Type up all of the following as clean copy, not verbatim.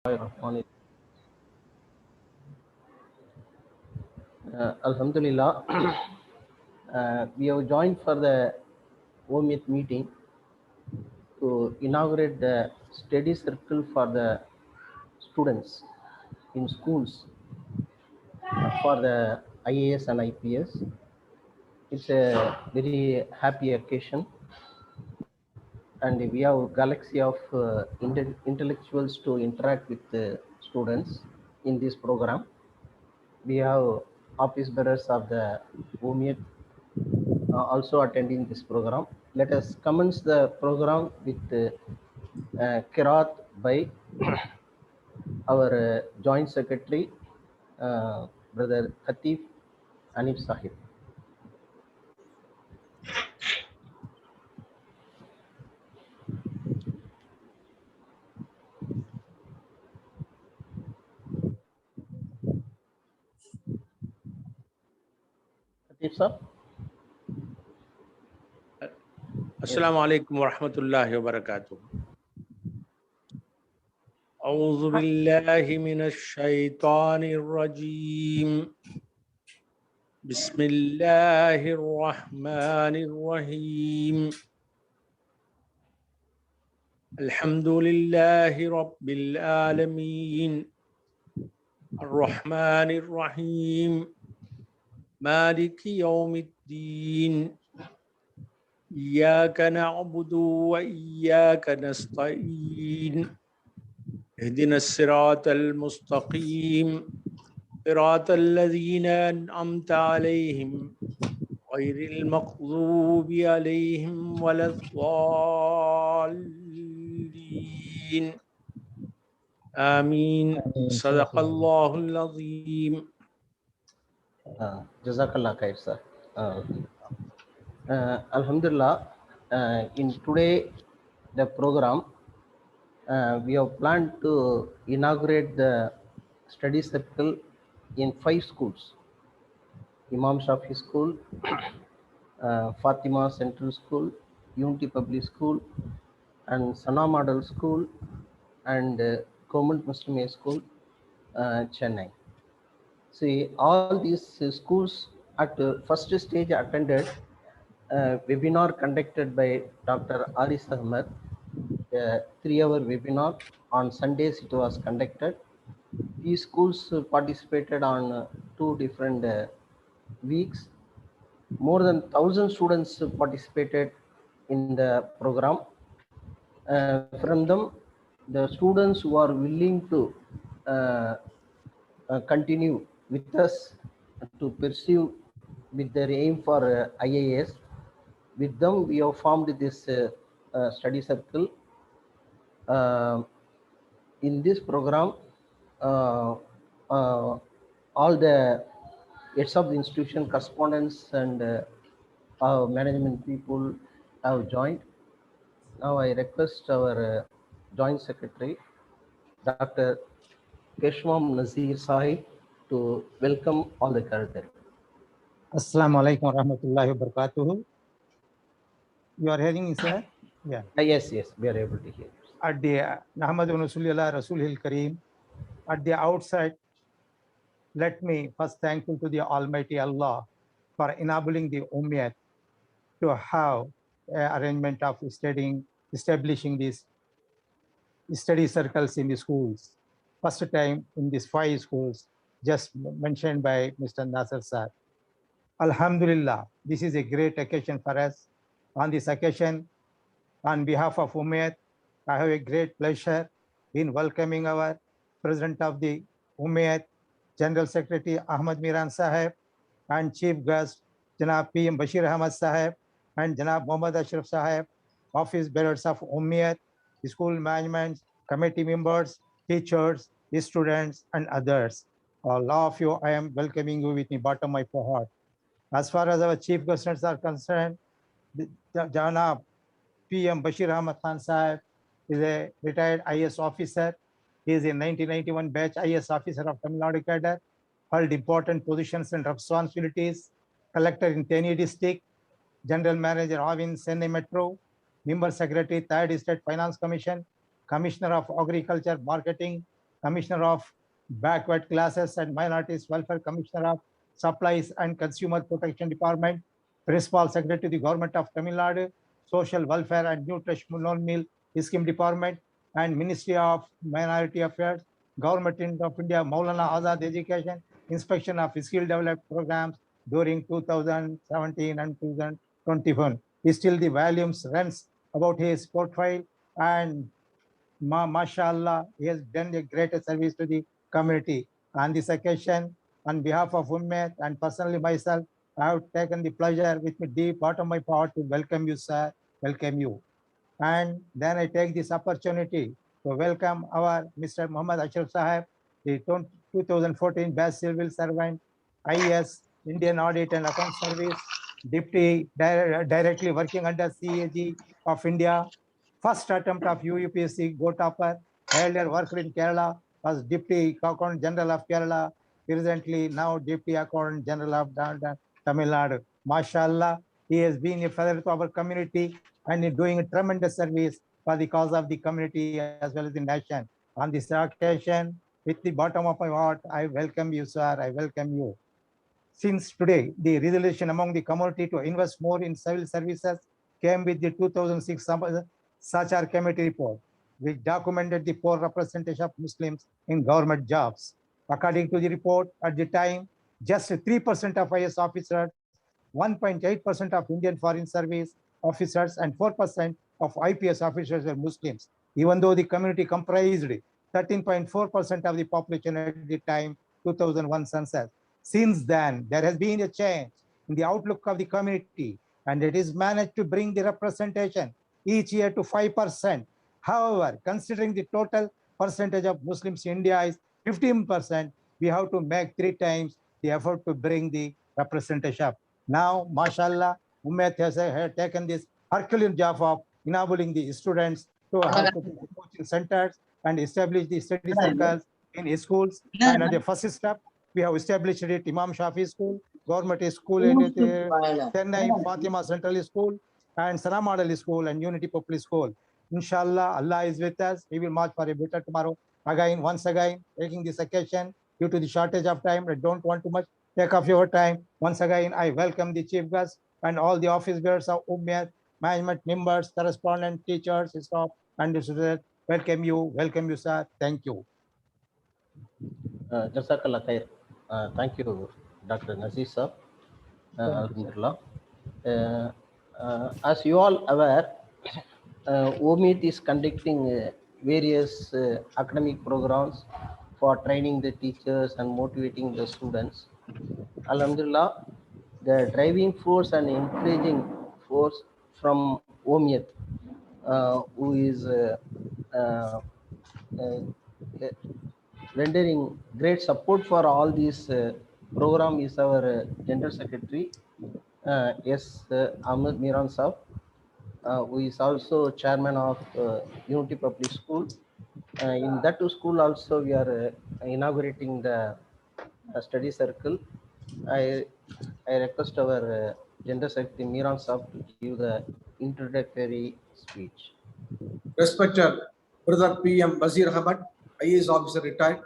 Bismillahirrahmanirrahim. Alhamdulillah, we have joined for the OMIT meeting to inaugurate the study circle for the students in schools for the IAS and IPS. It's a very happy occasion, and we have galaxy of intellectuals to interact with the students in this program. We have office bearers of the OMIT also attending this program. Let us commence the program with Kirat by our Joint Secretary, Brother Khatif Anif Sahib. Khatif sir? Yes. Assalamu alaikum wa rahmatullahi wa barakatuh. أعوذ بالله من الشيطان الرجيم. بسم الله الرحمن الرحيم. الحمد لله رب العالمين. الرحمن الرحيم. مالك يوم الدين. إياك نعبد وإياك نستعين. اهدنا الصراط المستقيم صراط الذين أنعمت عليهم غير المغضوب عليهم ولا الضالين آمين صدق الله العظيم. Jazakallah khair sir. Alhamdulillah, in today the program, we have planned to inaugurate the study circle in 5 schools: Imam Shafi School, Fatima Central School, Unity Public School, and Sana Model School, and Government Muslim High School, Chennai. See, all these schools at the first stage attended a webinar conducted by Dr. Aris Ahmed, a 3-hour webinar. On Sundays it was conducted. These schools participated on 2 different weeks. More than 1,000 students participated in the program. From them, the students who are willing to continue with us to pursue with their aim for IAS, with them we have formed this study circle. In this program, all the heads of the institution, correspondents, and management people have joined. Now I request our Joint Secretary, Dr. Keshwam Nazir Sahib, to welcome all the gathered. Assalamu alaikum wa rahmatullahi wa barakatuh. You are hearing me, sir? Yeah. Yes, we are able to hear. At the Nahmadu Rasulillah Rasulil Kareem, at the outset, let me first thankful to the Almighty Allah for enabling the Ummiyat to have arrangement of establishing these study circles in the schools. First time in these 5 schools, just mentioned by Mr. Nasser sir. Alhamdulillah, this is a great occasion for us. On this occasion, on behalf of Ummiyat, I have a great pleasure in welcoming our President of the Ummiyat, General Secretary Ahmad Miran Sahib, and Chief Guest Janab PM Bashir Ahmad Sahib, and Janab Muhammad Ashraf Sahib, office bearers of Ummiyat, school management, committee members, teachers, students, and others. All of you, I am welcoming you with the bottom of my heart. As far as our chief guests are concerned, Janab PM Bashir Ahmad Khan Sahib is a retired IS officer. He is a 1991 batch IS officer of Tamil Nadu cadre, held important positions and responsibilities, collector in Theni district, general manager Avin Chennai Metro, member secretary 3rd State Finance Commission, commissioner of agriculture, marketing, Commissioner of Backward Classes and Minorities Welfare, Commissioner of Supplies and Consumer Protection Department, Principal Secretary to the Government of Tamil Nadu, Social Welfare and Nutrition Meal Scheme Department, and Ministry of Minority Affairs, Government of India, Maulana Azad Education, Inspection of Skill Development Programs during 2017 and 2021. Still the volumes runs about his profile, and mashallah, he has done a great service to the community. On this occasion, on behalf of Ummet and personally myself, I have taken the pleasure with me deep bottom of my heart to welcome you, sir. Welcome you. And then I take this opportunity to welcome our Mr. Muhammad Ashraf Sahib, the 2014 Best Civil Servant, IAS, Indian Audit and Account Service, Deputy directly working under CAG of India, first attempt of UPSC Go Topper, earlier worked in Kerala, was Deputy Accountant General of Kerala, presently now Deputy Accountant General of Tamil Nadu. Mashallah, he has been a feather to our community and is doing a tremendous service for the cause of the community as well as the nation. On this occasion, with the bottom of my heart, I welcome you, sir. I welcome you. Since today, the resolution among the community to invest more in civil services came with the 2006 Sachar Committee report, which documented the poor representation of Muslims in government jobs. According to the report, at the time, just 3% of IS officers, 1.8% of Indian Foreign Service officers, and 4% of IPS officers were Muslims, even though the community comprised 13.4% of the population at the time 2001 census. Since then, there has been a change in the outlook of the community, and it is managed to bring the representation each year to 5%. However, considering the total percentage of Muslims in India is 15%, we have to make 3 times the effort to bring the representation up. Now, mashallah, Ummet has taken this Herculean job of enabling the students to have to the coaching centers and establish the study circles in schools. And at the first step, we have established it Imam Shafi School, Government School in Chennai, Fatima Central School, and Sana Model School and Unity Public School. Inshallah, Allah is with us. We will march for a better tomorrow. Again, once again, taking this occasion due to the shortage of time, I don't want to much take off your time. Once again, I welcome the chief guest and all the office bearers of Ummet, management members, correspondent, teachers, staff, and the students. Welcome you, sir. Thank you. Jazakallah khair. Thank you, Dr. Nazir sir. Alhamdulillah. As you all aware, OMIT is conducting various academic programs for training the teachers and motivating the students. Alhamdulillah, the driving force and encouraging force from OMIT, who is rendering great support for all these program, is our General Secretary, Ahmed Miran Saab, who is also chairman of Unity Public School. In that school also we are inaugurating the study circle. I request our General Secretary Miran Saab to give the introductory speech. Respected Brother PM Wazir Ahmad, IAS officer retired.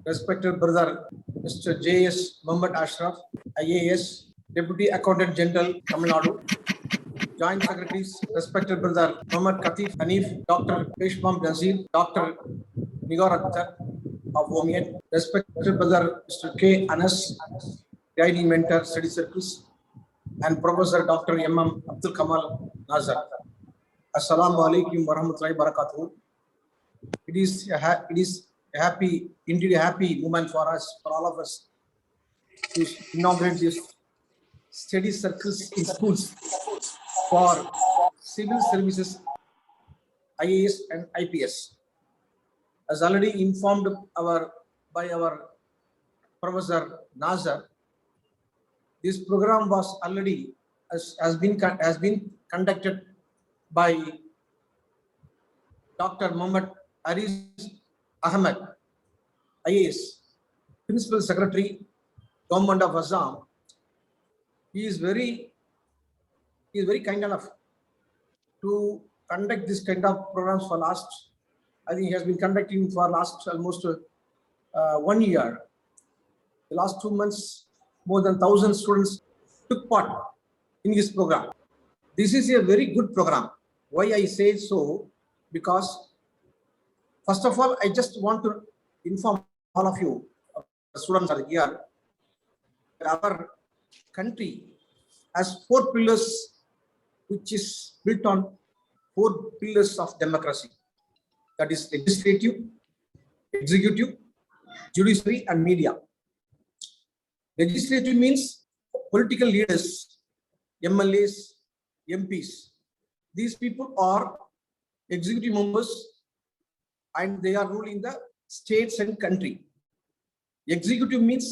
Respected Brother Mr. J.S. Muhammad Ashraf, IAS, Deputy Accountant General, Tamil Nadu. Joint Secretaries, respected Brother Muhammad Katif Hanif, Dr. Peshmam Nazir, Dr. Nigar Akhtar of OMIET. Respected Brother Mr. K. Anas, Guiding Mentor, Study Circles, and Professor Dr. M.M. Abdul Kamal Nazar. Assalamu alaikum warahmatullahi wabarakatuh. It is a happy moment for us, for all of us, to inaugurate this study circles in schools for civil services, IAS and IPS. As already informed by our Professor Nazar, this program was already has been conducted by Dr. Muhammad Aris Ahmed, IAS, Principal Secretary, Government of Assam. He is very kind enough to conduct this kind of programs for last, I think he has been conducting for last almost 1 year. The last 2 months, more than 1,000 students took part in this program. This is a very good program. Why I say so? Because first of all, I just want to inform all of you, students are here, that our country has 4 pillars, which is built on 4 pillars of democracy. That is legislative, executive, judiciary, and media. Legislative means political leaders, MLAs, MPs. These people are executive members and they are ruling the states and country. Executive means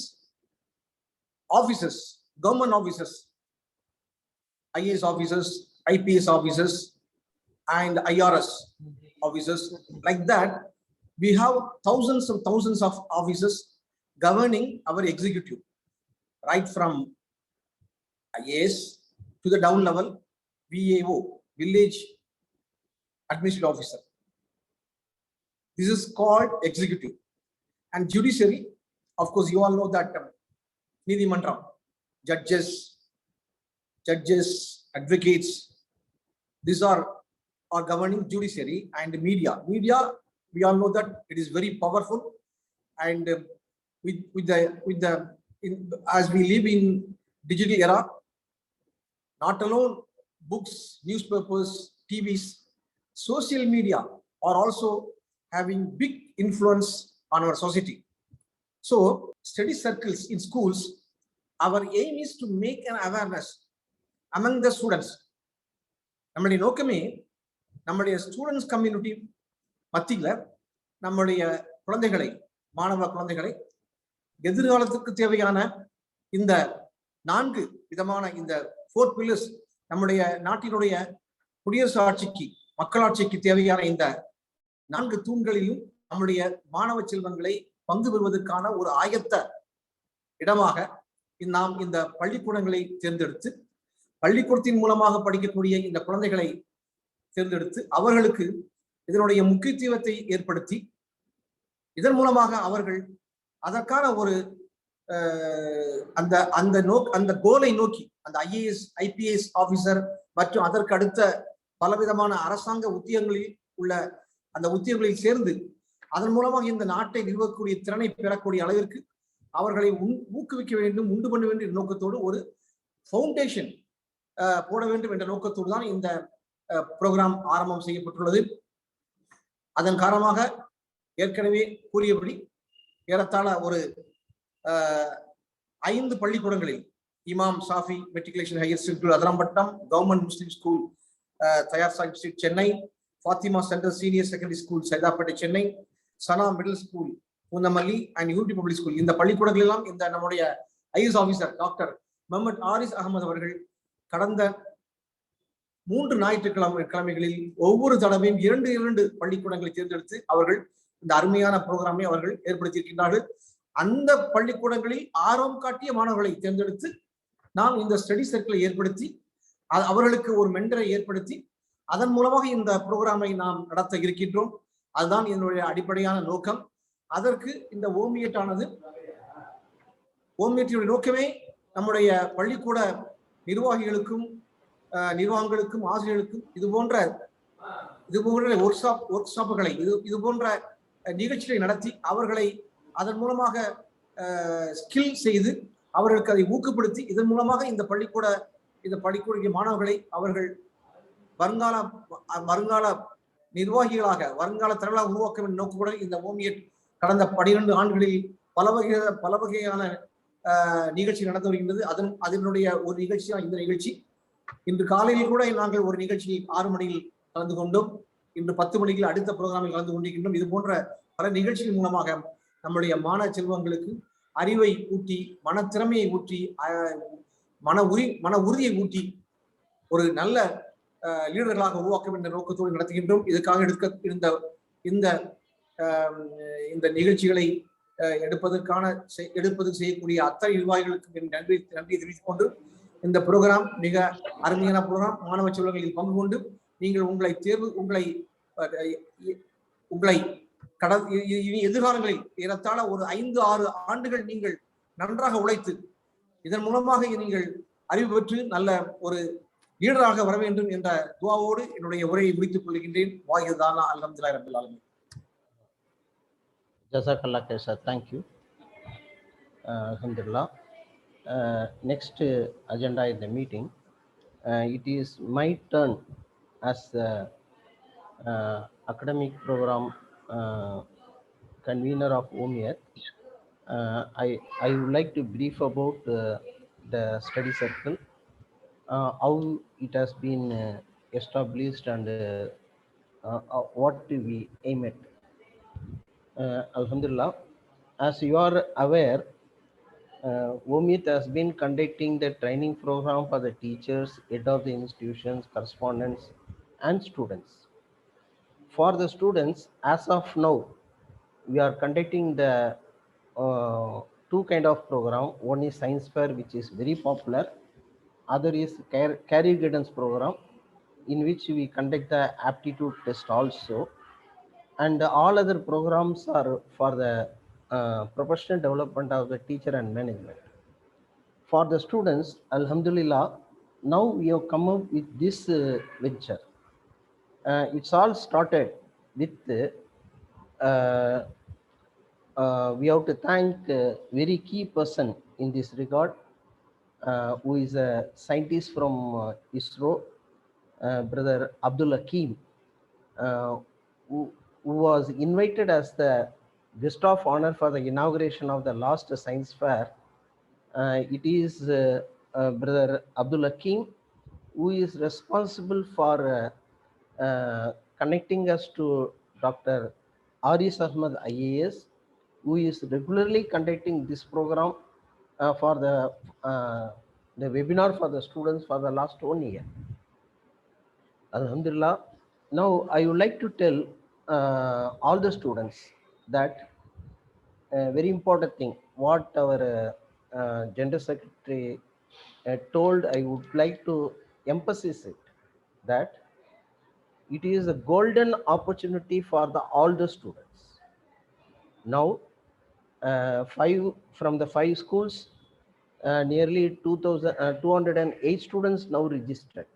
officers, government officers, IAS officers, IPS officers, and IRS officers. Like that, we have thousands and thousands of officers governing our executive, right from IAS to the down level VAO, village administrative officer. This is called executive. And judiciary, of course, you all know that Nidhi Mantram, judges, advocates, these are governing judiciary. And media, we all know that it is very powerful. And as we live in digital era, not alone books, newspapers, TVs, social media are also having big influence on our society. So study circles in schools, our aim is to make an awareness among the students. நம்முடைய நோக்கமே நம்முடைய students community மத்தியில நம்முடைய குழந்தைகளை, மாணவ குழந்தைகளை எதிர்காலத்துக்கு தேவையான இந்த 4 விதமான இந்த 4 pillars, நம்முடைய நாட்டினுடைய குடியரசு ஆட்சிக்கு, மக்களாட்சிக்கு தேவையான இந்த 4 தூண்களிலும் நம்முடைய மாணவ செல்வங்களை பங்கு பெறுவதற்கான ஒரு ஆயத்த இடமாக நாம் இந்த பள்ளிக்கூடங்களை தேர்ந்தெடுத்து, பள்ளிக்கூடத்தின் மூலமாக படிக்கக்கூடிய இந்த குழந்தைகளை தேர்ந்தெடுத்து அவர்களுக்கு இதனுடைய முக்கியத்துவத்தை ஏற்படுத்தி, இதன் மூலமாக அவர்கள் அதற்கான ஒரு அந்த கோலை நோக்கி, அந்த IAS, IPS ஆபீசர் மற்றும் அதற்கு அடுத்த பலவிதமான அரசாங்க உத்தியோகங்களில் உள்ள அந்த உத்தியோகங்களில் சேர்ந்து அதன் மூலமாக இந்த நாட்டை நிறுவக்கூடிய திறனை பெறக்கூடிய அளவிற்கு அவர்களை ஊக்குவிக்க வேண்டும், உண்டு பண்ண வேண்டும் என்ற நோக்கத்தோடு ஒரு ஃபவுண்டேஷன் போட வேண்டும் என்ற நோக்கத்தோடு தான் இந்த ப்ரோக்ராம் ஆரம்பம் செய்யப்பட்டுள்ளது. அதன் காரணமாக ஏற்கனவே கூறியபடி ஏறத்தாழ ஒரு 5 பள்ளிக்கூடங்களில், Imam Shafi matriculation higher school Atharampattam, government Muslim school Thayar Sahib street Chennai, Fathima central senior secondary school Saidapet Chennai, Sana middle school Poonamallee and unity public school, இந்த பள்ளிக்கூடங்கள் எல்லாம் இந்த நம்முடைய IAS officer doctor Mohammed Aris Ahmed அவர்கள் கடந்த 3 ஞாயிற்றுக்கிழமைகளில் ஒவ்வொரு தடவையும் 2 பள்ளிக்கூடங்களை தேர்ந்தெடுத்து அவர்கள் இந்த அருமையான புரோகிராமை அவர்கள் ஏற்படுத்தியிருக்கின்றார்கள். அந்த பள்ளிக்கூடங்களில் ஆர்வம் காட்டிய மாணவர்களை தேர்ந்தெடுத்து நாம் இந்த ஸ்டடி சர்க்கிளை ஏற்படுத்தி அவர்களுக்கு ஒரு மென்டரை ஏற்படுத்தி அதன் மூலமாக இந்த புரோகிராமை நாம் நடத்த இருக்கின்றோம். அதுதான் என்னுடைய அடிப்படையான நோக்கம். அதற்கு இந்த ஓமியட் ஆனது, ஓமியட்டினுடைய நோக்கமே நம்முடைய பள்ளிக்கூட நிர்வாகிகளுக்கும் நிர்வாகங்களுக்கும் ஆசிரியர்களுக்கும் இது போன்ற ஒர்க் ஷாப்புகளை இது போன்ற நிகழ்ச்சிகளை நடத்தி அவர்களை அதன் மூலமாக ஸ்கில் செய்து அவர்களுக்கு அதை ஊக்கப்படுத்தி இதன் மூலமாக இந்த பள்ளிக்கூட மாணவர்களை அவர்கள் வருங்கால நிர்வாகிகளாக, வருங்கால தலைவர்களாக உருவாக்க வேண்டும் நோக்கத்துடன் இந்த ஓமியட் கடந்த 12 ஆண்டுகளில் பல வகையான நிகழ்ச்சி நடந்து வருகின்றது. அதனுடைய ஒரு நிகழ்ச்சி தான் இந்த நிகழ்ச்சி. இன்று காலையில் கூட நாங்கள் ஒரு நிகழ்ச்சி 6 மணியில் கலந்து கொண்டோம். இன்று 10 மணிக்கு அடுத்த புரோகிராமில் கலந்து கொண்டிருக்கின்றோம். இது போன்ற பல நிகழ்ச்சிகள் மூலமாக நம்முடைய மாணவ செல்வங்களுக்கு அறிவை ஊட்டி, மனத்திறமையை ஊட்டி, மன உறுதியை ஊட்டி ஒரு நல்ல லீடர்களாக உருவாக்க வேண்டிய நோக்கத்தோடு நடத்துகின்றோம். இதுக்காக இந்த நிகழ்ச்சிகளை எடுப்பதற்கு செய்யக்கூடிய அத்தனை நிர்வாகிகளுக்கு நன்றி தெரிவித்துக் கொண்டு, இந்த புரோகிராம் மிக அருமையான புரோகிராம். மாணவ செல்வங்களில் பங்கு கொண்டு நீங்கள் உங்களை இனி எதிர்காலங்களில் ஏறத்தாழ ஒரு 5-6 ஆண்டுகள் நீங்கள் நன்றாக உழைத்து இதன் மூலமாக நீங்கள் அறிவு பெற்று நல்ல ஒரு லீடராக வர வேண்டும் என்ற துவாவோடு என்னுடைய உரையை முடித்துக் கொள்கின்றேன். வாஹிதானா அல்ஹம்துலில்லாஹி ரப்பில் ஆலமீன். Jazakallah khair, sir. Thank you. Alhamdulillah. Next agenda in the meeting. It is my turn as the academic program convener of OMIAT. I would like to brief about the study circle, how it has been established, and what we aim at. Alhamdulillah, as you are aware, OMIT has been conducting the training program for the teachers, head of the institutions, correspondents, and students. For the students, as of now, we are conducting the two kind of program. One is science fair, which is very popular. Other is career guidance program, in which we conduct the aptitude test also. And all other programs are for the professional development of the teacher and management. For the students, Alhamdulillah, now we have come up with this venture. It's all started with we have to thank a very key person in this regard, who is a scientist from ISRO, Brother Abdul Hakim, who was invited as the guest of honor for the inauguration of the last science fair. It is Brother Abdul Hakim who is responsible for connecting us to Dr. Aris Ahmed IAS, who is regularly conducting this program for the webinar for the students for the last 1 year. Alhamdulillah. Now I would like to tell all the students that very important thing, what our General Secretary told, I would like to emphasize it, that it is a golden opportunity for all the students. Now, from the 5 schools, nearly 2,208 students now registered.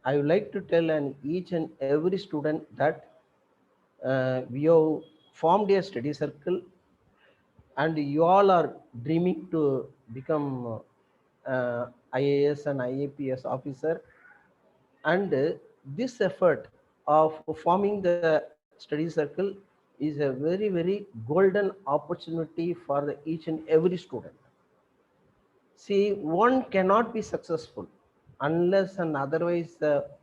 I would like to tell each and every student that we have formed a study circle, and you all are dreaming to become IAS and IAPS officer. And this effort of forming the study circle is a very, very golden opportunity for each and every student. See, one cannot be successful unless and otherwise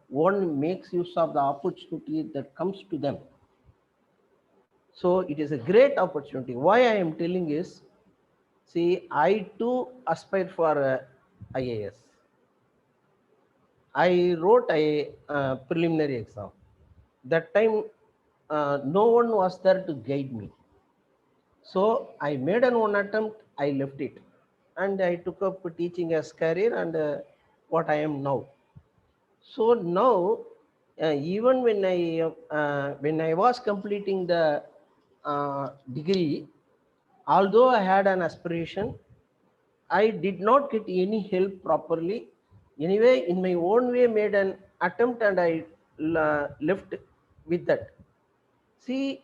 one makes use of the opportunity that comes to them. So it is a great opportunity. Why I am telling is, see, I too aspire for IAS. I wrote a preliminary exam. That time, no one was there to guide me. So I made one attempt, I left it. And I took up teaching as career, and what I am now. So now, even when I was completing the degree, although I had an aspiration, I did not get any help properly. Anyway, in my own way, made an attempt, and I left with that. See,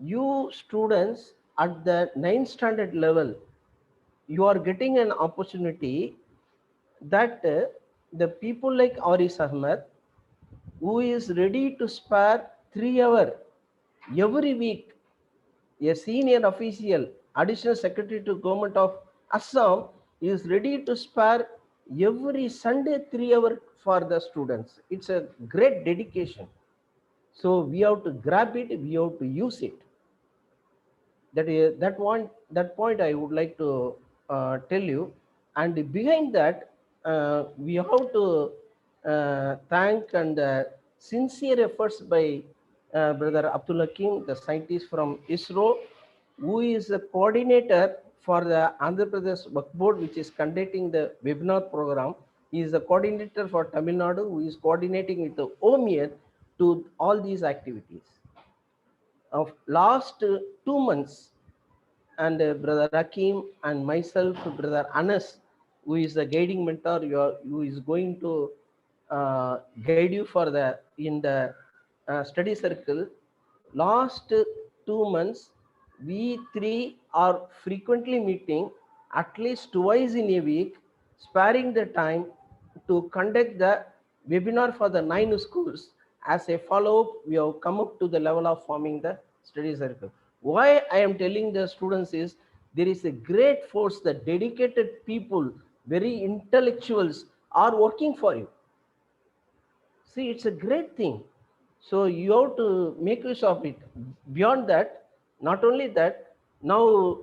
you students at the 9th standard level, you are getting an opportunity that the people like Aris Ahmed, who is ready to spare 3 hours every week, a senior official, additional secretary to government of Assam, is ready to spare every Sunday 3 hours for the students. It's a great dedication. So we have to grab it, we have to use it. That point I would like to tell you. And behind that, we have to thank and sincere efforts by Brother Abdul Hakim, the scientist from ISRO, who is the coordinator for the Andhra Pradesh Work Board, which is conducting the webinar program. He is the coordinator for Tamil Nadu, who is coordinating with the OMIAT to all these activities. of last 2 months, and brother Hakim and myself, brother Anas, who is the guiding mentor, who is going to guide you for the in the study circle. Last 2 months, we three are frequently meeting at least twice in a week, sparing the time to conduct the webinar for the 9 schools. As a follow-up, we have come up to the level of forming the study circle. Why I am telling the students is there is a great force, the dedicated people, very intellectuals are working for you. See, it's a great thing. So you have to make use of it. Beyond that, not only that, now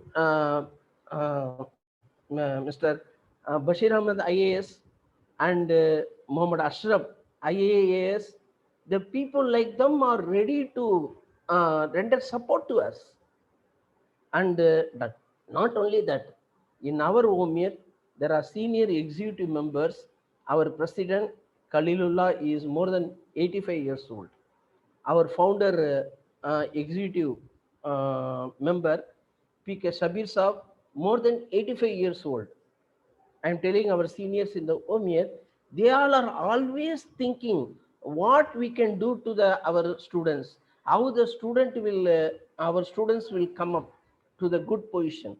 Mr. Bashir Ahmed IAS and Muhammad Ashraf IAAS, the people like them are ready to render support to us. And that, not only that, in our home here, there are senior executive members. Our president, Khalilullah, is more than 85 years old. Our founder, executive member, PK Shabir Saab, more than 85 years old. I'm telling our seniors in the home here, they all are always thinking what we can do to our students, how the student will, our students will come up to the good position.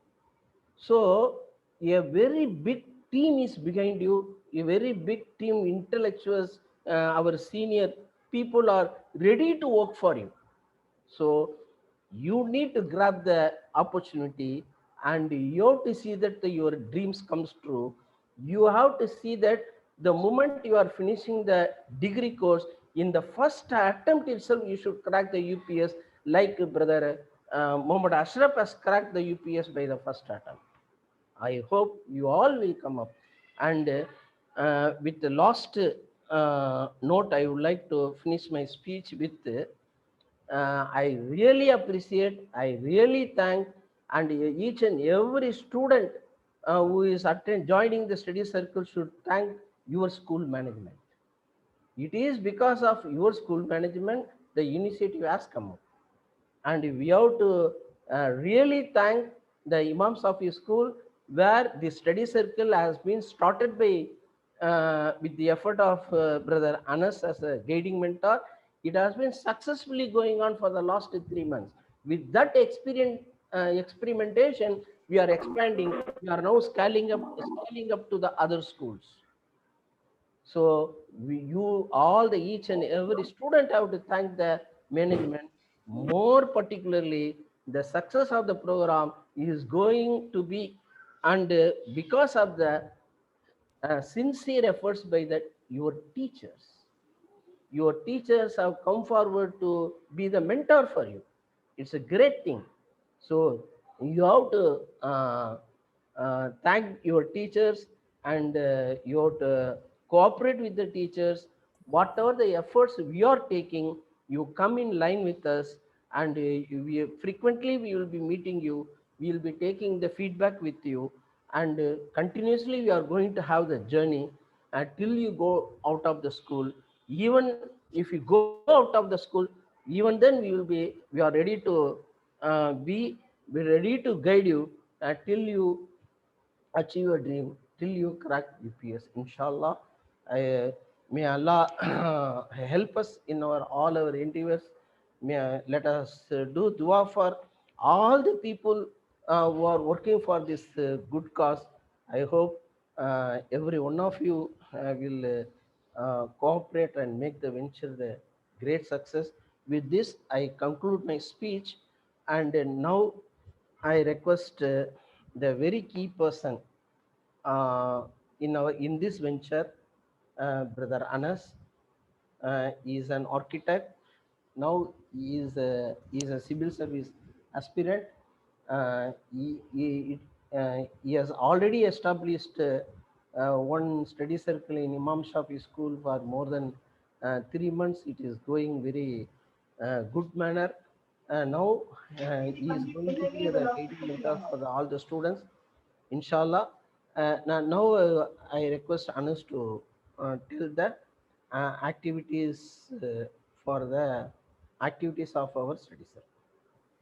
So a very big team is behind you, a very big team, intellectuals, our senior people are ready to work for you. So you need to grab the opportunity, and you have to see that your dreams comes true. You have to see that the moment you are finishing the degree course, in the first attempt itself, you should crack the UPS like brother Muhammad Ashraf has cracked the UPS by the first attempt. I hope you all will come up. And with the last note, I would like to finish my speech with I really appreciate, I really thank, and each and every student who is joining the study circle should thank your school management. It is because of your school management the initiative has come up. And we have to really thank the imams of your school, where the study circle has been started by with the effort of brother Anas as a guiding mentor. It has been successfully going on for the last 3 months. With that experimentation, we are expanding. We are now scaling up to the other schools. So you all, the each and every student have to thank the management. More particularly, the success of the program is going to be, and because of the sincere efforts by your teachers. Your teachers have come forward to be the mentor for you. It's a great thing. So you have to thank your teachers, and you have to cooperate with the teachers. Whatever the efforts we are taking, you come in line with us, and frequently we will be meeting you. We will be taking the feedback with you, and continuously we are going to have the journey till you go out of the school. Even if you go out of the school, even then we are ready to be ready to guide you till you achieve your dream, till you crack UPS. Inshallah, may Allah help us in all our endeavors. Let us do dua for all the people who are working for this good cause. I hope every one of you will cooperate and make the venture the great success. With this, I conclude my speech, and now I request the very key person in this venture, brother Anas. He is an architect. Now he is a civil service aspirant. He has already established one study circle in Imam Shafi school for more than 3 months. It is going very good manner. Now he is going to be the guiding mentor for all the students, inshallah. Now I request Anas to tell the activities for the activities of our study circle.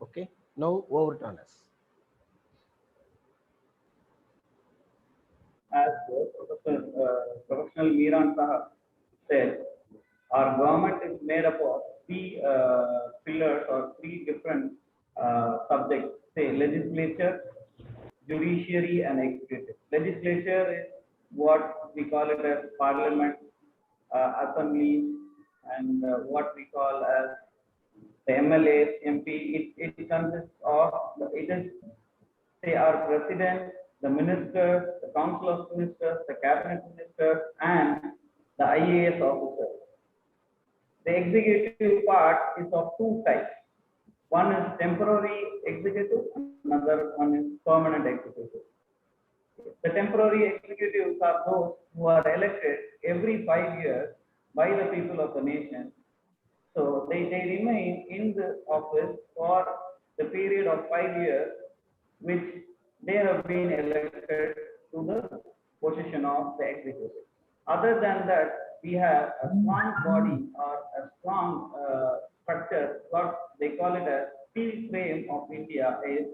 Okay, now over to Anas. As Professional Miran Sahab said, our government is made up of three pillars or three different subjects, say legislature, judiciary and executive. Legislature is what we call it as parliament, assembly, and what we call as the MLAs, MP. It consists of, it is say our president, the ministers, the council of ministers, the cabinet ministers, and the IAS officers. The executive part is of two types. One is temporary executive, another one is permanent executive. The temporary executives are those who are elected every 5 years by the people of the nation. So they remain in the office for the period of 5 years, which they have been elected to the position of the executive. Other than that, we have a strong body or a strong structure, what they call it as steel frame of India is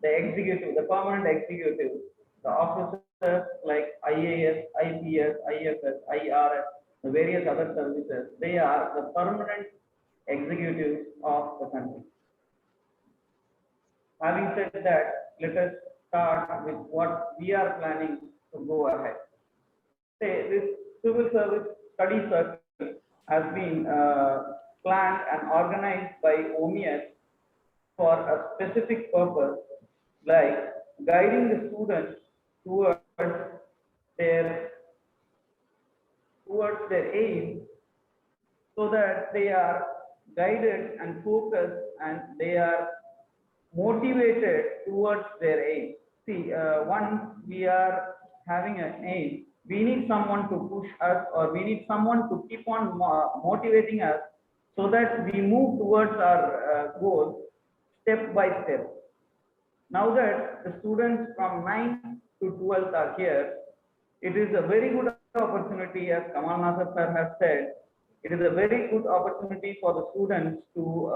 the executive, the permanent executive, the officers like IAS, IPS, IFS, IRS, the various other services, they are the permanent executives of the country. Having said that, let us start with what we are planning to go ahead. Say this civil service study circle has been planned and organized by OMIAS for a specific purpose, like guiding the students towards their aim, so that they are guided and focused and they are motivated towards their aim. See, once we are having an aim, we need someone to push us, or we need someone to keep on motivating us, so that we move towards our goal step by step. Now that the students from 9th to 12th are here, it is a very good opportunity, as Kamal Nasser sir has said, it is a very good opportunity for the students to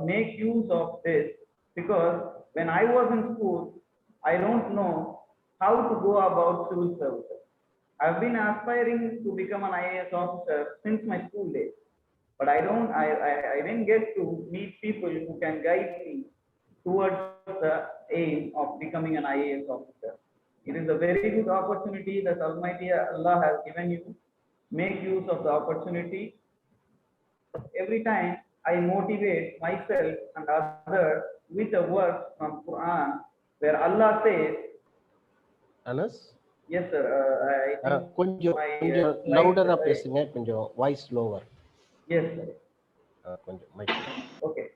make use of this, because when I was in school, I don't know how to go about civil services. I've been aspiring to become an IAS officer since my school days, but I didn't get to meet people who can guide me towards the aim of becoming an IAS officer. It is a very good opportunity that Almighty Allah has given you. Make use of the opportunity. Every time I motivate myself and others with a verse from Quran where Allah says, Anas, yes sir, I think கொஞ்சம் my louder பேசுங்க, கொஞ்சம் voice lower. yes sir. கொஞ்சம் mic. Okay.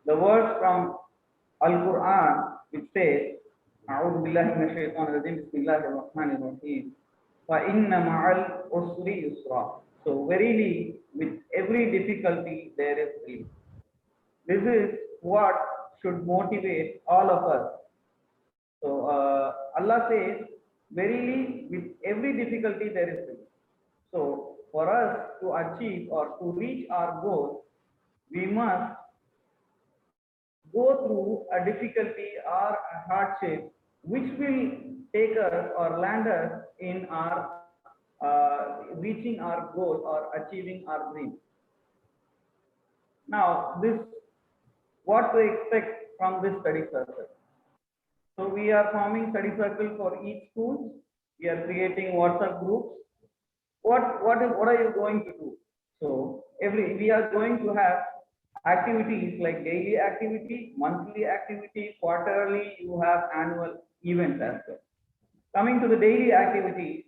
The verse from Al-Quran which says, أعوذ بالله من الشيطان الرجيم بسم الله الرحمن الرحيم فإن مع العسر يسرا. So verily, with every difficulty there is relief. This is what should motivate all of us. So Allah says, verily, with every difficulty there is relief. So for us to achieve or to reach our goal, we must go through a difficulty or a hardship which will take us or land us in our reaching our goal or achieving our dream. Now, this what to expect from this study circle. So we are forming study circle for each school. We are creating WhatsApp groups. What are you going to do? So we are going to have activities like daily activity, monthly activity, quarterly, you have annual events as well. Coming to the daily activities,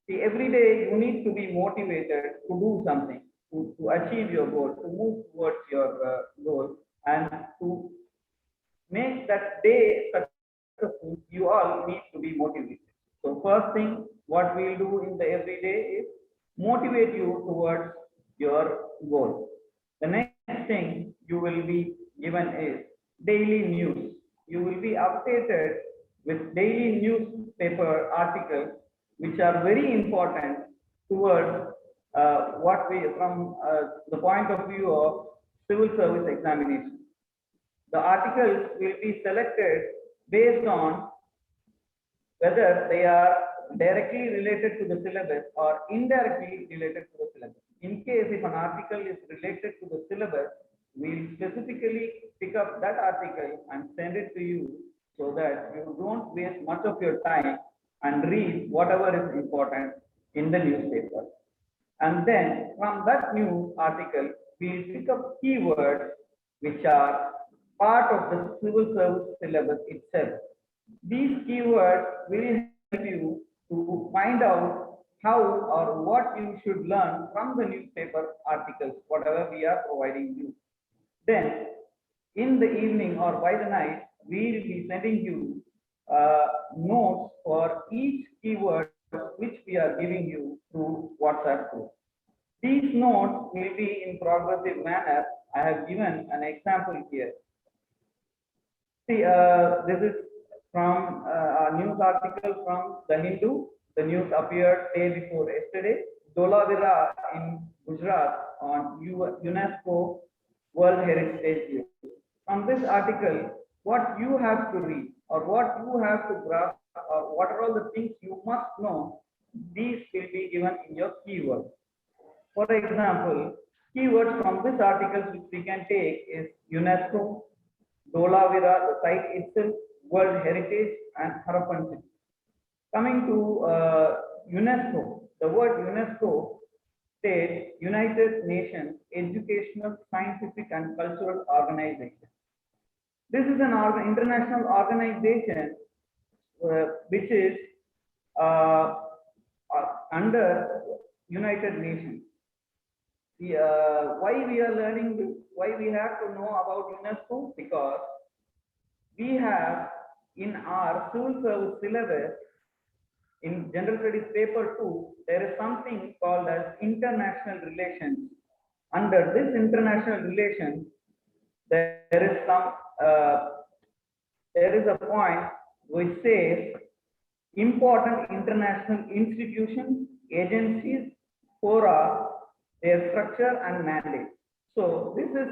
see, every day you need to be motivated to do something, to achieve your goal, to move towards your goal, and to make that day successful, you all need to be motivated. So first thing, what we'll do in the everyday is motivate you towards your goal. The next thing you will be given is daily news. You will be updated with daily newspaper articles which are very important towards what we, from the point of view of civil service examination. The articles will be selected based on whether they are directly related to the syllabus or indirectly related to the syllabus. In case if an article is related to the syllabus, we'll specifically pick up that article and send it to you so that you don't waste much of your time and read whatever is important in the newspaper. And then from that news article, we'll pick up keywords which are part of the civil service syllabus itself. These keywords will help you to find out how or what you should learn from the newspaper articles, whatever we are providing you. Then, in the evening or by the night, we will be sending you notes for each keyword which we are giving you through WhatsApp group. These notes will be in progressive manner. I have given an example here. See, this is from a news article from The Hindu. The news appeared day before yesterday. Dholavira in Gujarat on UNESCO World Heritage Year. From this article, what you have to read or what you have to grasp or what are all the things you must know, these will be given in your keywords. For example, keywords from this article which we can take is UNESCO, Dholavira, the site itself, World Heritage, and Harappan City. Coming to UNESCO, the word UNESCO states United Nations Educational, Scientific, and Cultural Organization. This is an international organization which is under United Nations. Why we are learning this? Why we have to know about UNESCO? Because we have in our civil service syllabus, in General Studies paper 2, there is something called as international relations. Under this international relations, there is a point which says important international institutions, agencies, fora, their structure and mandate. So this is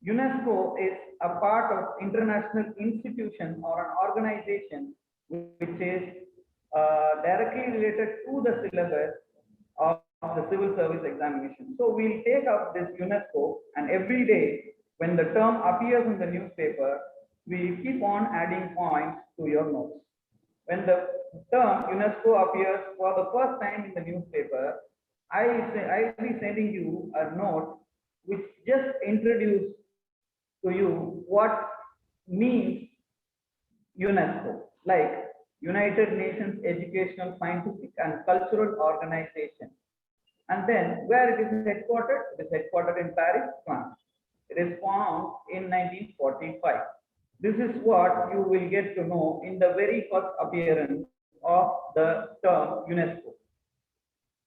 UNESCO is a part of international institution or an organization which is directly related to the syllabus of the civil service examination. So we'll take up this UNESCO, and every day when the term appears in the newspaper, we keep on adding points to your notes. When the term UNESCO appears for the first time in the newspaper, I'll be sending you a note which just introduces to you what means UNESCO, like United Nations Educational, Scientific, and Cultural Organization. And then where it is headquartered? It is headquartered in Paris, France. It is formed in 1945. This is what you will get to know in the very first appearance of the term UNESCO.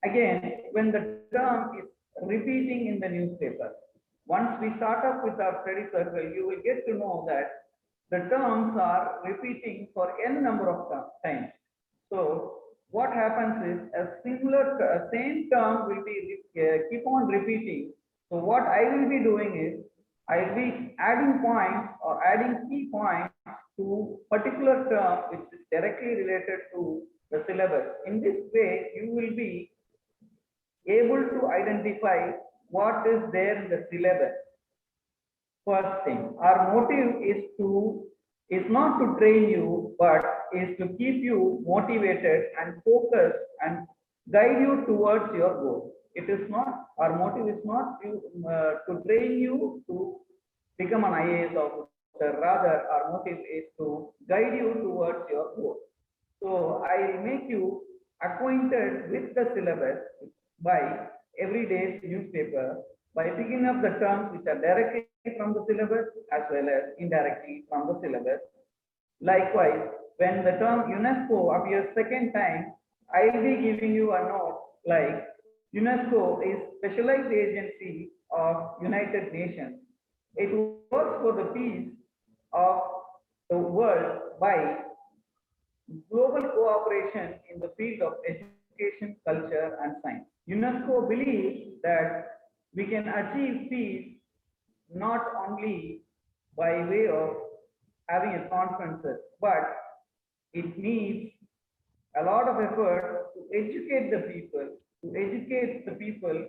Again, when the term is repeating in the newspaper, once we start up with our study circle, you will get to know that the terms are repeating for n number of times. So what happens is a same term will be keep on repeating. So what I will be doing is I'll be adding points or adding key points to particular term which is directly related to the syllabus. In this way, you will be able to identify what is there in the syllabus. First thing, our motive is not to train you, but is to keep you motivated and focused and guide you towards your goal. It is not, our motive is not to train you to become an IAS officer. Rather, our motive is to guide you towards your goal. So I make you acquainted with the syllabus by every day's newspaper, by picking up the terms which are directly from the syllabus as well as indirectly from the syllabus. Likewise, when the term UNESCO appears second time, I will be giving you a note like UNESCO is specialized agency of United Nations. It works for the peace of the world by global cooperation in the field of education, culture, and science. UNESCO believes that we can achieve peace not only by way of having a conferences, but it needs a lot of effort to educate the people,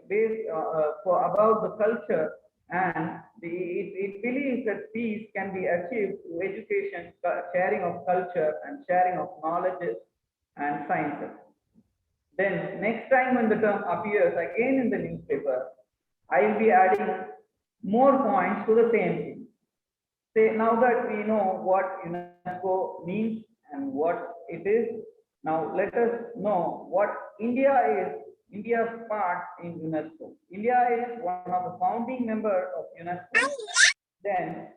based about the culture, and it believes that peace can be achieved through education, sharing of culture, and sharing of knowledges and sciences. Then next time when the term appears again in the newspaper, I will be adding more points to the same thing. Say, now that we know what UNESCO means and what it is, now let us know what India is, India's part in UNESCO. India is one of the founding members of UNESCO. Then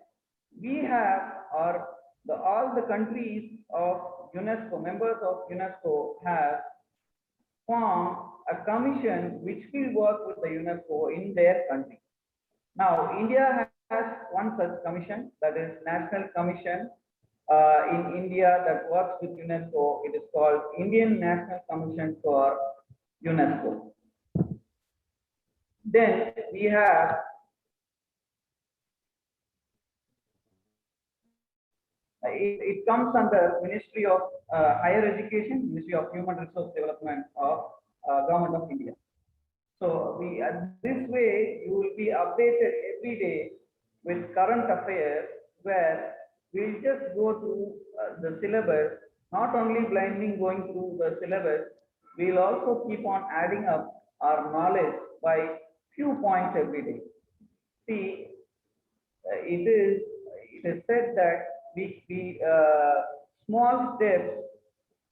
we have all the countries of UNESCO, members of UNESCO, have formed a commission which will work with the UNESCO in their country. Now, India has one such commission, that is National Commission in India that works with UNESCO. It is called Indian National Commission for UNESCO. Then we have it comes under Ministry of Higher Education, Ministry of Human Resource Development of Government of India. So this way you will be updated every day with current affairs, where we'll just go through the syllabus, not only blindly going through the syllabus, we'll also keep on adding up our knowledge by few points every day. See, it is said that small steps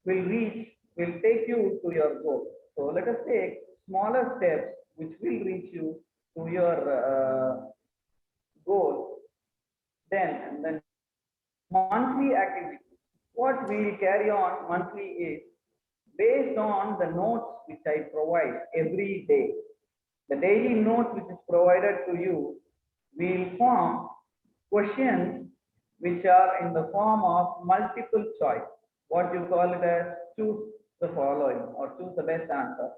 will take you to your goal. So let us take smaller steps which will reach you to your goal. Then monthly activity. What we will carry on monthly is based on the notes which I provide every day. The daily note which is provided to you will form questions which are in the form of multiple choice. What you call it as choose the following or choose the best answer.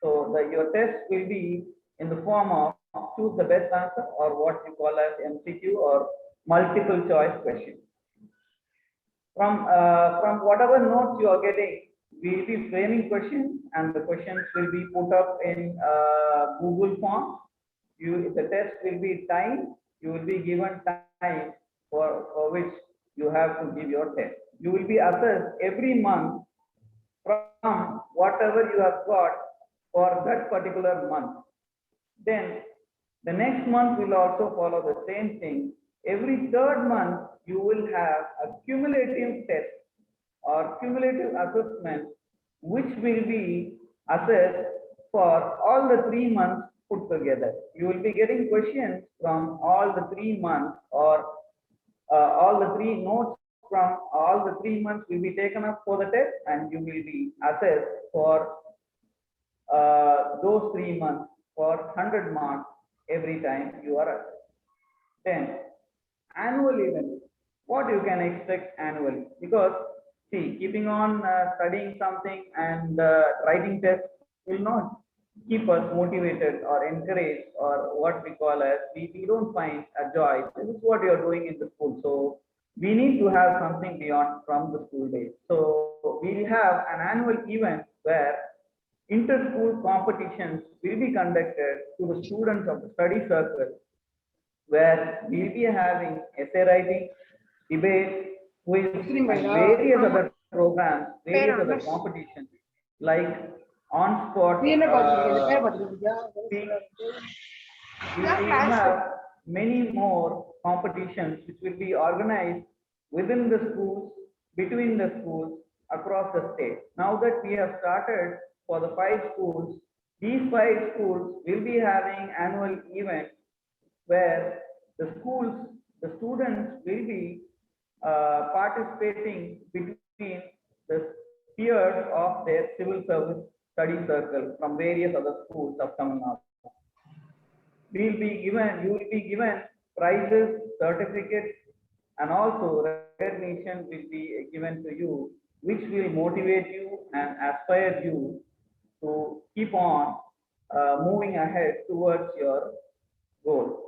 So your test will be in the form of choose the best answer, or what you call as MCQ or multiple choice question. From whatever notes you are getting, we will be framing questions, and the questions will be put up in Google Form. The test will be timed. You will be given time for which you have to give your test. You will be assessed every month from whatever you have got for that particular month. Then the next month will also follow the same thing. Every third month, you will have a cumulative test or cumulative assessment, which will be assessed for all the 3 months put together. You will be getting questions from all the 3 months, or all the 3 notes from all the 3 months will be taken up for the test, and you will be assessed for those 3 months for 100 marks every time you are assessed. Then annual event, what you can expect annually, because see, keeping on studying something and writing tests will not keep us motivated or encouraged, or what we call as we don't find a joy. This is what you are doing in the school. So we need to have something beyond from the school days. So we will have an annual event where inter-school competitions will be conducted to the students of the study circle, where we'll be having essay writing, debate, quiz, and various other programs, various other competitions, like on-spot speech. We will have many more competitions which will be organized within the schools, between the schools, across the state. Now that we have started for the 5 schools, these 5 schools will be having annual events where the students will be participating between the peers of their civil service study circle from various other schools of Tamil Nadu. You will be given prizes, certificates, and also recognition will be given to you, which will motivate you and aspire you to keep on moving ahead towards your goal.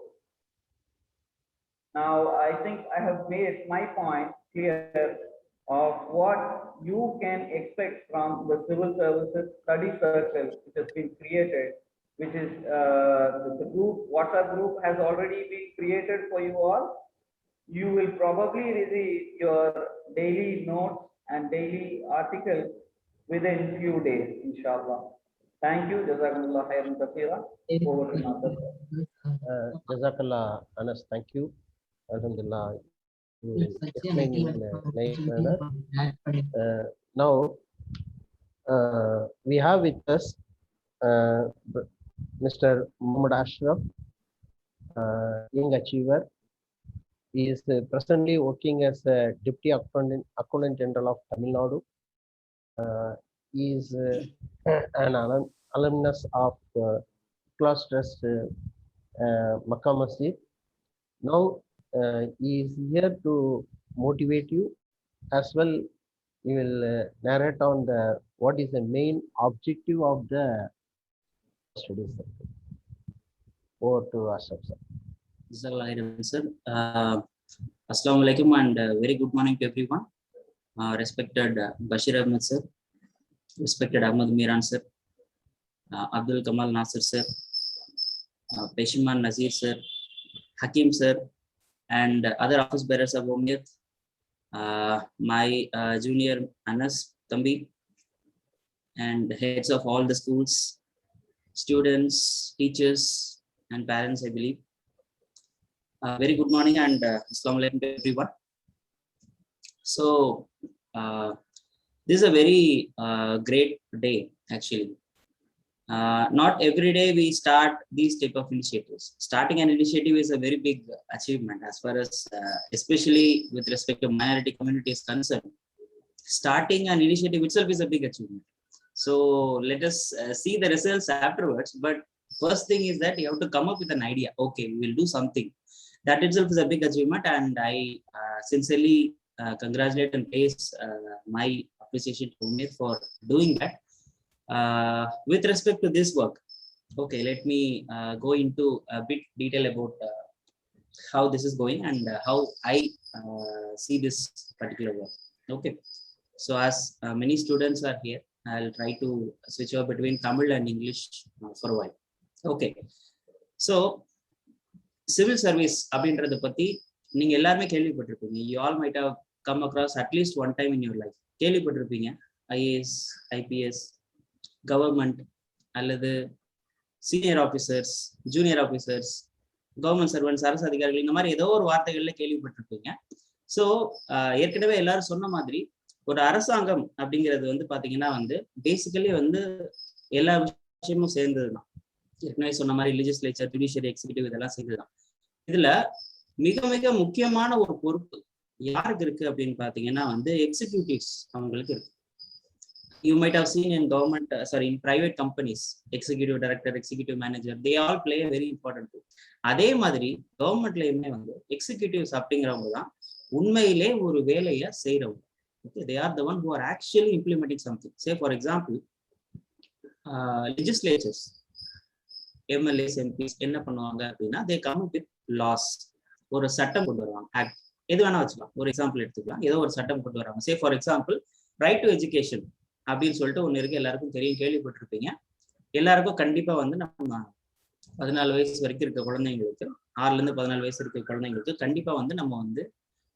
Now, I think I have made my point clear of what you can expect from the civil services study circle which has been created, which is the group, WhatsApp group has already been created for you all. You will probably receive your daily notes and daily articles within few days, inshallah. Thank you. Jazakumullah khairan kathira. Over to Nasir. Jazakallah, Anas, thank you. Alhamdulillah, you explained in a nice manner. Now, we have with us Mr. Muhammad Ashraf, young achiever. He is presently working as a Deputy Accountant General of Tamil Nadu. He is an alumnus of Class Trust Makkah Masjid. Now he is here to motivate you as well. He will narrate on the what is the main objective of the studies. Over to Ashraf sir. Sir. Assalamu alaikum and very good morning to everyone. Respected Bashir Ahmed sir, respected Ahmad Miran sir, Abdul Kamal Nasir sir, Peshiman Nazir sir, Hakim sir, and other office bearers of Ummiyat, my junior Anas Tambi, and heads of all the schools, students, teachers, and parents, I believe. Very good morning and assalamu alaikum to everyone. So this is a very great day actually. Not every day we start these type of initiatives. Starting an initiative is a very big achievement as far as especially with respect to minority community is concerned. Starting an initiative itself is a big achievement. So let us see the results afterwards. But first thing is that you have to come up with an idea. Okay, we will do something. That itself is a big achievement, and I sincerely congratulate and praise my appreciation to Umaid for doing that. With respect to this work, okay, let me go into a bit detail about how this is going and how I see this particular work. Okay, so as many students are here, I'll try to switch over between Tamil and English for a while. Okay, so civil service அப்படின்றத பத்தி நீங்க எல்லாருமே கேள்விப்பட்டிருப்பீங்க. You all might have come across at least one time in your life. கேள்விப்பட்டிருப்பீங்க IAS, IPS, government அல்லது senior officers, junior officers, government servants, அரசு அதிகாரிகள், இந்த மாதிரி ஏதோ ஒரு வார்த்தைகள்ல கேள்விப்பட்டிருப்பீங்க. ஸோ ஏற்கனவே எல்லாரும் சொன்ன மாதிரி ஒரு அரசாங்கம் அப்படிங்கிறது வந்து பாத்தீங்கன்னா வந்து பேசிக்கலி வந்து எல்லா விஷயமும் சேர்ந்ததுதான். ஏற்கனவே சொன்ன மாதிரி லெஜிஸ்லேச்சர், ஜுடிஷியரி, எக்ஸிகியூட்டிவ் இதெல்லாம் சேர்ந்துதான். இதுல மிக மிக முக்கியமான ஒரு பொறுப்பு யாருக்கு இருக்கு அப்படின்னு பாத்தீங்கன்னா வந்து எக்ஸிகியூட்டிவ்ஸ் அவங்களுக்கு இருக்கு. You might have seen in government, in private companies, executive director, executive manager, they all play a very important role. அதே மாதிரி கவர்மெண்ட்லயுமே வந்து எக்ஸிகியூட்டிவ்ஸ் அப்படிங்கிறவங்க தான் உண்மையிலே ஒரு வேலையை செய்யறவங்க. Okay, they are the one who are actually implementing something. Say for example, legislatures, MLAs, MPs என்ன பண்ணுவாங்க அப்படின்னா they come up with laws. ஒரு சட்டம் கொண்டு வருவாங்க, ஆக்ட் எது வேணா வச்சுக்கலாம். ஒரு எக்ஸாம்பிள் எடுத்துக்கலாம், ஏதோ ஒரு சட்டம் கொண்டு வராங்க. Say for example, right to education அப்படின்னு சொல்லிட்டு ஒன்று இருக்கு, எல்லாருக்கும் தெரியும், கேள்விப்பட்டிருப்பீங்க. எல்லாருக்கும் கண்டிப்பா வந்து நம்ம 14 வயசு வரைக்கும் இருக்க குழந்தைங்களுக்கு, 6ல இருந்து 14 வயசு இருக்க குழந்தைங்களுக்கு கண்டிப்பா வந்து நம்ம வந்து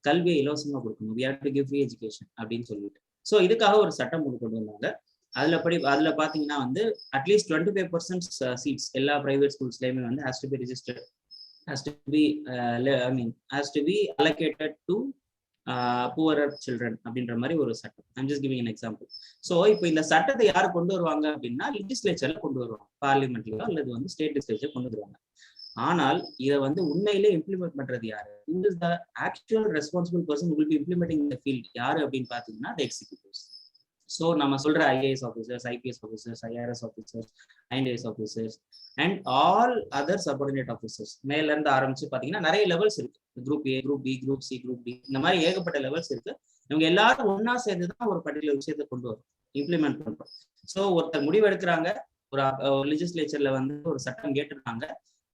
கல்வியை இலவசமா கொடுக்கணும். We have to give free education அப்படின்னு சொல்லிட்டு. ஸோ இதுக்காக ஒரு சட்டம் கொண்டு வந்தாங்க. அதுல பாத்தீங்கன்னா வந்து அட்லீஸ்ட் 25% சீட்ஸ் எல்லா பிரைவேட் ஸ்கூல்ஸ்லயுமே வந்து has to be registered, has to be allocated to poorer children அப்படின்ற மாதிரி ஒரு சட்டம். I'm just giving an example. So இப்போ இந்த சட்டத்தை யாரு கொண்டு வருவாங்க அப்படின்னா லெஜிஸ்லேச்சர்ல கொண்டு வருவாங்க, பார்லிமெண்ட்லயோ அல்லது வந்து ஸ்டேட் லெஜிஸ்லேச்சர் கொண்டு வருவாங்க. ஆனால் இதை வந்து உண்மையிலே இம்ப்ளிமெண்ட் பண்றது யாரு? Who is the actual responsible person who will be implementing in the field? யாரு அப்படின்னு பாத்தீங்கன்னா the executives. ஸோ நம்ம சொல்ற IAS officers, IPS officers, IRS officers, IAS officers and all other subordinate officers, மேல இருந்து ஆரம்பிச்சு பாத்தீங்கன்னா நிறைய லெவல்ஸ் இருக்கு. Group A, group B, group C, group D, இந்த மாதிரி ஏகப்பட்ட லெவல்ஸ் இருக்கு. இவங்க எல்லாரும் ஒன்னா சேர்ந்துதான் ஒரு பர்டிகுலர் விஷயத்தை கொண்டு வரும், இம்ப்ளிமெண்ட் பண்றோம். ஸோ ஒருத்தர் முடிவு எடுக்கிறாங்க, ஒரு லெஜிஸ்லேச்சர்ல வந்து ஒரு சட்டம் கேட்டுருக்காங்க,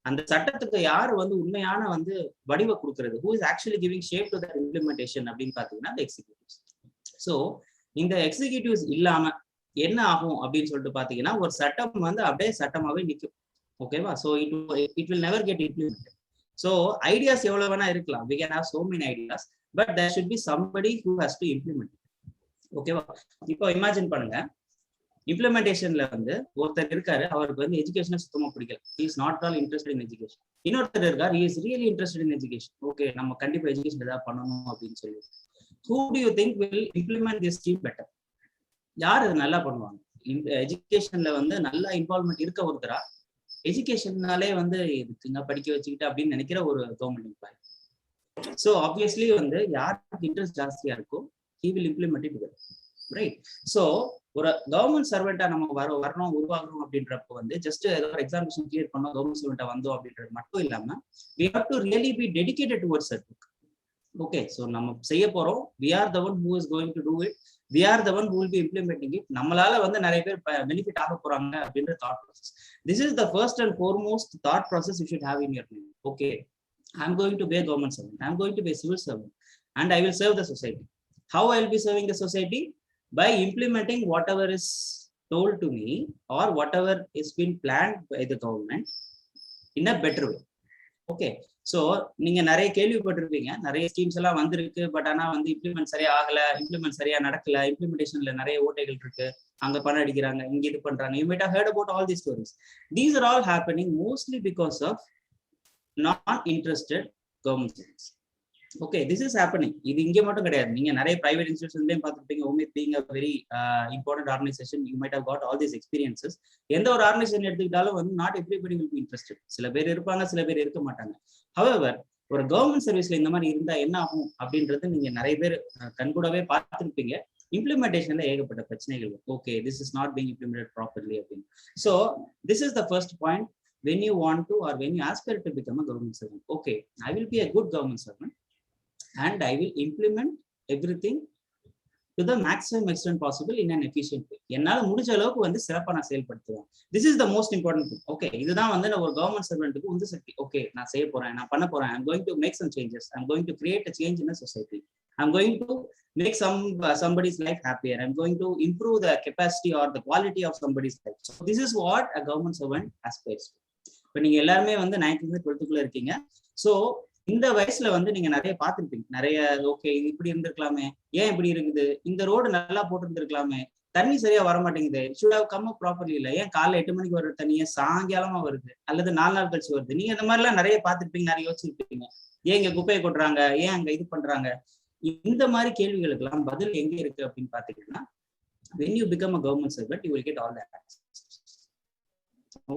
அந்த சட்டத்துக்கு யார் வந்து உண்மையான வந்து வடிவ கொடுக்கறது, who is actually giving shape to that implementation அப்படின்னு பாத்தீங்கன்னா the executives. So இந்த எக்ஸிகியூட்டிவ்ஸ் இல்லாம என்ன ஆகும் அப்படின்னு சொல்லிட்டு பாத்தீங்கன்னா ஒரு சட்டம் வந்து அப்படியே சட்டமாவே நிற்கும். ஓகேவா? So it will never get implemented. So ideas எவ்வளவு வேணா இருக்கலாம், we can have so many ideas, but there should be somebody who has to implement it. ஓகேவா? இப்போ இமேஜின் பண்ணுங்க, இம்ப்ளிமெண்டேஷன்ல வந்து ஒருத்தர் இருக்காரு, அவருக்கு வந்து எஜுகேஷன் சுத்தமா பிடிக்கல, he is not all interested in education. இன்னொருத்தர் இருக்காரு, he is really interested in education. Okay, நம்ம கண்டிப்பா எஜுகேஷன் ஏதாவது பண்ணணும் அப்படின்னு சொல்லி, who do you think will implement this scheme better? யார் இது நல்லா பண்ணுவாங்க? எஜுகேஷன்ல வந்து நல்லா இன்வால்வ்மெண்ட் இருக்க ஒருத்தரா, எஜுகேஷன்னாலே வந்து இதுக்குங்க படிக்க வச்சுக்கிட்டு அப்படின்னு நினைக்கிற ஒரு கவர்மெண்ட் எம்ப்ளாயி? ஸோ ஆப்வியஸ்லி வந்து யாருக்கு இன்ட்ரெஸ்ட் ஜாஸ்தியா இருக்கோ he will implement it well, right? So ஒரு கவர்மெண்ட் சர்வெண்டா நம்ம வரணும் உருவாகணும் அப்படின்றப்ப வந்து ஜஸ்ட் ஏதோ ஒரு எக்ஸாமினேஷன் கிளியர் பண்ணோம் கவர்மெண்ட் சர்வெண்டா வந்தோம் அப்படின்றது மட்டும் இல்லாம we have to really be dedicated towards that book. Okay, so நம்ம செய்ய போறோம், we are the one who is going to do it, we are the one who will be implementing it. நம்மளால வந்து நிறைய பேர் பெனிஃபிட் ஆக போறாங்க அப்படின்ற thought process. This is the first and foremost thought process you should have in your mind. Okay, I'm going to be a government servant, I'm going to be a civil servant, and I will serve the society. How I will be serving the society? By implementing whatever is told to me or whatever is been planned by the government in a better way. Okay, so நீங்க நிறைய கேள்விப்பட்டிருப்பீங்க, நிறைய schemes எல்லாம் வந்திருக்கு, but ஆனா வந்து implement சரியா ஆகல, இம்ப்ளிமெண்ட் சரியா நடக்கல, இம்ப்ளிமெண்டேஷன்ல நிறைய ஓட்டைகள் இருக்கு, அங்க பணம் அடிக்கிறாங்க, இங்க இது பண்றாங்க. You might have heard about all these stories. These are all happening mostly because of not interested government service. Okay, this is happening. இது இங்கே மட்டும் கிடையாது, நீங்க நிறைய பிரைவேட் இன்ஸ்டிடியூஷன்லயும் பார்த்துருப்பீங்க. Umed being a very important organization, you might have got all these experiences. எந்த ஒரு organisation எடுத்துக்கிட்டாலும் வந்து not everybody will be interested. சில பேர் இருப்பாங்க, சில பேர் இருக்க மாட்டாங்க. However, ஒரு கவர்மெண்ட் சர்வீஸ்ல இந்த மாதிரி இருந்தா என்ன ஆகும் அப்படின்றது நீங்க நிறைய பேர் கண்கூடவே பார்த்துருப்பீங்க. இம்ப்ளிமெண்டேஷன்ல ஏகப்பட்ட பிரச்சனைகள். Okay, this is not being implemented properly அப்படின்னு. So this is the first point when you want to or when you aspire to become a government servant. Okay, I will be a good government servant and I will implement everything to the maximum extent possible in an efficient way. என்னால முடிஞ்ச அளவுக்கு வந்து சிறப்பா நான் செயல்படுத்துவேன். This is the most important thing. Okay, இதுதான் வந்து ஒரு government சர்வெண்ட்டுக்கு உந்து சக்தி. ஓகே, நான் செய்ய போறேன், நான் பண்ண போறேன், I'm going to make some changes, I'm going to create a change in a society, I'm going to make somebody's life happier, I'm going to improve the capacity or the quality of somebody's life. So this is what a government servant aspires to. இப்போ நீங்க எல்லாருமே வந்து 9th to 12th இருக்கீங்க. So இந்த வயசுல வந்து நீங்க நிறைய பார்த்துருப்பீங்க, நிறைய ஓகே இது இப்படி இருந்திருக்கலாமே, ஏன் இப்படி இருக்குது, இந்த ரோடு நல்லா போட்டுருந்துருக்கலாமே, தண்ணி சரியா வர மாட்டேங்குது, should have come up properly, இல்ல ஏன் காலைல 8 மணிக்கு வர தண்ணியே சாயங்காலமா வருது அல்லது 4 நாள் கழிச்சு வருது. நீங்க இந்த மாதிரி எல்லாம் நிறைய பார்த்துருப்பீங்க, நிறைய யோசிச்சிருப்பீங்க. ஏன் இங்க குப்பையை கொட்டுறாங்க, ஏன் அங்க இது பண்றாங்க. இந்த மாதிரி கேள்விகளுக்கு எல்லாம் பதில் எங்க இருக்கு அப்படின்னு பாத்தீங்கன்னா, when you become a government servant you will get all that access.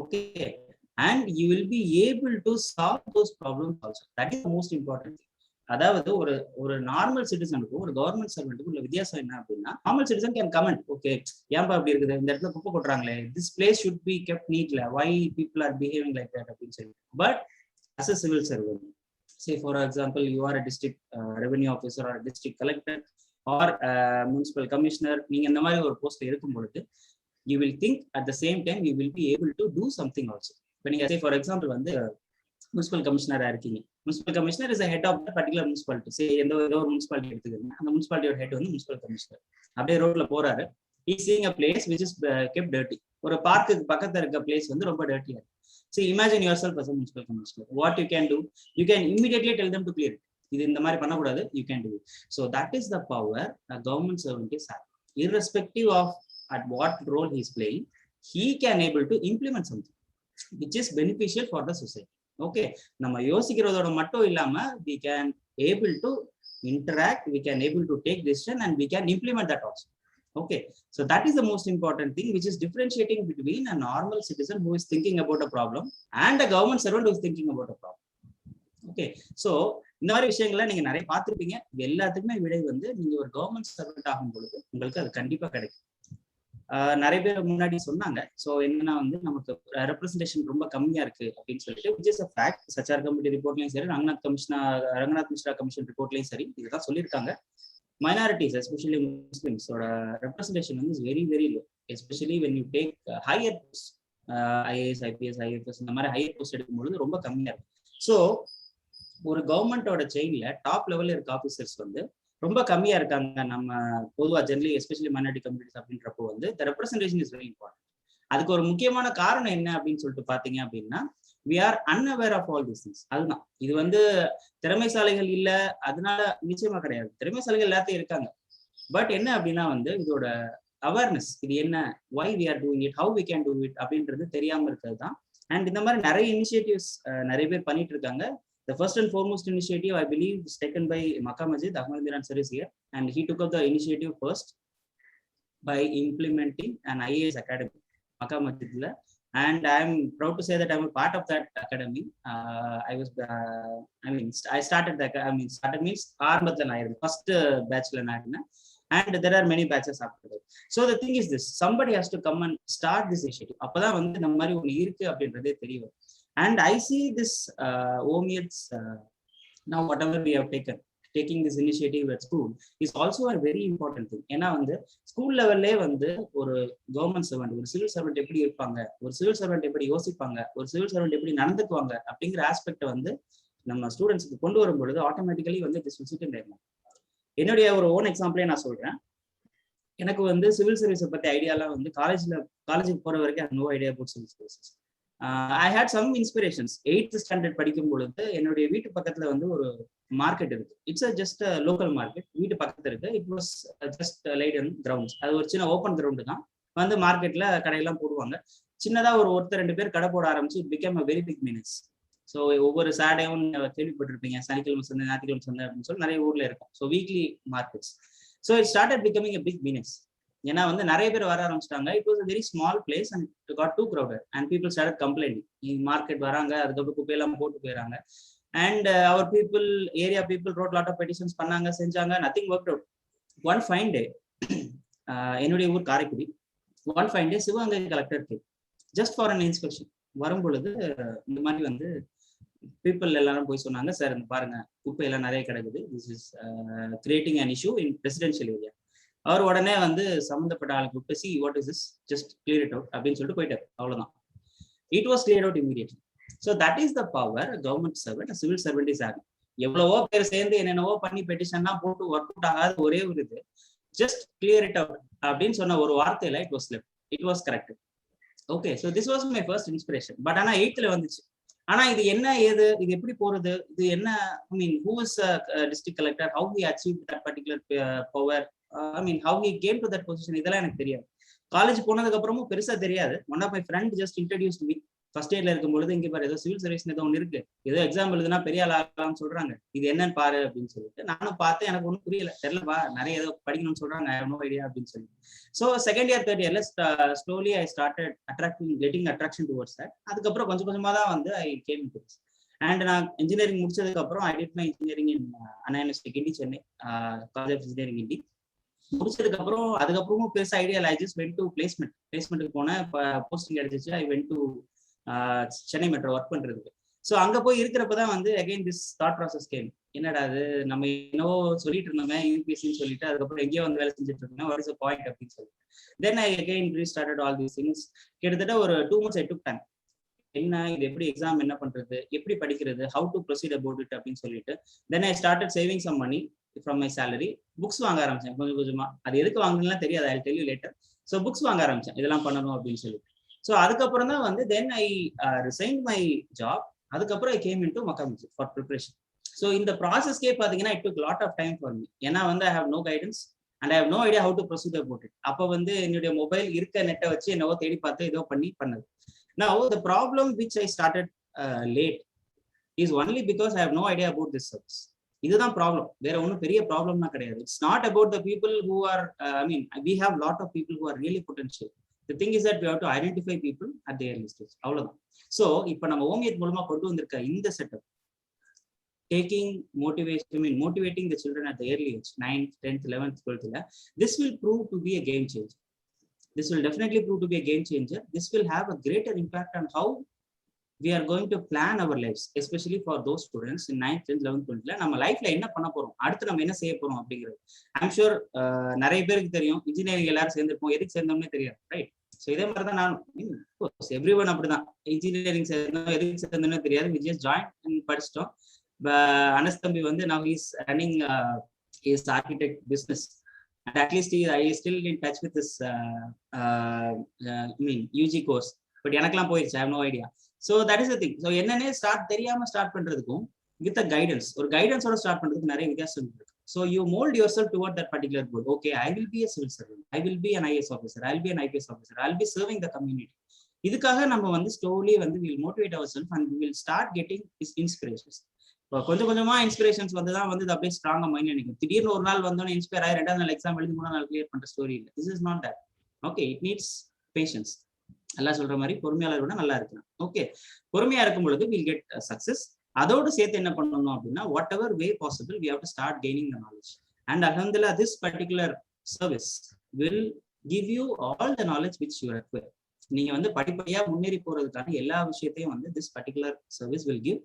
Okay, and you will be able to solve those problems also. That is the most important thing. அதாவது ஒரு நார்மல் சிட்டிசனுக்கும் ஒரு கவர்மெண்ட் சர்வெண்ட்டுக்கும் உள்ள வித்தியாசம் என்ன அப்படின்னா, normal citizen can comment, okay ஏன்பா அப்படி இருக்குது, இந்த இடத்துல குப்பை கொட்டுறாங்களே, this place should be kept நீட்ல, why people are behaving like that அப்படின்னு சொல்லி. But as a civil servant, say for example you are a district revenue officer or a district collector or municipal commissioner, நீங்க இந்த மாதிரி ஒரு போஸ்ட்ல இருக்கும் பொழுது you will think at the same time you will be able to do something also. இப்போ நீங்க say for example வந்து முனிசிபல் கமிஷனரா இருக்கீங்க, municipal commissioner is head of the particular municipality. சரி, ஏதோ ஒரு முனிசிபாலிட்டி எடுத்துக்கிறீங்க, அந்த முனிசிபாலிட்டியோட ஹெட் வந்து முனிசிபல் கமிஷனர். அப்படியே ரோட்ல போறாரு, he seeing a place which is kept dirty. ஒரு பார்க்குக்கு பக்கத்துல இருக்க பிளேஸ் வந்து ரொம்ப டர்ட்டியா இருக்கு. See, imagine yourself as a municipal commissioner. What you can do, you can immediately tell them to clear it. இது இந்த மாதிரி பண்ணக்கூடாது, you can do it. So that is the power a government servant is having. Irrespective of at what role he is playing, he can able to implement something which is beneficial for the society. Okay, நம்ம யோசிக்கிறதோட மட்டும் இல்லாம we can able to interact, we can able to take decision and we can implement that also. Okay, so that is the most important thing which is differentiating between a normal citizen who is thinking about a problem and a government servant who is thinking about a problem. Okay, so இந்த மாதிரி விஷயங்களை நீங்க நிறைய பார்த்துருப்பீங்க. எல்லாத்துக்குமே விடை வந்து நீங்க ஒரு கவர்மெண்ட் சர்வெண்ட் ஆகும் பொழுது உங்களுக்கு அது கண்டிப்பா கிடைக்கும். நிறைய பேர் முன்னாடி சொன்னாங்க. ஸோ என்னன்னா வந்து நமக்கு ரெப்ரஸன்டேஷன் ரொம்ப கம்மியா இருக்கு அப்படின்னு சொல்லிட்டு, which is a fact. Sachar committee ரிப்போர்ட்லயும் சரி, ரங்கநாத் மிஸ்ரா கமிஷன் ரிப்போர்ட்லயும் சரி இதுதான் சொல்லியிருக்காங்க. மைனாரிட்டிஸ் எஸ்பெஷலி முஸ்லிம்ஸோட ரெப்ரஸன்டேஷன் வந்து is very very low, especially when you take higher posts. IAS, IPS, IFS இந்த மாதிரி ஹையர் போஸ்ட் எடுக்கும்பொழுது ரொம்ப கம்மியா இருக்கும். ஸோ ஒரு கவர்மெண்டோட செயின்ல டாப் லெவல்ல இருக்க ஆஃபீஸர்ஸ் வந்து ரொம்ப கம்மியா இருக்காங்க. நம்ம பொதுவாக ஜென்ரலி எஸ்பெஷலி மைனாரிட்டி கம்யூனிட்டிஸ் அப்படின்றப்போ வந்து த ரெப்ரஸன்டேஷன் இஸ் வெரி இம்பார்ட்டன்ட். அதுக்கு ஒரு முக்கியமான காரணம் என்ன அப்படின்னு சொல்லிட்டு பாத்தீங்க அப்படின்னா, we are unaware of all these things. அதுதான் இது வந்து திறமைசாலிகள் இல்ல அதனால நிச்சயமா கிடையாது, திறமைசாலிகள் எல்லாத்தையும் இருக்காங்க. பட் என்ன அப்படின்னா வந்து இதோட அவேர்னஸ், இது என்ன, why we are doing it, how we can do it அப்படின்றது தெரியாம இருக்கிறது தான். அண்ட் இந்த மாதிரி நிறைய இனிஷியேட்டிவ்ஸ் நிறைய பேர் பண்ணிட்டு இருக்காங்க. The first and foremost initiative I believe is taken by Makkah Masjid. Ahmad Miran sir is here and he took up the initiative first by implementing an IAS academy Makkah Masjid la, and I am proud to say that I am a part of that academy. I started that, started means ஆரம்பத்துல நான் இருந்தேன், first batchல நான் இருந்தேன், and there are many batches after that. So the thing is this, somebody has to come and start this initiative. அப்பதான் வந்து நம்ம மாதிரி ஒன்று இருக்கு அப்படின்றதே தெரியும். And I see this OMIATS now whatever we have taking this initiative at school is also a very important thing. ஏன்னா வந்து ஸ்கூல் லெவல்லே வந்து ஒரு கவர்மெண்ட் சர்வெண்ட், ஒரு சிவில் சர்வெண்ட் எப்படி இருப்பாங்க, ஒரு சிவில் சர்வெண்ட் எப்படி யோசிப்பாங்க, ஒரு சிவில் சர்வெண்ட் எப்படி நடந்துக்குவாங்க அப்படிங்கிற ஆஸ்பெக்ட் வந்து நம்ம ஸ்டூடெண்ட்ஸ்க்கு கொண்டு வரும்பொழுது ஆட்டோமேட்டிக்கலி வந்து this will sit in their mind. என்னுடைய ஒரு ஓன் எக்ஸாம்பிளே நான் சொல்றேன். எனக்கு வந்து சிவில் சர்வீஸை பத்தி ஐடியாலாம் வந்து காலேஜுக்கு போற வரைக்கும் no idea about civil services. I had some inspirations. 8th standard படிக்கும் பொழுது என்னுடைய வீட்டு பக்கத்துல வந்து ஒரு மார்க்கெட் இருக்கு. இட்ஸ் ஜஸ்ட் லோக்கல் மார்க்கெட், வீட்டு பக்கத்துல இருக்கு. It was just light and grounds. அது ஒரு சின்ன ஓப்பன் கிரவுண்டு தான். வந்து மார்க்கெட்ல கடையெல்லாம் போடுவாங்க. சின்னதா ஒருத்தர் 2 பேர் கடை போட ஆரம்பிச்சு it became a very big business. So ஒவ்வொரு சாட்டர்டேவும் கேள்விப்பட்டிருப்பீங்க, சனிக்கிழமை சந்தை, ஞாயிற்றுக்கிழமை சந்தை அப்படின்னு சொல்லி நிறைய ஊர்ல இருக்கும். So weekly markets. So it started becoming a big business. ஏன்னா வந்து நிறைய பேர் வர ஆரம்பிச்சிட்டாங்க. It was a very small place and it got too crowded and people started complaining. Market வராங்க, அதுக்கப்புறம் குப்பையெல்லாம் போட்டு போயிடறாங்க. And our people, area people wrote lot of petitions பண்ணாங்க, செஞ்சாங்க, nothing work out. One fine day, என்னுடைய ஊர் Karaikudi, one fine day Sivaganga collector got just for an inspection வரும் பொழுது இந்த மாதிரி வந்து பீப்புள் எல்லாரும் போய் சொன்னாங்க, சார் இந்த பாருங்க குப்பையெல்லாம் நிறைய கிடக்குது, this is creating an issue in residential area. அவர் உடனே வந்து சம்மந்தப்பட்ட ஆளுக்கு கூப்பிட்டு, see what is this, just clear it out அப்படின்னு சொல்லிட்டு போயிட்டார். அவ்வளவுதான். It was clear out immediately. So that is the power government servant, civil servant is having. எவ்வளவோ பேர் சேர்ந்து என்னென்னவோ பண்ணி பெட்டிஷன்லாம் போட்டு ஒர்க் அவுட் ஆகாத ஒரே ஒரு இது, ஜஸ்ட் கிளியர் இட் அவுட் அப்படின்னு சொன்ன ஒரு வார்த்தையில it was left, it was correct. Okay, so this was my first inspiration. But ஆனால் 8th வந்துச்சு. ஆனா இது என்ன ஏது, இது எப்படி போறது, இது என்ன, I mean who is district collector, how he achieve that particular power, I mean how he came to that position, இதெல்லாம் எனக்கு தெரியாது. காலேஜ் போனதுக்கு அப்புறமும் பெருசா தெரியாது. One of my friend just introduced me. First இயர்ல இருக்கும்பொழுது, இங்க பாரு ஏதோ சிவில் சர்வீஸ் ஏதோ ஒன்று இருக்கு, ஏதோ எக்ஸாம் எழுதுனா பெரிய ஆள் ஆகலாம்னு சொல்றாங்க, இது என்னன்னு பாரு அப்படின்னு சொல்லிட்டு நானும் பார்த்தேன். எனக்கு ஒன்றும் புரியல, தெரியலப்பா, நிறைய ஏதோ படிக்கணும்னு சொல்றாங்க, ஐ ஹேவ் நோ ஐடியா அப்படின்னு சொல்லி. ஸோ செகண்ட் இயர் தேர்ட் இயர்ல slowly I started getting attraction towards that. அதுக்கப்புறம் கொஞ்சம் கொஞ்சமா தான் வந்து I came to this. And நான் இன்ஜினியரிங் முடிச்சதுக்கு அப்புறம் I did my engineering in Anna university Guindy, Chennai college of engineering Guindy. முடிச்சதுக்கு அப்புறம் அதுக்கப்புறமும் பெருசா ஐடியா இல்லை. ஐ ஜஸ்ட் வென்ட் டு பிளேஸ்மெண்ட்டுக்கு போனேன், போஸ்டிங் கிடைச்சிச்சு. I went to Chennai metro work பண்றதுக்கு. ஸோ அங்க போய் இருக்கிறப்பதான் வந்து again this thought process game. என்னடா அது, நம்ம என்னவோ சொல்லிட்டு இருந்தோமே யூபிஎஸ்சின்னு சொல்லிட்டு, அதுக்கப்புறம் எங்கேயோ வந்து வேலை செஞ்சுட்டு இருக்கோம், வாட் இஸ் அ பாயிண்ட் அப்படின்னு சொல்லிட்டு then I again restarted all these things. கிட்டத்தட்ட ஒரு 2 months ஐ டுக் டைம். என்ன இது, எப்படி எக்ஸாம் என்ன பண்றது, எப்படி படிக்கிறது, how to proceed about it அப்படின்னு சொல்லிட்டு then I started saving some money from my salary. Books வாங்க ஆரம்பிச்சேன் கொஞ்சம் கொஞ்சமா. அது எதுக்கு வாங்கலாம் தெரியாது, I tell you later. So books வாங்க ஆரம்பிச்சேன், இதெல்லாம் பண்ணணும் அப்படின்னு சொல்லிட்டு. ஸோ அதுக்கப்புறம் தான் வந்து then I resign my job. அதுக்கப்புறம் I came in to Mecca Masjid for preparation. So இந்த ப்ராசஸ்க்கே பார்த்தீங்கன்னா it took lot of time for me. ஏன்னா வந்து I have no guidance and I have no idea how to proceed about it. அப்போ வந்து என்னுடைய mobile இருக்க நெட்டை வச்சு என்னவோ தேடி பார்த்து ஏதோ பண்ணது. Now the problem which I started late is only because I have no idea about this service. இதுதான் ப்ராப்ளம், வேற ஒன்றும் பெரிய ப்ராப்ளம்னா கிடையாது. It's not about the people who are, I mean we have lot of people who are really potential. The thing is that we have to identify people at the early stage. அவ்வளவுதான். So இப்போ நம்ம ஓமியத் மூலமா கொண்டு வந்திருக்க இந்த setup, taking motivating the children at the early age, 9th, 10th, 11th, 12th, this will prove to be a game changer. This will definitely prove to be a game changer. This will have a greater impact on how we are going to plan our lives, especially for those students in 9th, 10th, 11th, 12th. நம்ம லைஃப்ல என்ன பண்ண போறோம், அடுத்து நம்ம என்ன செய்ய போறோம் அப்படிங்கிறது ஐம் ஷூர் நிறைய பேருக்கு தெரியும். இன்ஜினியரிங் எல்லாரும் சேர்ந்துருப்போம், எதுக்கு சேர்ந்தோம்னே தெரியாது, ரைட்? ஸோ இதே மாதிரி தான் நான் எவ்ரி ஒன் அப்படிதான். இன்ஜினியரிங் சேர்ந்தோம், எதுக்கு சேர்ந்தோன்னு தெரியாது, வி ஜஸ்ட் ஜாயின் படிச்சிட்டோம். அனஸ் தம்பி வந்து now he is running his architect business, and at least I is still in touch with this I mean UG course, but எனக்கெல்லாம் போயிடுச்சு, I have no idea. So that is the thing. So என்னன்னே தெரியாம start பண்றதுக்கும் with a guidance, ஒரு கைடன்ஸோட start பண்றதுக்கு நிறைய வித்தியாசம் இருக்கு. So you mold yourself toward that particular goal. Okay, I will be a civil servant, I will be an IAS officer, I will be an IPS officer, I will be serving the community. இதுக்காக நம்ம வந்து slowly வந்து we will motivate ourselves and we will start getting these inspirations. கொஞ்சம் கொஞ்சமா inspirations வந்து தான் வந்து அப்படியே ஸ்ட்ராங்கா மைண்ட் நினைக்கும். திடீர்னு ஒரு நாள் வந்தோன்னே இன்ஸ்பயர் ஆகி 2வது நாள் எக்ஸாம் எழுதி 3வது நாள் கிளியர் பண்ற ஸ்டோரி இல்லை. This is not that. Okay, it needs patience. எல்லாம் சொல்ற மாதிரி பொறுமையாளர் விட நல்லா இருக்கலாம். ஓகே, பொறுமையா இருக்கும் பொழுது வில் கெட் சக்சஸ். அதோடு சேர்த்து என்ன பண்ணணும் அப்படின்னா, whatever way possible we have to start gaining the knowledge. And அல்ஹம்துலில்லாஹ் this particular service will give you all the knowledge which you require. நீங்க வந்து படிப்படியா முன்னேறி போறதுக்கான எல்லா விஷயத்தையும் வந்து this particular service will give.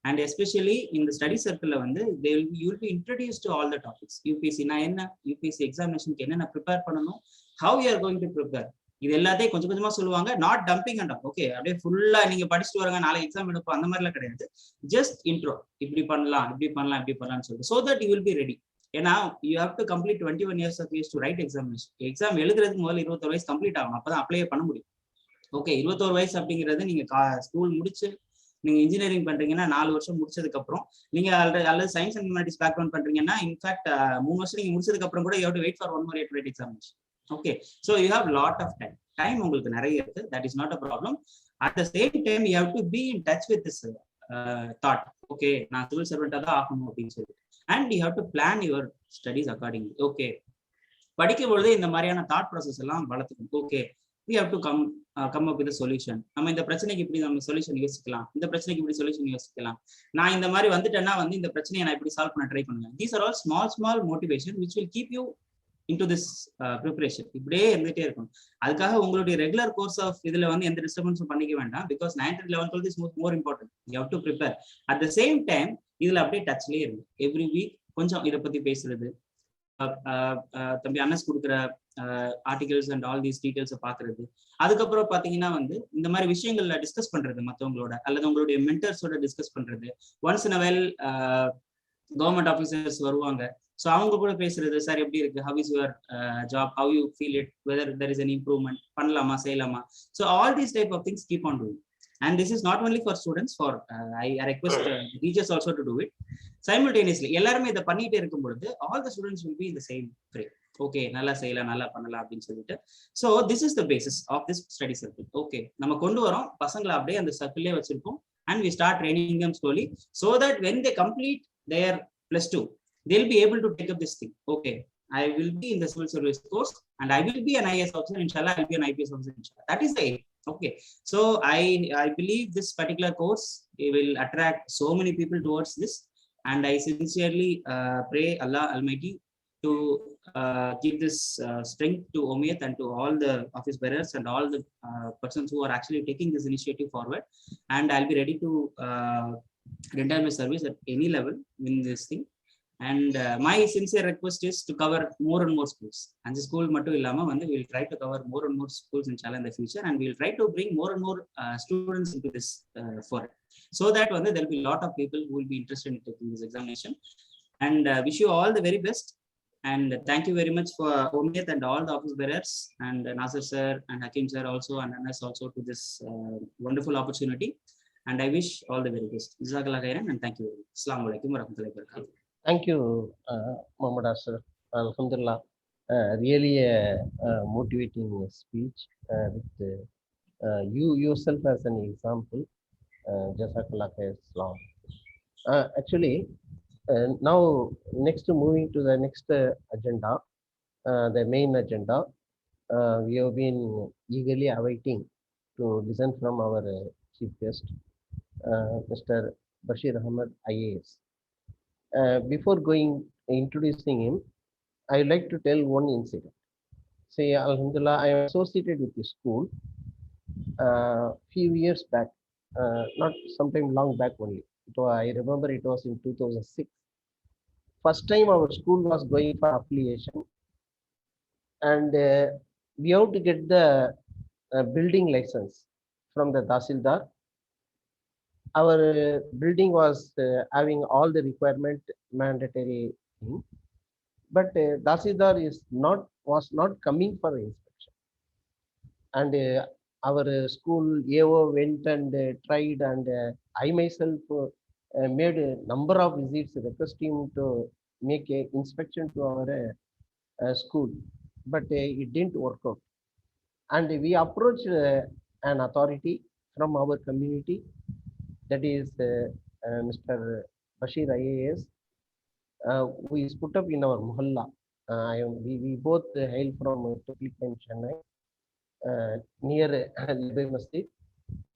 And especially in the study circle வந்து you will be introduced to all the topics. UPSC நான் என்ன, UPSC எக்ஸாமினேஷனுக்கு என்னென்ன ப்ரிப்பேர் பண்ணணும், how you are going to prepare, இது எல்லாத்தையும் கொஞ்சம் கொஞ்சமா சொல்லுவாங்க. Not dumping and up. Okay, அப்படியே ஃபுல்லா நீங்க படிச்சுட்டு வரங்க, நாளைக்கு எக்ஸாம் எடுப்போம், அந்த மாதிரிலாம் கிடையாது. ஜஸ்ட் இன்ட்ரோ, இப்படி பண்ணலாம், இப்படி பண்ணலாம், இப்படி பண்ணலாம்னு சொல்லிட்டு, so that you will be ready. ஏன்னா you have to complete 21 years of age to write examination. Exam எழுதுறதுக்கு முதல்ல 21 வயசு கம்ப்ளீட் ஆகும், அப்பதான் அப்ளை பண்ண முடியும். ஓகே, 21 வயசு அப்படிங்கிறது நீங்க ஸ்கூல் முடிச்சு நீங்க இன்ஜினியரிங் பண்றீங்கன்னா 4 வருஷம் முடிச்சதுக்கு அப்புறம், நீங்க அல்லது சயின்ஸ் அண்ட் ஹியூமனிட்டிஸ் பேக்ரவுண்ட் பண்றீங்கன்னா இன்ஃபேக்ட் 3 வருஷம் நீங்க முடிச்சதுக்கு அப்புறம் கூட you have to wait for 1 more year to write examination. Okay, so you have lot of time உங்களுக்கு நிறைய இருக்கு. that is not a problem. At the same time you have to be in touch with this thought. Okay, நான் civil சர்வெண்டா தான் ஆகணும் அப்படின்னு சொல்லிட்டு, and you have to plan your studies accordingly. Okay, படிக்கும் பொழுது இந்த மாதிரியான தாட் ப்ராசஸ் எல்லாம் வளர்த்துக்கணும். Okay, we have to come up with a solution. நம்ம இந்த பிரச்சனைக்கு இப்படி நம்ம சொல்யூஷன் யோசிக்கலாம், இந்த பிரச்சனைக்கு இப்படி சொல்யூஷன் யோசிக்கலாம், நான் இந்த மாதிரி வந்துட்டேன்னா வந்து இந்த பிரச்சனையை நான் இப்படி சால்வ் பண்ண ட்ரை பண்ணுவேன். these are all small motivation which will keep you into this preparation. இப்படியே இருந்துட்டே இருக்கும். அதுக்காக உங்களுடைய ரெகுலர் கோர்ஸ் ஆஃப் இதுல வந்து எந்த டிஸ்டர்பன்ஸும் பண்ணிக்க வேண்டாம். Because 9th 11th is more important. you have to prepare. at the same time இதுல அப்படியே டச்லயே இருக்கு. எவ்ரி வீக் கொஞ்சம் இதை பத்தி பேசுறது, தம்பி அனஸ் கொடுக்குற ஆர்டிகல்ஸ் அண்ட் ஆல் தீஸ் டீடைல்ஸை பாக்குறது, அதுக்கப்புறம் பாத்தீங்கன்னா வந்து இந்த மாதிரி விஷயங்கள்ல டிஸ்கஸ் பண்றது மற்றவங்களோட அல்லது உங்களுடைய மென்டர்ஸோட டிஸ்கஸ் பண்றது. Once in a while government officers வருவாங்க, ஸோ அவங்க கூட பேசுறது, சார் எப்படி இருக்கு, how is your job, how you feel it, whether there is an improvement, பண்ணலாமா செய்யலாமா. So all these type of things keep on doing. And this is not only for students, for I request teachers also to do it simultaneously. எல்லாருமே இதை பண்ணிட்டே இருக்கும் பொழுது all the students will be in the same frame. Okay, நல்லா செய்யலாம், நல்லா பண்ணலாம் அப்படின்னு சொல்லிட்டு. So this is the basis of this study circle. Okay, நம்ம கொண்டு வரோம் பசங்களை அப்படியே அந்த சர்க்கிள்லேயே வச்சிருக்கோம். and we start training them slowly so that when they complete their +2 they'll be able to take up this thing. Okay, I will be in the civil service course and I will be an IAS officer, inshallah I'll be an IPS officer, inshallah. That is the aim. Okay, so I believe this particular course will attract so many people towards this, and I sincerely pray Allah Almighty to give this strength to Omiyat and to all the office bearers and all the persons who are actually taking this initiative forward. And I'll be ready to render my service at any level in this thing. And my sincere request is to cover more and more schools. And the school mattu illama vandu we will try to cover more and more schools inshallah in the future, and we will try to bring more and more students into this for it, so that vandu there will be a lot of people who will be interested in taking this examination. And wish you all the very best, and thank you very much for Omiyat and all the office bearers and Nasir sir and Hakim sir also and Anas also to this wonderful opportunity. And I wish all the very best. Jazakallah khairan, and thank you very much. Assalamu alaikum warahmatullahi wabarakatuh. Thank you, Muhammad Ashraf. Alhamdulillah, really a motivating speech with you yourself as an example. Jazakallah khair. Actually, now next moving to the next agenda, the main agenda, we have been eagerly awaiting to listen from our chief guest, Mr. Bashir Ahmed, IAS. Before introducing him, I would like to tell one incident. Say, Alhamdulillah, I am associated with the school few years back, not sometime long back only. I remember it was in 2006. First time our school was going for affiliation, and we have to get the building license from the Tahsildar. Our building was having all the requirement mandatory thing, but Tahsildar was not coming for inspection, and our school AO went and tried, and I myself made a number of visits requesting him to make a inspection to our school, but it didn't work out. And we approached an authority from our community, that is Mr. Bashir IAS, who is put up in our Mohalla. We both hail from Tuplik and Chennai, near Libre Masjid,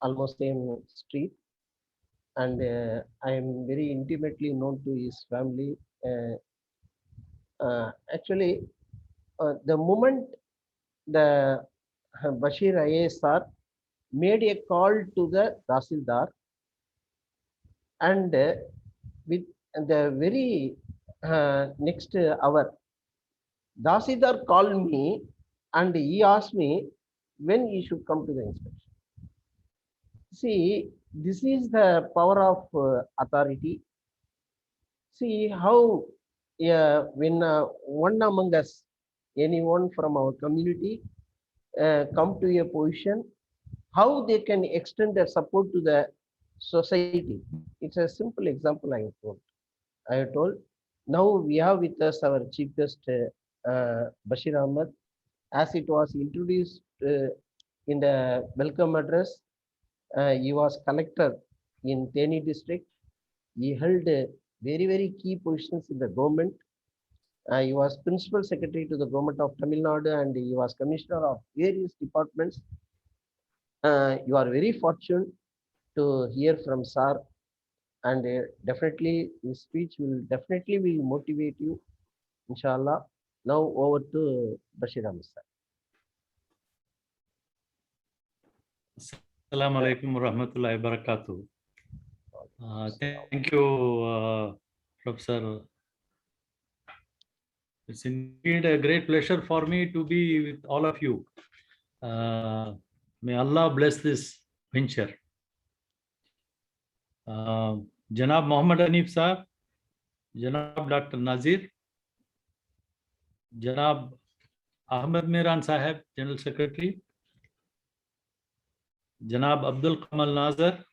almost same street. And I am very intimately known to his family. Actually, the moment the Bashir IAS sir made a call to the Tahsildar, and with the very next hour, Tahsildar called me and he asked me when he should come to the inspection. See, this is the power of authority. See how when one among us, anyone from our community, come to a position, how they can extend their support to the society. It's a simple example I have told. Now we have with us our chief guest, Bashir Ahmed. As it was introduced in the welcome address, he was collector in Theni district. He held very, very key positions in the government. He was principal secretary to the government of Tamil Nadu, and he was commissioner of various departments. You are very fortunate to hear from Sir, and definitely his speech will motivate you, inshallah. Now over to Bashir Ahmed sir. Assalamu alaikum wa rahmatullahi wa barakatuh. Thank you, Professor. It's indeed a great pleasure for me to be with all of you. May Allah bless this venture. Janab Muhammad Hanif Sahab, Janab Dr. Nazir, Janab Ahmed Miran Sahab, General Secretary, Janab Abdul Kamal Nazar,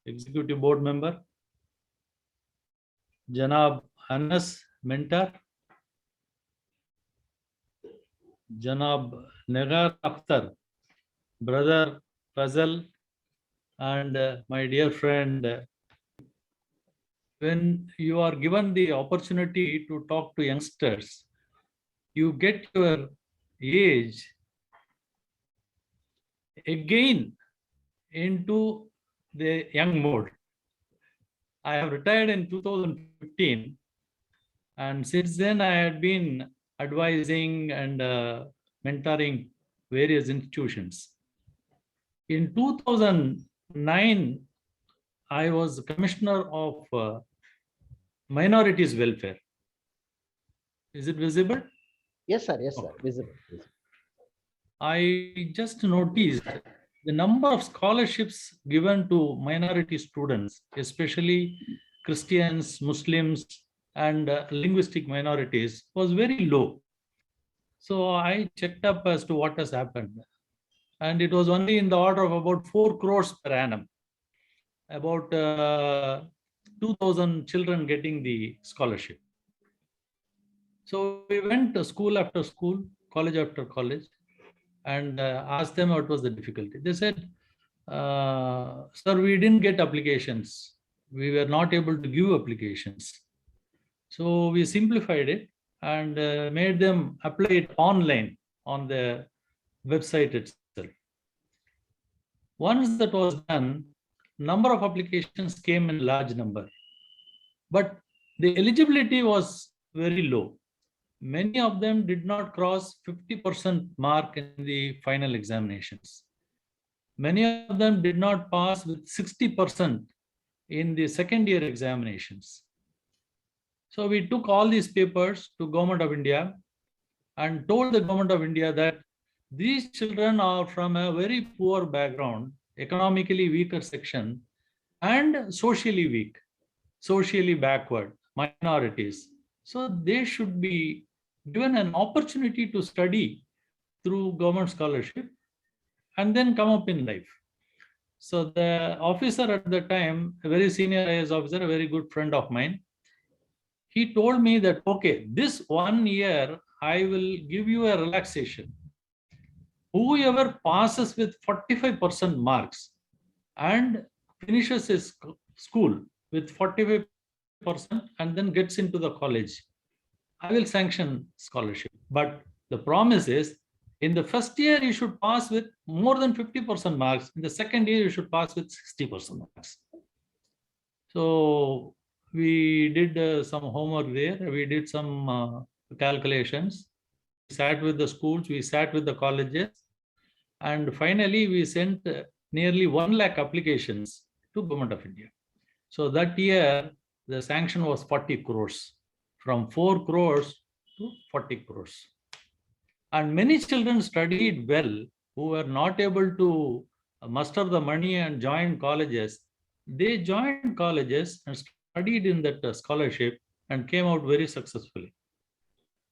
Executive Board Member, Janab Anas Mentor, Janab Negar Akhtar, Brother Fazal, and my dear friend. When you are given the opportunity to talk to youngsters, you get your age again into the young mode. I have retired in 2015, and since then I had been advising and mentoring various institutions. In 2009, I was Commissioner of Minorities Welfare. Is it visible? Yes, sir. Yes, sir. Visible. I just noticed the number of scholarships given to minority students, especially Christians, Muslims, and linguistic minorities, was very low. So I checked up as to what has happened. And it was only in the order of about 4 crores per annum. About 2,000 children getting the scholarship. So we went to school after school, college after college, and asked them what was the difficulty. They said, sir, we didn't get applications. We were not able to give applications. So we simplified it and made them apply it online on the website itself. Once that was done, number of applications came in large number, but the eligibility was very low. Many of them did not cross 50% mark in the final examinations. Many of them did not pass with 60% in the second year examinations. So we took all these papers to Government of India and told the Government of India that these children are from a very poor background, economically weaker section, and socially weak, socially backward, minorities. So they should be given an opportunity to study through government scholarship and then come up in life. So the officer at the time, a very senior IAS officer, a very good friend of mine, he told me that, okay, this 1 year, I will give you a relaxation. Whoever passes with 45% marks and finishes his school with 45% and then gets into the college, I will sanction scholarship. But the promise is, in the first year, you should pass with more than 50% marks. In the second year, you should pass with 60% marks. So we did some homework there. We did some calculations. We sat with the schools, we sat with the colleges, and finally we sent nearly 1 lakh applications to Government of India. So that year, the sanction was 40 crores, from 4 crores to 40 crores. And many children studied well who were not able to muster the money and join colleges. They joined colleges and studied in that scholarship and came out very successfully.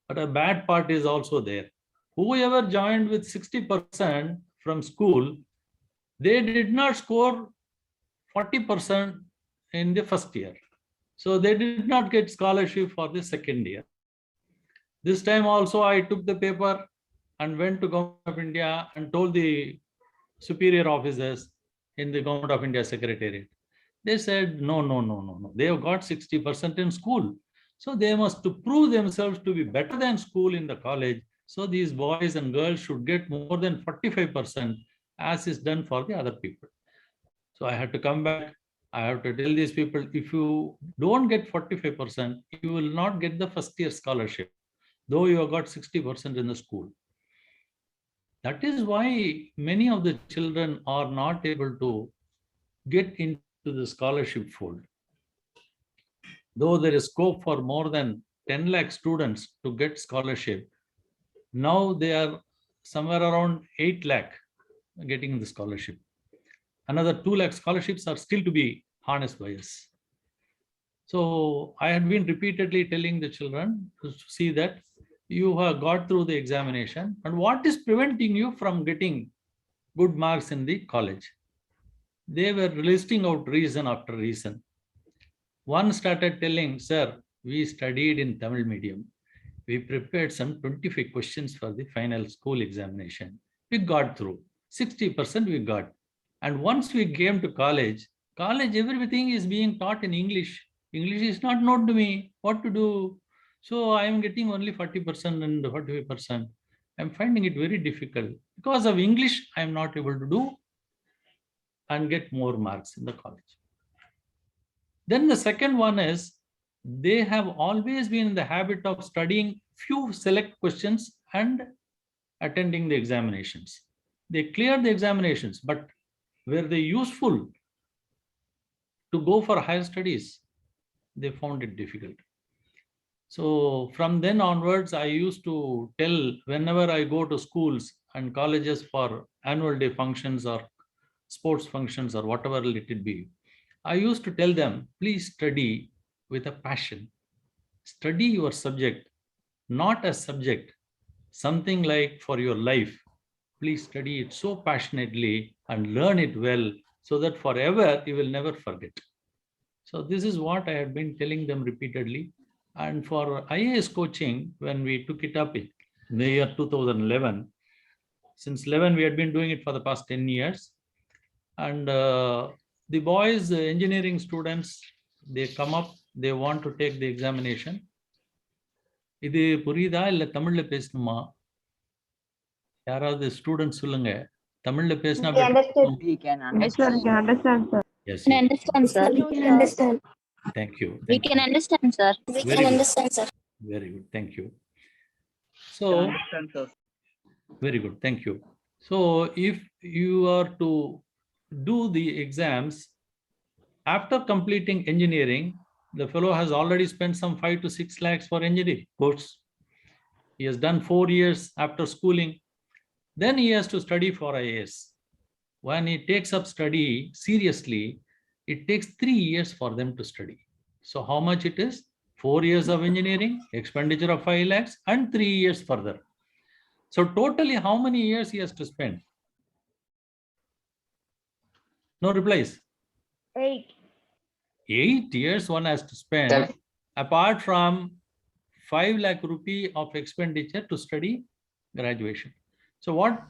But a bad part is also there. Whoever joined with 60% from school, they did not score 40% in the first year. So they did not get scholarship for the second year. This time also I took the paper and went to Government of India and told the superior officers in the Government of India Secretariat. They said, no. They have got 60% in school. So they must to prove themselves to be better than school in the college. So these boys and girls should get more than 45% as is done for the other people. So I had to come back. I have to tell these people, if you don't get 45%, you will not get the first year scholarship, though you have got 60% in the school. That is why many of the children are not able to get into the scholarship fold. Though there is scope for more than 10 lakh students to get scholarship, now they are somewhere around 8 lakh getting the scholarship. Another 2 lakh scholarships are still to be harnessed by us. So I had been repeatedly telling the children to see that you have got through the examination and what is preventing you from getting good marks in the college. They were listing out reason after reason. One started telling, sir, we studied in Tamil medium. We prepared some 25 questions for the final school examination. We got through. 60% we got. And once we came to college, everything is being taught in English. English is not known to me. What to do? So I am getting only 40% and 45%. I'm finding it very difficult. Because of English, I am not able to do and get more marks in the college. Then the second one is, they have always been in the habit of studying few select questions and attending the examinations. They cleared the examinations, but were they useful to go for higher studies? They found it difficult. So from then onwards, I used to tell whenever I go to schools and colleges for annual day functions or sports functions or whatever let it be, I used to tell them, please study with a passion. Study your subject, not a subject, something like for your life. Please study it so passionately and learn it well so that forever you will never forget. So this is what I have been telling them repeatedly. And for IAS coaching, when we took it up in the year 2011, since 11 we had been doing it for the past 10 years. And the boys, the engineering students, they come up, they want to take the examination. இது புரியுதா இல்ல தமிழ்ல பேசணுமா? யாராவது students சொல்லுங்க. தமிழ்ல பேசினா We understood. We can Yes, sir, we can understand, sir. Yes, can yes. understand, sir. We can understand. Thank you. We Thank can you. understand, sir. We Very can good. understand, sir. Very good. Thank you. So, understand, sir. very good. Thank you. So, if you are to do the exams after completing engineering, the fellow has already spent some 5 to 6 lakhs for engineering course. He has done 4 years after schooling. Then he has to study for IAS. When he takes up study seriously, it takes 3 years for them to study. So how much it is? 4 years of engineering, expenditure of 5 lakhs, and 3 years further. So totally, how many years he has to spend? No replies. 8. 8 years one has to spend, apart from 5 lakh rupee of expenditure to study graduation. So what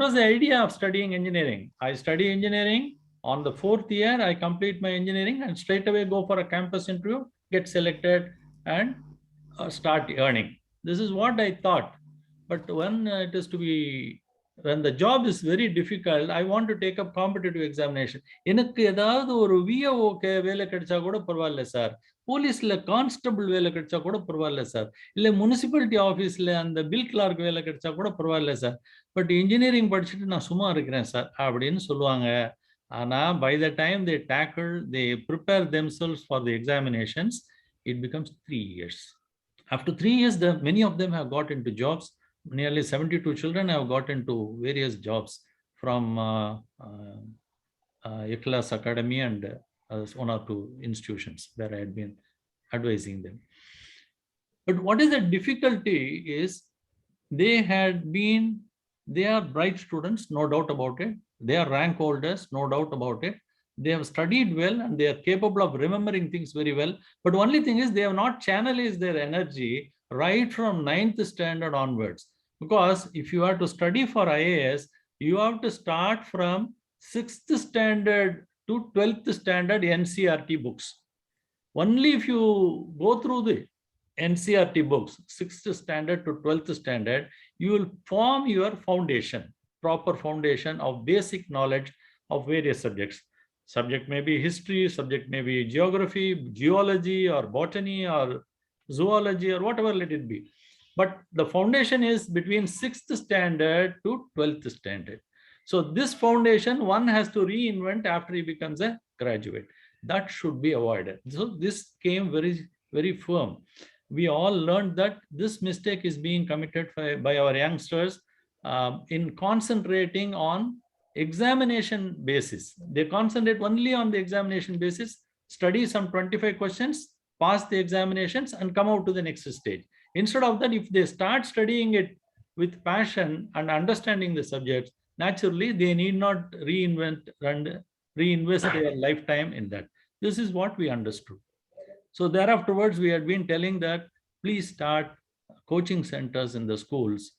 was the idea of studying engineering? I study engineering. On the 4th year, I complete my engineering and straight away go for a campus interview, get selected, and start earning. This is what I thought. But when it is to be, when the job is very difficult, I want to take up competitive examination. எனக்கு ஏதாவது ஒரு விஓக்கு வேலை கிடைச்சா கூட பரவாயில்ல sir, போலீஸ்ல constable வேலை கிடைச்சா கூட பரவாயில்ல சார், இல்லை முனிசிபாலிட்டி ஆஃபீஸில் அந்த பில் கிளார்க் வேலை கிடைச்சா கூட பரவாயில்ல சார், பட் இன்ஜினியரிங் படிச்சுட்டு நான் சும்மா இருக்கிறேன் சார் அப்படின்னு சொல்லுவாங்க. ஆனால் by the time they tackle, they prepare themselves for the examinations, it becomes 3 years. After 3 years, many of them have got into jobs. Nearly 72 children have got into various jobs from Ikhlas Academy and one or two institutions where I had been advising them. But what is the difficulty is they are bright students, no doubt about it. They are rank holders, no doubt about it. They have studied well and they are capable of remembering things very well. But only thing is they have not channelized their energy right from 9th standard onwards. Because if you are to study for IAS, you have to start from 6th standard to 12th standard NCERT books. Only if you go through the NCERT books, 6th standard to 12th standard, you will form your foundation, proper foundation of basic knowledge of various subjects. Subject may be history, subject may be geography, geology, or botany, or zoology, or whatever let it be. But the foundation is between 6th standard to 12th standard. So this foundation one has to reinvent after he becomes a graduate. That should be avoided. So this came very, very firm. We all learned that this mistake is being committed by our youngsters in concentrating on examination basis. They concentrate only on the examination basis, study some 25 questions, pass the examinations, and come out to the next stage. Instead of that, if they start studying it with passion and understanding the subjects, naturally they need not reinvent and reinvest their lifetime in that. This is what we understood. So thereafterwards, we had been telling that please start coaching centers in the schools.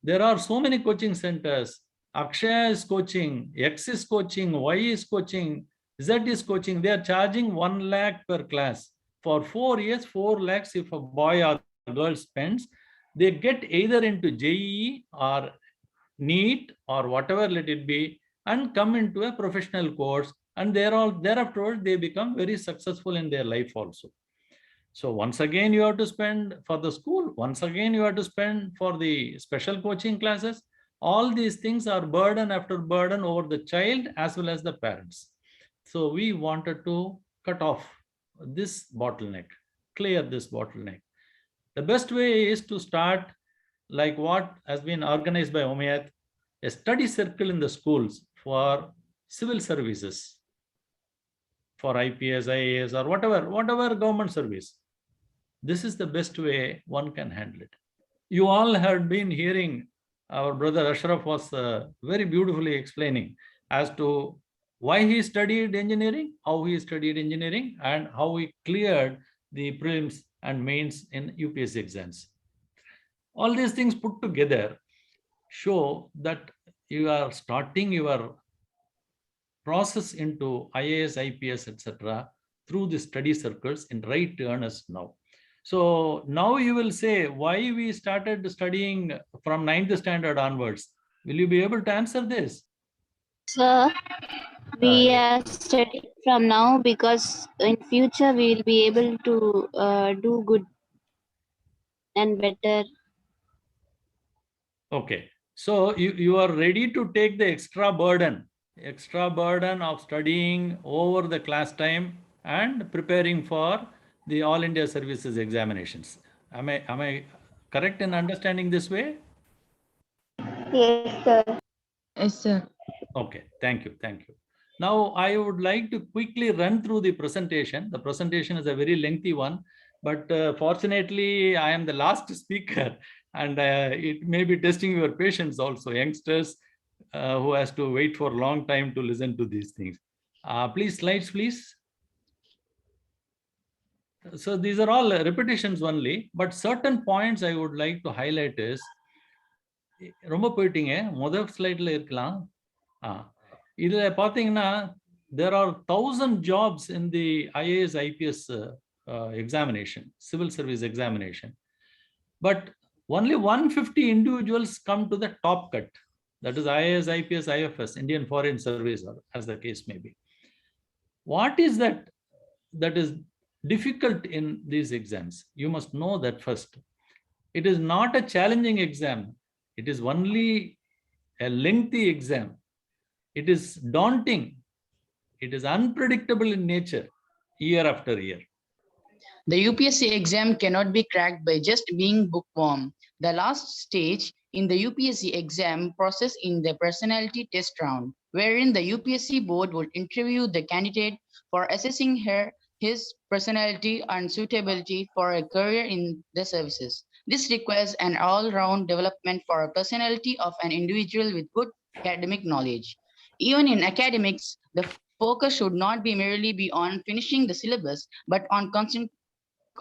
There are so many coaching centers. Akshaya is coaching, X is coaching, Y is coaching, Z is coaching. They are charging 1 lakh per class. For 4 years, 4 lakhs if a boy or girl spends, they get either into JEE or NEET or whatever let it be, and come into a professional course, and thereafter they become very successful in their life also. So once again you have to spend for the school, once again you have to spend for the special coaching classes. All these things are burden after burden over the child as well as the parents. So we wanted to cut off this bottleneck, clear this bottleneck. The best way is to start like what has been organized by Umayyad, a study circle in the schools for civil services, for IPS, IAS, or whatever government service. This is the best way one can handle it. You all have been hearing our brother Ashraf was very beautifully explaining as to why he studied engineering, how he studied engineering, and how he cleared the prelims and mains in UPSC exams. All these things put together show that you are starting your process into IAS, IPS, etc. through the study circles in right earnest now. So now you will say why we started studying from 9th standard onwards. Will you be able to answer this? Sir, we are studying from now because in future we will be able to do good and better. Okay, so you are ready to take the extra burden of studying over the class time and preparing for the All India Services examinations. Am I correct in understanding this way? Yes, sir. Yes, sir. Okay, thank you, thank you. Now I would like to quickly run through the presentation. The presentation is a very lengthy one, but fortunately I am the last speaker, and it may be testing your patience also, youngsters who has to wait for a long time to listen to these things. Please, slides, please. So these are all repetitions only, but certain points I would like to highlight is, ரொம்ப போயிட்டீங்க, முதல் ஸ்லைட்ல இருக்கலாம். இதுல பாத்தீங்கன்னா there are 1000 jobs in the IAS IPS examination, civil service examination, but only 150 individuals come to the top cut, that is IAS IPS IFS, Indian Foreign Service, or as the case may be. What is that is difficult in these exams? You must know that first. It is not a challenging exam. It is only a lengthy exam. It is daunting. It is unpredictable in nature, year after year. The UPSC exam cannot be cracked by just being bookworm. The last stage in the UPSC exam process in the personality test round, wherein the UPSC board would interview the candidate for assessing his personality and suitability for a career in the services. This requires an all-round development for a personality of an individual with good academic knowledge. Even in academics, the focus should not be merely be on finishing the syllabus, but on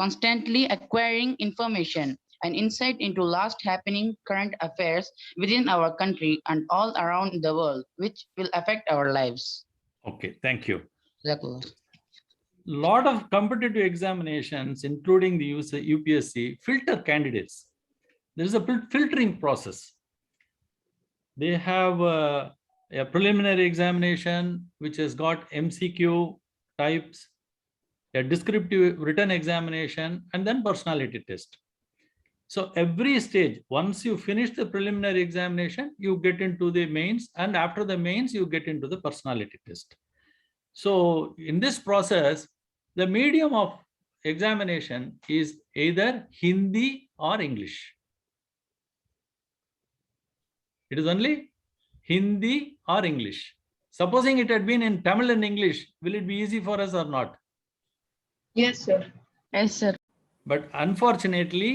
constantly acquiring information and insight into last happening current affairs within our country and all around the world, which will affect our lives. Okay, thank you. Jazakallah. Lot of competitive examinations, including the UPSC, filter candidates. There is a filtering process. They have a preliminary examination which has got MCQ types, a descriptive written examination, and then personality test. So every stage, once you finish the preliminary examination, you get into the mains, and after the mains, you get into the personality test. So in this process, the medium of examination is either Hindi or English. It is only Hindi or English. Supposing it had been in Tamil and English, will it be easy for us or not? Yes, sir. Yes, sir. But unfortunately,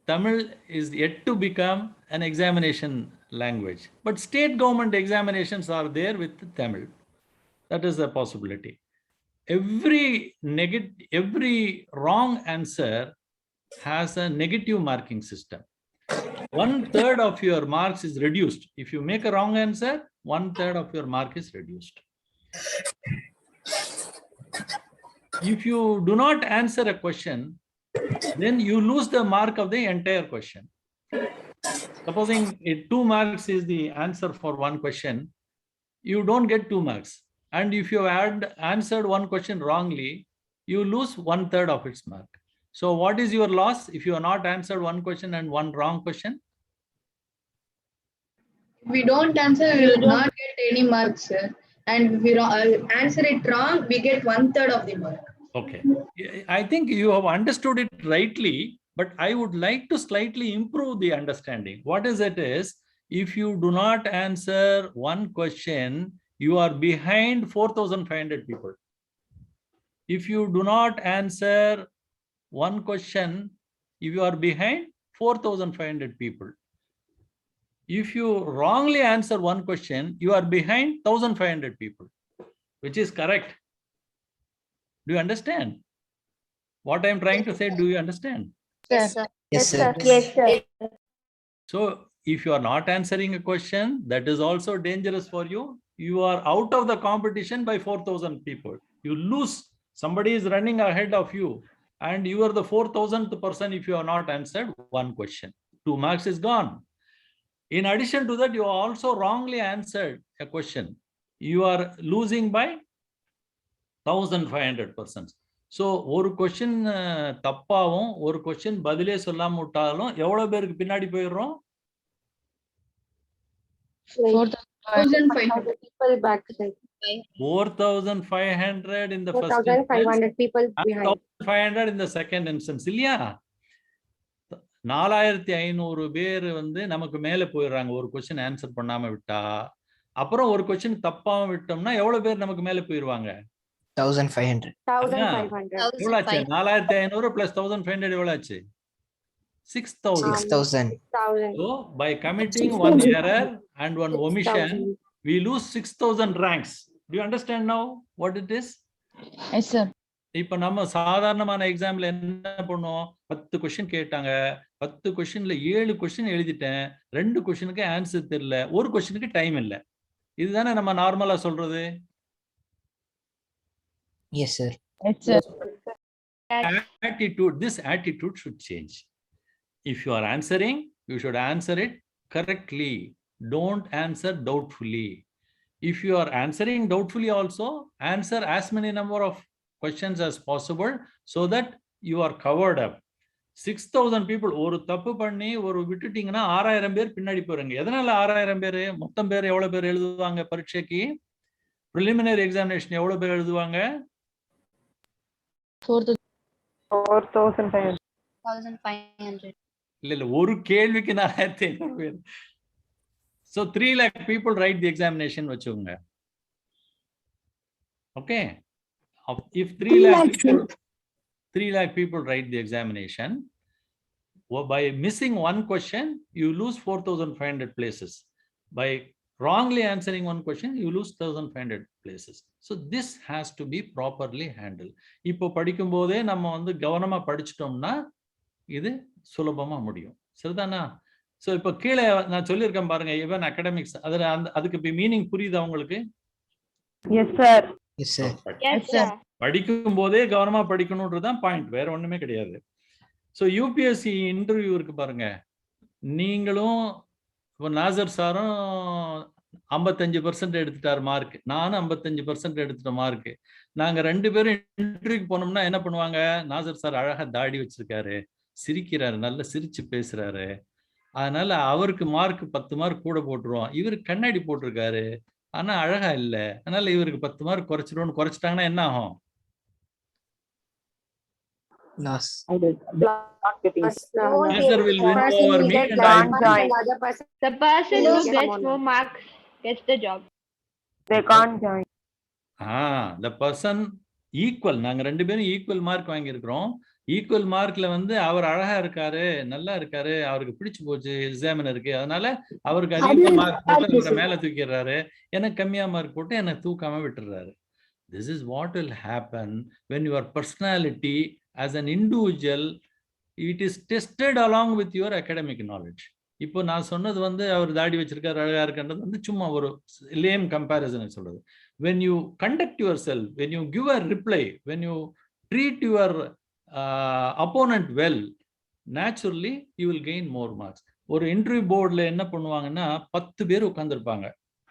Tamil is yet to become an examination language. But state government examinations are there with Tamil. That is a possibility. Every wrong answer has a negative marking system. 1/3 of your marks is reduced. If you make a wrong answer, 1/3 of your mark is reduced. If you do not answer a question, then you lose the mark of the entire question. Supposing 2 marks is the answer for one question, you don't get 2 marks. And if you had answered one question wrongly, you lose 1/3 of its mark. So what is your loss if you have not answered one question and one wrong question? If we don't answer, we will not get any marks, sir. And if we answer it wrong, we get 1/3 of the mark. Okay. I think you have understood it rightly, but I would like to slightly improve the understanding. What is it is, if you do not answer one question, you are behind 4,500 people. If you do not answer one question, if you are behind 4,500 people. If you wrongly answer one question, you are behind 1,500 people, which is correct. Do you understand what I am trying to say? Do you understand? Yes, sir. Yes, sir. Yes, sir. So if you are not answering a question, that is also dangerous for you. You are out of the competition by 4,000 people. You lose. Somebody is running ahead of you, and you are the 4,000th person if you have not answered one question. 2 marks is gone. In addition to that, you also wrongly answered a question. You are losing by 1,500 persons. So ஒரு question தப்பாவும் ஒரு question பதிலே சொல்லாம விட்டாலும் எவ்வளவு பேருக்கு பின்னாடி போயிடுறோம்? 4,500 people back. 4,500 in the first 4,500 people behind. 1,500 in the second instance. இல்லையா? 4500 பேர் வந்து நமக்கு மேல போயிடுறாங்க ஒரு கொஸ்டின் ஆன்சர் பண்ணாம விட்டா. அப்புறம் ஒரு கொஸ்டின் தப்பாம விட்டோம்னா எவ்வளவு பேர் நமக்கு மேல போயிருவாங்க? 1500. எவ்வளவு ஆச்சு? 4500 பிளஸ் 1500 எவ்வளவு ஆச்சு? 6000. 6000. So by committing one error and one omission, we lose 6000 ranks. Do you understand now what it is? Yes, sir. இப்ப நம்ம சாதாரணமான எக்ஸாம்ல என்ன பண்ணுவோம்? 10 கொஸ்டின் கேட்டாங்க, 10 கொஸ்டின்ல 7 கொஸ்டின் எழுதிட்டேன், 2 கொஸ்டினுக்கு ஆன்சர் தெரியல, ஒரு கொஸ்டினுக்கு டைம் இல்ல. இதுதானே நம்ம நார்மலா சொல்றது. Yes, sir. Yes, sir. Attitude, this attitude should change. If you are answering, you should answer it correctly. Don't answer doubtfully. If you are answering doubtfully also, answer as many number of questions as possible so that you are covered up. 6000 people ஒரு தப்பு பண்ணி ஒரு விட்டுட்டீங்கன்னா 6000 பேர் பின்னாடி போறீங்க. எதனால 6000 பேர்? மொத்தம் பேர் எவ்வளவு பேர் எழுதுவாங்க பரீட்சைக்கு? preliminary examination எவ்வளவு பேர் எழுதுவாங்க? 4500. இல்ல ஒரு கேள்விக்கு 4500 பேர். So 3 lakh people write the examination வச்சுங்க. Okay. If 3 lakh people write the examination, by missing one question, you lose 4500 places. By wrongly answering one question, you lose 1500 places. So this has to be properly handled. இப்போ படிக்கும் போதே நம்ம வந்து கவனமா படிச்சிட்டோம்னா இது சுலபமா முடியும். சரிதானா? சோ இப்போ கீழே நான் சொல்லியிருக்கேன் பாருங்க, even academics. அதுக்கு இப்போ மீனிங் புரியுதா உங்களுக்கு? Yes, sir. Yes, sir. Yes, sir. படிக்கும் போதே கவனமா படிக்கணும்ன்றதுதான் பாயிண்ட், வேற ஒண்ணுமே கிடையாது. ஸோ யூபிஎஸ்சி இன்டர்வியூ இருக்கு பாருங்க, நீங்களும் இப்போ நாசர் சாரும் 55% எடுத்துட்டார் மார்க், நானும் 55% எடுத்துட்ட மார்க். நாங்க 2 பேரும் இன்டர்வியூக்கு போனோம்னா என்ன பண்ணுவாங்க? நாசர் சார் அழகா தாடி வச்சிருக்காரு, சிரிக்கிறாரு, நல்லா சிரிச்சு பேசுறாரு, அதனால அவருக்கு மார்க் 10 மார்க் கூட போட்டுருவோம். இவரு கண்ணாடி போட்டிருக்காரு ஆனா அழகா இல்ல, அதனால இவருக்கு 10 மார்க் குறைச்சிருவோம்னு குறைச்சிட்டாங்கன்னா என்ன ஆகும்? Loss. Naser will win over me and I will The person who gets more marks gets the job. They can't join. the person equal, நாங்க 2 பேரும் ஈக்குவல் மார்க் வாங்கி இருக்கிறோம். ஈக்குவல் மார்க்ல வந்து அவர் அழகா இருக்காரு, நல்லா இருக்காரு, அவருக்கு பிடிச்சு போச்சு எக்ஸாமினருக்கு, அதனால அவருக்கு அதிக மார்க் போட்டு அவரை மேல தூக்கிடுறாரு, எனக்கு கம்மியா மார்க் போட்டு என்னை தூக்காம விட்டுறாரு. This is what will happen when your personality as an individual, it is tested along with your academic knowledge. இப்போ நான் சொன்னது வந்து அவர் தாடி வச்சிருக்காரு அழகா இருக்கின்றது வந்து சும்மா ஒரு லேம் கம்பேரிசன் சொல்றது. When you conduct yourself, when you give a reply, when you treat your opponent well, naturally you will gain more marks. ஒரு இன்டர்வியூ போர்டில் என்ன பண்ணுவாங்கன்னா 10 பேர் உட்கார்ந்துருப்பாங்க,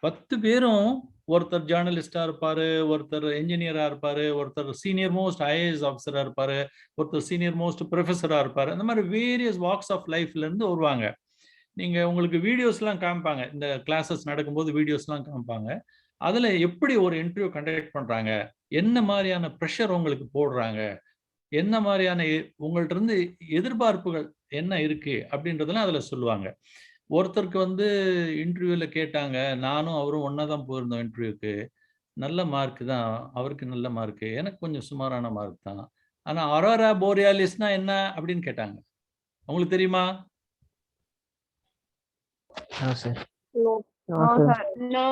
10 பேரும் ஒருத்தர் ஜேர்னலிஸ்டா இருப்பாரு, ஒருத்தர் என்ஜினியரா இருப்பாரு, ஒருத்தர் சீனியர் மோஸ்ட் ஐஏஎஸ் ஆஃபீஸரா இருப்பாரு, ஒருத்தர் சீனியர் மோஸ்ட் ப்ரொஃபஸரா இருப்பாரு, அந்த மாதிரி வேரியஸ் வாக்ஸ் ஆஃப் லைஃப்ல இருந்து வருவாங்க. நீங்க உங்களுக்கு வீடியோஸ்லாம் காமிப்பாங்க, இந்த கிளாஸஸ் நடக்கும்போது வீடியோஸ்லாம் காமிப்பாங்க. அதுல எப்படி ஒரு இன்டர்வியூ கண்டக்ட் பண்றாங்க, என்ன மாதிரியான ப்ரெஷர் உங்களுக்கு போடுறாங்க, என்ன மாதிரியான உங்கள்ட்ட இருந்து எதிர்பார்ப்புகள் என்ன இருக்கு அப்படின்றதெல்லாம் அதுல சொல்லுவாங்க. ஒருத்தருக்கு வந்து இன்டர்வியூல கேட்டாங்க, நானும் அவரும் ஒன்னா தான் போயிருந்தோம் இன்டர்வியூக்கு, நல்ல மார்க் தான், அவருக்கு நல்ல மார்க், எனக்கு கொஞ்சம் சுமாரான மார்க் தான், ஆனா அரோரா போரியாலிஸ்னா என்ன அப்படின்னு கேட்டாங்க. உங்களுக்கு தெரியுமா? No, sir. No, sir. No.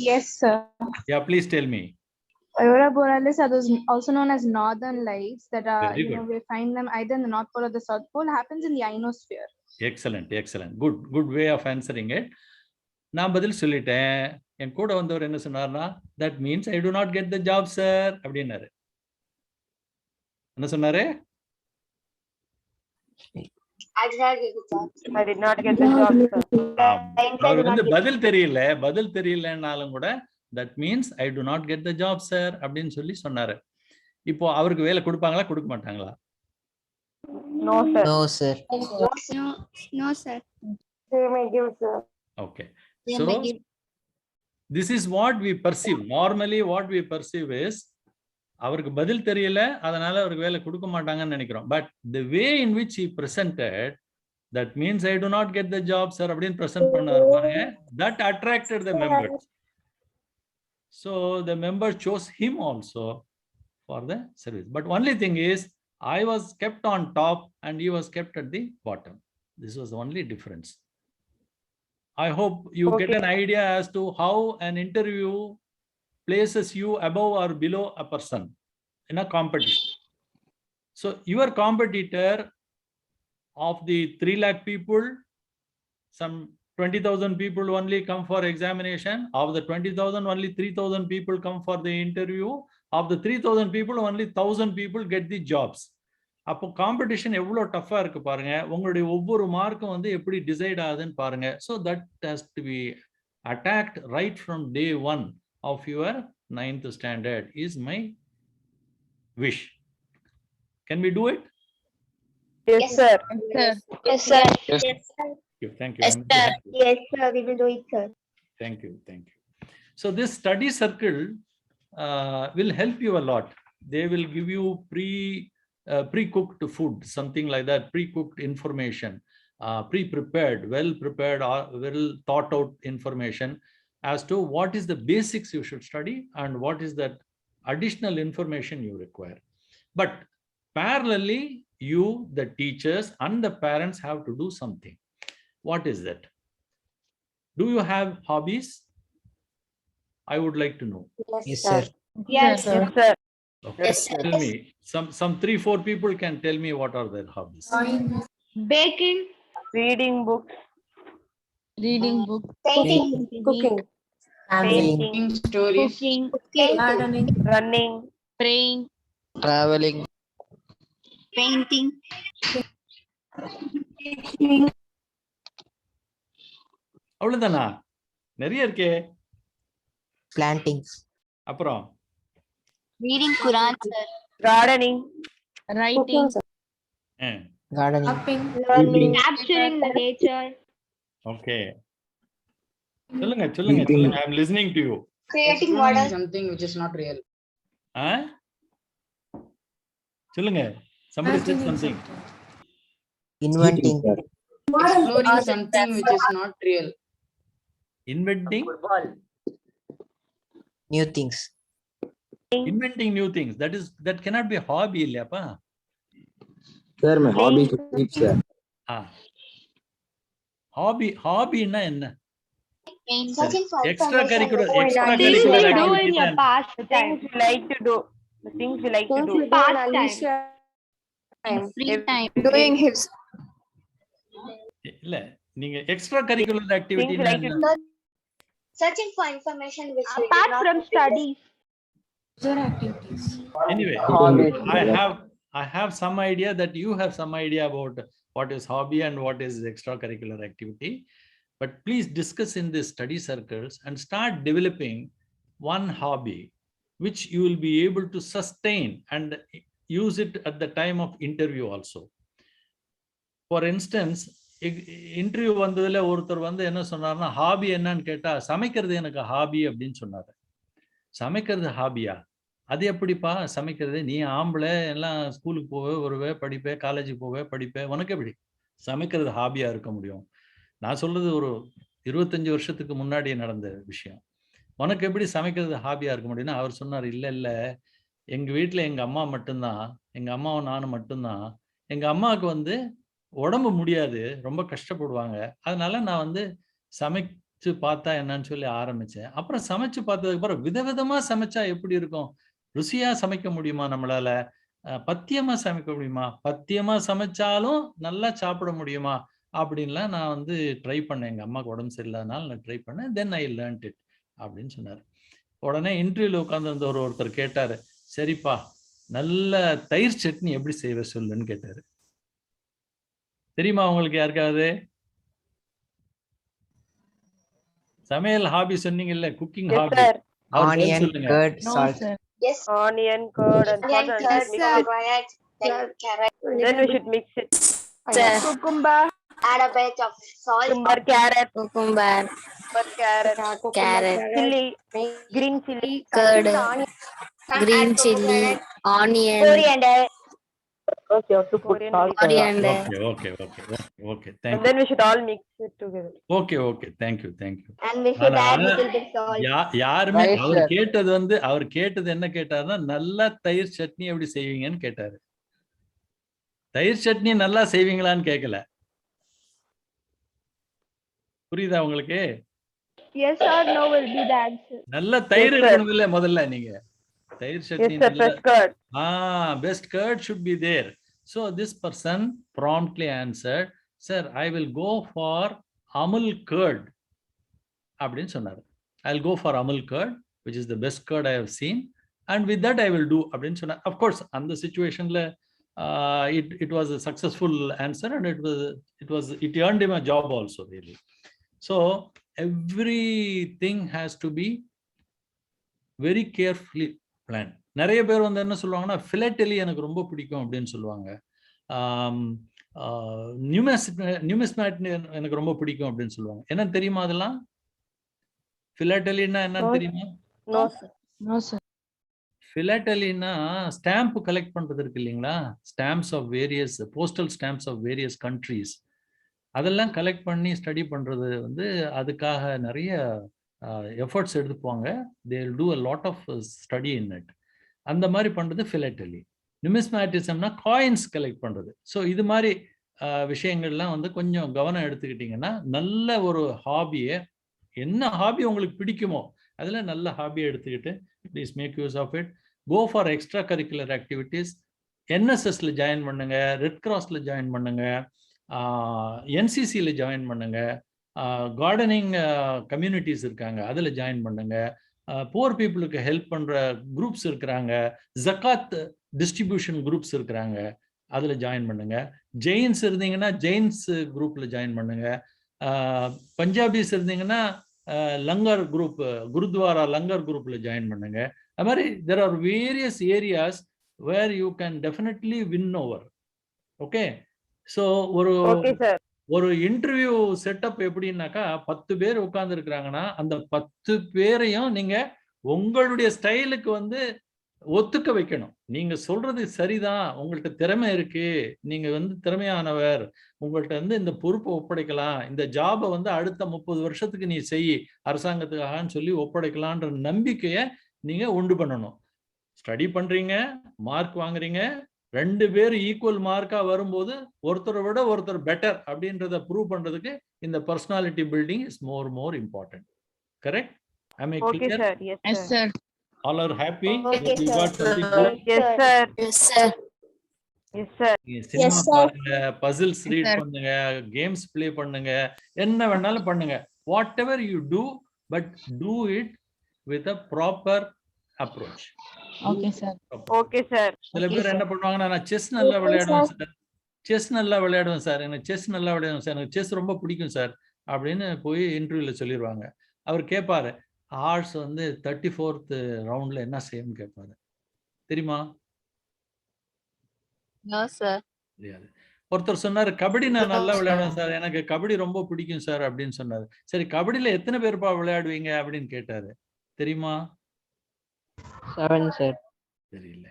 Yes, sir. Yeah, please tell me. Aurora borealis are those also known as northern lights that are, Very good. we find them either in the North Pole or the South Pole. Happens in the ionosphere. Excellent, excellent. Good way of answering it. நான் பதில் சொல்லிட்டேன். என் கூட வந்தவர் என்ன சொன்னார்னா, that means I do not get the job, sir அப்படின்னாரு. என்ன சொன்னாரு? I did not get the job, sir. அவர் வந்து பதில் தெரியலனாலும் கூட that means I do not get the job, sir அப்படின்னு சொல்லி சொன்னாரு. இப்போ அவருக்கு வேலை கொடுப்பாங்களா கொடுக்க மாட்டாங்களா? No, sir. No, sir. No, sir. They may give, sir. Okay. They So may give. this is what we perceive. Normally what we perceive is அவருக்கு பதில் தெரியல, அதனால அவருக்கு வேலை கொடுக்க மாட்டாங்கன்னு நினைக்கிறோம். But the way in which he presented, That means I do not get the job, sir. That attracted the members. So the members chose him also for the service. But only thing is, I was kept on top and he was kept at the bottom. This was the only difference. I hope you get an idea as to how an interview places you above or below a person in a competition. So your competitor of the 3 lakh people, some 20,000 people only come for examination. Of the 20,000, only 3,000 people come for the interview. Of the 3,000 people, only 1,000 people get the jobs. அப்போ competition எவ்வளோ டஃபா இருக்கு பாருங்க. உங்களுடைய ஒவ்வொரு மார்க்கும் வந்து எப்படி decide ஆகுதுன்னு பாருங்க. So that has to be attacked right from day 1 of your 9th standard is my wish. Can we do it? Yes, sir. Yes, sir. Thank you. Yes, sir. Yes, sir. We will do it, sir. Thank you. So this study circle will help you a lot. They will give you pre-cooked food, something like that, pre-cooked information, pre-prepared, well-prepared, well thought out information as to what is the basics you should study and what is that additional information you require. But parallelly, you, the teachers and the parents have to do something. What is that? Do you have hobbies? I would like to know. Yes, sir. Yes, sir. Okay. Yes, sir. Tell me, some 3-4 people can tell me what are their hobbies. Baking, reading books, Painting, cooking, painting, stories, gardening, running, Praying, traveling, painting, அவ்வளவுதானா? நிறைய இருக்கே. planting, அப்புறம் reading Quran, sir. gardening, Writing, gardening, learning, capturing the nature, Okay. சொல்லுங்க. I am listening to you. creating exploring models, something which is not real. சொல்லுங்க. Somebody said something. inventing, Exploring something which is not real. Inventing new things, new things. That cannot be a hobby, இல்லையாப்பா? Sir, my hobby is to sleep, sir. Hobbyன்னா என்ன? searching for Extra curricular things you do activity in your தான். past time. Things you like to do. The things you like to do. Past time. free time, Doing his இல்ல, நீங்க extra curricular activity things you like to do. searching for information which we did Apart not from studies. Anyway, I have some idea that you have some idea about what is hobby and what is extracurricular activity. But please discuss in these study circles and start developing one hobby which you will be able to sustain and use it at the time of interview also. For instance, interview வந்ததுல ஒருத்தர் வந்து என்ன சொன்னார்னா, hobby என்னன்னு கேட்டா, சமைக்கிறது எனக்கு hobby அப்படின்னு சொன்னாரு. சமைக்கிறது ஹாபியா? அது எப்படிப்பா சமைக்கிறது? நீ ஆம்பளை, எல்லாம் ஸ்கூலுக்கு போவே வருவே, படிப்பே, காலேஜுக்கு போவே படிப்பே, உனக்கு எப்படி சமைக்கிறது ஹாபியா இருக்க முடியும்? நான் சொல்றது ஒரு 25 வருஷத்துக்கு முன்னாடி நடந்த விஷயம். உனக்கு எப்படி சமைக்கிறது ஹாபியா இருக்க முடியும்னா, அவர் சொன்னார், இல்ல எங்க வீட்டுல எங்க அம்மா மட்டும்தான், எங்க அம்மாவும் நானும் மட்டும்தான். எங்க அம்மாவுக்கு வந்து உடம்பு முடியாது, ரொம்ப கஷ்டப்படுவாங்க. அதனால நான் வந்து சமைச்சு பார்த்தா என்னன்னு சொல்லி ஆரம்பிச்சேன். அப்புறம் சமைச்சு பார்த்ததுக்கு அப்புறம் விதவிதமா சமைச்சா எப்படி இருக்கும்? ருசியா சமைக்க முடியுமா நம்மளால? பத்தியமா சமைக்க முடியுமா? பத்தியமா சமைச்சாலும் நல்லா சாப்பிட முடியுமா? அப்படின்லாம் நான் வந்து ட்ரை பண்ணேன். எங்க அம்மாவுக்கு உடம்பு சரியில்லாதனால நான் ட்ரை பண்ணேன். தென் ஐ லேர்ன்ட் இட் அப்படின்னு சொன்னார். உடனே இன்டர்வியூல உட்கார்ந்து ஒருத்தர் கேட்டாரு, சரிப்பா நல்ல தயிர் சட்னி எப்படி செய்வ சொல்லுன்னு கேட்டாரு. தெரியுமா உங்களுக்கு யாருக்காவது? சமையல் ஹாபி சொன்னீங்கல்ல, cooking hobby. onion, curd, salt, yes Onion, curd, and salt, and plus mix it. carrot, Then we should mix it. Cucumber, add a bit of salt, cucumber, carrot, cucumber, carrot, chili, green chili, curd, onion, green chili, onion, coriander, Okay, to put salt. Coriander. Okay. Thank And then we should all mix it together. you. Okay. Thank you. And we should ஆனா, add little bit salt. யாருமே Right, அவர் sir. கேட்டது என்ன கேட்டாருன்னா, நல்லா தயிர் சட்னி எப்படி செய்வீங்கன்னு கேட்டாரு. தயிர் சட்னி நல்லா செய்வீங்களான்னு கேட்கல. புரியுதா உங்களுக்கு? Yes or no will be the answer. நல்ல தயிர் இருக்கணும் இல்ல முதல்ல நீங்க. தயிர் chutney Yes, sir. Fresh curd. best curd should be there. So this person promptly answered, sir, I will go for Amul curd. அப்படின்னு சொன்னாரு. I'll go for Amul curd, which is the best curd I have seen, and with that I will do அப்படின்னு சொன்னார். Of course, அந்த situationல it was a successful answer, and it earned him a job also really. So everything has to be very carefully planned. நிறைய பேர் வந்து என்ன சொல்லுவாங்கன்னா, philately எனக்கு ரொம்ப பிடிக்கும் அப்படின்னு சொல்லுவாங்க. நியூமிஸ்மேட் எனக்கு ரொம்ப பிடிக்கும் அப்படின்னு சொல்லுவாங்க. என்ன தெரியுமா அதெல்லாம்? philatelyன்னா என்ன தெரியுமா? No, sir. No, sir. philatelyன்னா ஸ்டாம்ப் கலெக்ட் பண்றது இருக்கு இல்லைங்களா? Stamps of various postal stamps of various countries, அதெல்லாம் கலெக்ட் பண்ணி ஸ்டடி பண்றது வந்து அதுக்காக நிறைய எஃபர்ட்ஸ் எடுத்துப்பாங்க. they will do a lot of study in it. அந்த மாதிரி பண்றது philately. நியூமிஸ்மேட்டிசம்னா காயின்ஸ் கலெக்ட் பண்றது. ஸோ இது மாதிரி விஷயங்கள்லாம் வந்து கொஞ்சம் கவனம் எடுத்துக்கிட்டீங்கன்னா, நல்ல ஒரு ஹாபியை, என்ன ஹாபி உங்களுக்கு பிடிக்குமோ அதில் நல்ல ஹாபியை எடுத்துக்கிட்டு please make use of it. Go for extra curricular activities. என்எஸ்எஸ்ல ஜாயின் பண்ணுங்க, ரெட் கிராஸ்ல ஜாயின் பண்ணுங்க, என்சிசியில் ஜாயின் பண்ணுங்க, கார்டனிங் கம்யூனிட்டிஸ் இருக்காங்க அதில் ஜாயின் பண்ணுங்க, புவர் பீப்புளுக்கு ஹெல்ப் பண்ணுற குரூப்ஸ் இருக்கிறாங்க, ஜக்காத் டிஸ்ட்ரிபியூஷன் குரூப்ஸ் இருக்கிறாங்க அதில் ஜாயின் பண்ணுங்க. ஜெயின்ஸ் இருந்தீங்கன்னா ஜெயின்ஸ் குரூப்பில் ஜாயின் பண்ணுங்க. பஞ்சாபிஸ் இருந்தீங்கன்னா லங்கர் குரூப், குருத்வாரா லங்கர் குரூப்பில் ஜாயின் பண்ணுங்க. அது மாதிரி there are various areas where you can definitely win over. Okay, so ஒரு இன்டர்வியூ செட்டப் எப்படின்னாக்கா, 10 பேர் உட்கார்ந்து இருக்கிறாங்கன்னா அந்த 10 பேரையும் நீங்க உங்களுடைய ஸ்டைலுக்கு வந்து ஒத்துக்க வைக்கணும். நீங்க சொல்றது சரிதான், உங்கள்ட்ட திறமை இருக்கு, நீங்க வந்து திறமையானவர், உங்கள்ட்ட வந்து இந்த பொறுப்பை ஒப்படைக்கலாம், இந்த ஜாபை வந்து அடுத்த 30 வருஷத்துக்கு நீ செய் அரசாங்கத்துக்காகன்னு சொல்லி ஒப்படைக்கலான்ற நம்பிக்கையை நீங்க உண்டு பண்ணணும். ஸ்டடி பண்றீங்க, மார்க் வாங்குறீங்க, 2 பேர் ஈக்குவல் மார்க்கா வரும்போது ஒருத்தரை விட ஒருத்தர் பெட்டர் அப்படின்றத ப்ரூவ் பண்றதுக்கு இந்த personality building is more important. Correct? Am I clear? Sir. Yes, sir. All are happy? Okay, You sir. got something good? Yes, sir. Yes, sir. Yes, sir. Cinema பாருங்க, puzzles read பண்ணுங்க, games play பண்ணுங்க, என்ன வேணாலும் பண்ணுங்க. Whatever you do, but do it with a proper approach. Okay, sir. Okay, sir. சில பேர் என்ன பண்ணுவாங்கன்னா, நான் செஸ் நல்லா விளையாடுவேன் சார், எனக்கு செஸ் நல்லா விளையாடுவேன் சார், எனக்கு செஸ் ரொம்ப பிடிக்கும் சார் அப்படின்னு போய் இன்டர்வியூல சொல்லிடுவாங்க. அவர் கேட்பாரு, ஹார்ஸ் வந்து 34th ரவுண்ட்ல என்ன செய்யணும்னு கேட்பாரு. தெரியுமா? No, sir. தெரியாது. ஒருத்தர் சொன்னாரு, கபடி நான் நல்லா விளையாடுவேன் சார், எனக்கு கபடி ரொம்ப பிடிக்கும் சார் அப்படின்னு சொன்னாரு. சரி, கபடியில எத்தனை பேர்ப்பா விளையாடுவீங்க அப்படின்னு கேட்டாரு. தெரியுமா? 7, sir. தெரியல.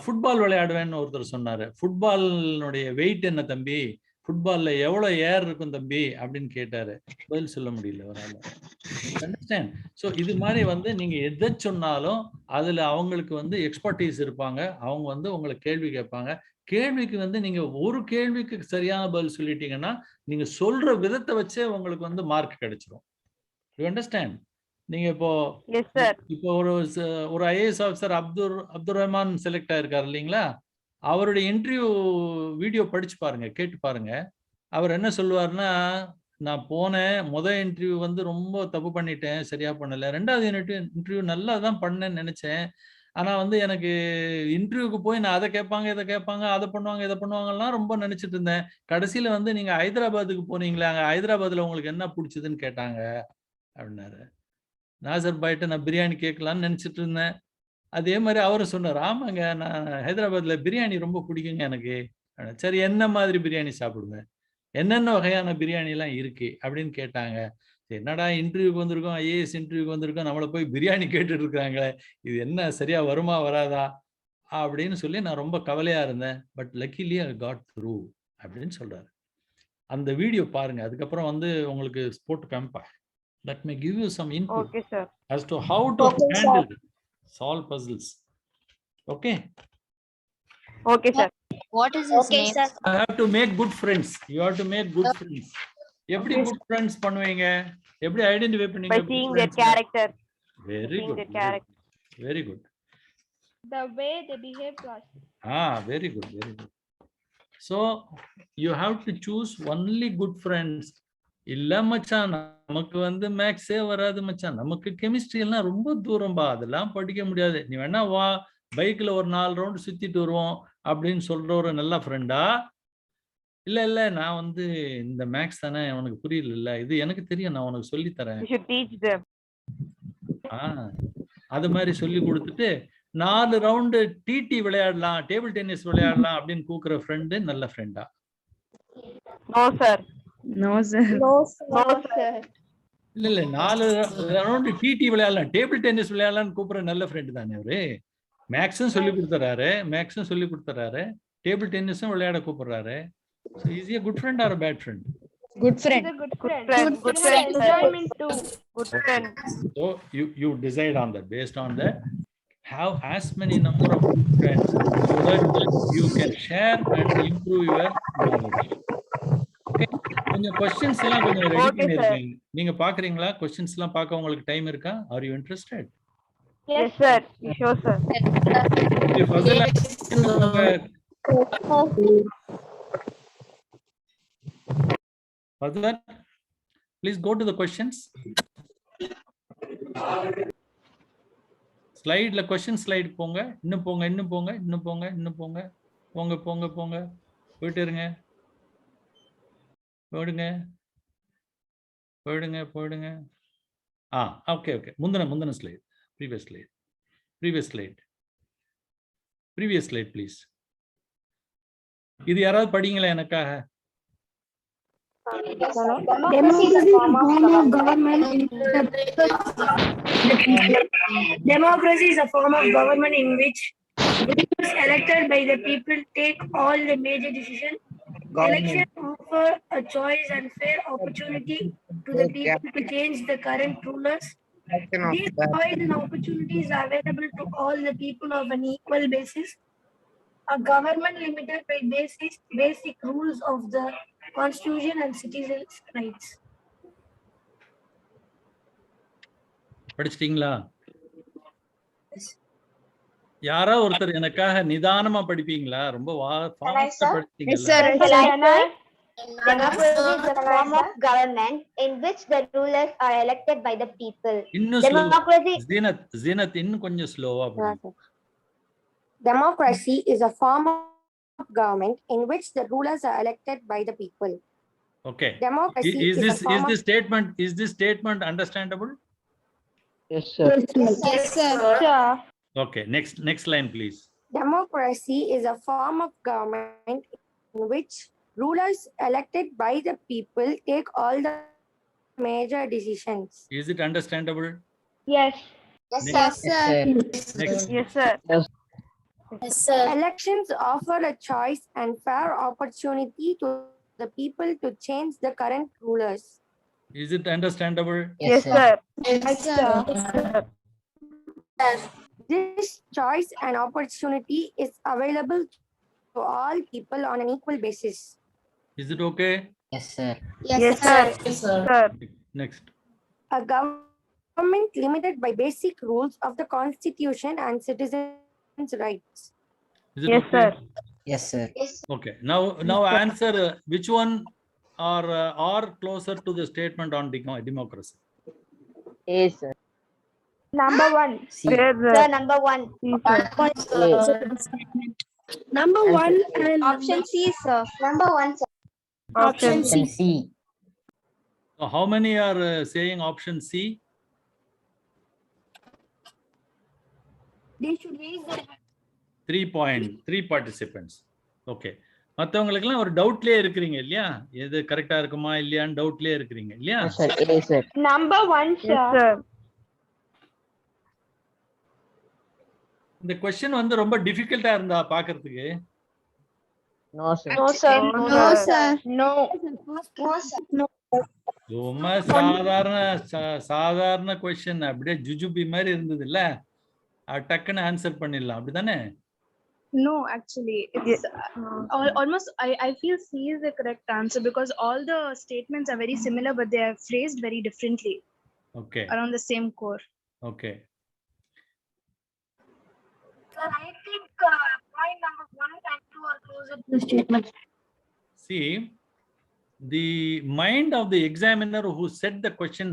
ஃபுட்பால் விளையாடுவேன்னு ஒருத்தர் சொன்னாரு. ஃபுட்பாலினுடைய வெயிட் என்ன தம்பி, ஃபுட்பால்ல எவ்வளவு ஏர் இருக்கும் தம்பி அப்படின்னு கேட்டாரு. பதில் சொல்ல முடியல அவரால். அண்டர்ஸ்டாண்ட்? ஸோ இது மாதிரி வந்து நீங்க எதை சொன்னாலும் அதுல அவங்களுக்கு வந்து எக்ஸ்பர்டீஸ் இருப்பாங்க. அவங்க வந்து உங்களை கேள்வி கேட்பாங்க. கேள்விக்கு வந்து நீங்க ஒரு கேள்விக்கு சரியான பதில் சொல்லிட்டீங்கன்னா நீங்க சொல்ற விதத்தை வச்சே உங்களுக்கு வந்து மார்க் கிடைச்சிரும். You understand? நீங்க இப்போ ஒரு IAS officer Abdul Rahman select ஆயிருக்காரு இல்லைங்களா? அவருடைய இன்டர்வியூ வீடியோ படிச்சு பாருங்க, கேட்டு பாருங்க. அவர் என்ன சொல்லுவாருன்னா, நான் போனேன், முதல் இன்டர்வியூ வந்து ரொம்ப தப்பு பண்ணிட்டேன், சரியா பண்ணல. 2வது இன்டர்வியூ நல்லா தான் பண்ணேன்னு நினைச்சேன். ஆனா வந்து எனக்கு இன்டர்வியூக்கு போய் நான் அதை கேட்பாங்க, இதை கேட்பாங்க, அதை பண்ணுவாங்க, இதை பண்ணுவாங்கலாம் ரொம்ப நினைச்சிட்டு இருந்தேன். கடைசியில வந்து நீங்க ஹைதராபாத்துக்கு போனீங்களா, அங்க ஹைதராபாத்ல உங்களுக்கு என்ன பிடிச்சதுன்னு கேட்டாங்க அப்படின்னாரு. நாசர் பாய்ட்ட நான் பிரியாணி கேட்கலான்னு நினைச்சிட்டு இருந்தேன். அதே மாதிரி அவரும் சொன்னார், ஆமாங்க நான் ஹைதராபாத்ல பிரியாணி ரொம்ப பிடிக்குங்க எனக்கு. சரி, என்ன மாதிரி பிரியாணி சாப்பிடுவேன், என்னென்ன வகையான பிரியாணி எல்லாம் இருக்கு அப்படின்னு கேட்டாங்க. என்னடா இன்டர்வியூக்கு வந்திருக்கோம், ஐஏஎஸ் இன்டர்வியூக்கு வந்திருக்கோம், நம்மளை போய் பிரியாணி கேட்டுட்டு இருக்காங்களே, இது என்ன சரியா வருமா வராதா அப்படின்னு சொல்லி நான் ரொம்ப கவலையா இருந்தேன். But luckily I got through அப்படின்னு சொல்றாரு. அந்த வீடியோ பாருங்க. அதுக்கப்புறம் வந்து உங்களுக்கு போட்டு காமிப்பேன். Let me give you some input Okay, sir. as to how to handle solve puzzles. Okay. Okay, sir. What is his name? Sir. I have to make good friends. You have to make good friends. எப்படி good friends பண்ணுவீங்க? எப்படி identify By பண்ணீங்க? seeing their character. Very Seeing good. their character. Very good. The way they behave to us. Very good, very good. So you have to choose only good friends. இல்ல மச்சான், நமக்கு வந்து மேக்ஸே வராது மச்சான், நமக்கு கெமிஸ்ட்ரி எல்லாம் ரொம்ப தூரம்பா, அதெல்லாம் படிக்க முடியாது, நீ வேணா வா பைக்ல ஒரு 4 ரவுண்ட் சுத்திட்டு வருவோம் அப்படின்னு சொல்ற ஒரு நல்ல ஃப்ரெண்டா, இல்ல இல்ல நான் வந்து இந்த மேக்ஸ் தானே உனக்கு புரியல, இல்ல இது எனக்கு தெரியும், நான் உனக்கு சொல்லி தரேன், You should teach them. அது மாதிரி சொல்லி கொடுத்துட்டு 4 ரவுண்டு டிடி விளையாடலாம், டேபிள் டென்னிஸ் விளையாடலாம் அப்படின்னு கூக்குற ஃப்ரெண்டு நல்ல ஃப்ரெண்டா? No, sir. No, sir. No, sir. இல்ல இல்ல 4 ரவுண்டு டிடி விளையாடலாம், டேபிள் டென்னிஸ் விளையாடலாம்னு கூப்பிடுற நல்ல ஃப்ரெண்டு தானே அவரு. மேக்ஸும் சொல்லி கொடுத்துறாரு, டேபிள் டென்னிஸும் விளையாட கூப்பிடுறாரு. So is he a good friend or a bad friend? Good friend. Good friend. Good friend. Enjoyment too. Good friend. So you decide on that. Based on that, have as many number of good friends so that you can share and improve your knowledge. Okay. கொஞ்சம் questions எல்லாம் கொஞ்சம் ready பண்ணிருக்கீங்க, நீங்க பாக்குறீங்களா? questions எல்லாம் பார்க்க உங்களுக்கு time இருக்கா? Are you interested? Yes, sir. Sure, sir. Okay, puzzle Fazal, please go to the questions. Slide la question slide போங்க, இன்னும் போங்க, போயிட்டு இருங்க, போயிடுங்க. Okay. முந்தின slide, previous slide please. இது யாராவது படிங்களா எனக்காக? Democracy is a form of government. Democracy is a form of government in which leaders elected by the people take all the major decisions. Election offer a choice and fair opportunity to the people to change the current rulers. These choice and opportunities are available to all the people of an equal basis. A government limited by basic rules of the Constitution and citizens' rights. படிச்சிட்டீங்களா? யாரா ஒருத்தர் எனக்காக நிதானமா படிப்பீங்களா? ரொம்ப ஃபாஸ்டா படிச்சீங்க. Yes, sir. Democracy is a form of government in which the rulers are elected by the people. Democracy. Zenat இன்னும் கொஞ்சம் ஸ்லோவா படிங்க. Democracy is a form of government in which the rulers are elected by the people. Okay. Democracy is this statement understandable? Yes, sir. Yes, sir. Okay, next line please. Democracy is a form of government in which rulers elected by the people take all the major decisions. Is it understandable? Yes. Yes, sir. Next. Yes, sir. Yes, sir. Elections offer a choice and fair opportunity to the people to change the current rulers. Is it understandable? Yes, sir. Yes, sir. This choice and opportunity is available to all people on an equal basis. Is it okay? Yes, sir. Yes, sir. Yes, sir. Next. A government limited by basic rules of the Constitution and citizens' rights. Is it Yes, okay? sir. Yes, sir. Okay. Now answer which one are closer to the statement on democracy. Yes, sir. Number one. C. Yes, Sir, sir. number one. Number one and Option C, sir. Number one, sir. Option C. Option C. So how many are saying option C? they should raise their 3 participants. Okay. மத்தவங்களுக்குலாம் ஒரு டவுட்லயே இருக்கிறீங்க இல்லையா? எது கரெக்ட்டா இருக்குமா இல்லையான்னு டவுட்லயே இருக்கிறீங்க இல்லையா? Yes, sir. Yes, sir. Number one, Yes, sir. இந்த கொஸ்டின் வந்து ரொம்ப டிஃபிகல்ட்டா இருந்தா பாக்குறதுக்கு. No, sir. No, sir. No, sir. No. ரொம்ப சாதாரண கொஸ்டின், அப்படியே ஜுஜுபி மாதிரி இருந்தது இல்ல, டக்குன்னு ஆன்சர் பண்ணிடலாம், அப்படிதானே? No, actually, it's almost. I feel C is the correct answer because all the statements are very similar, but they are phrased very differently. Okay. Around the same core. Okay. Sir, I think point number 1 and 2 are closer to the statement. See, the mind of the examiner who set the question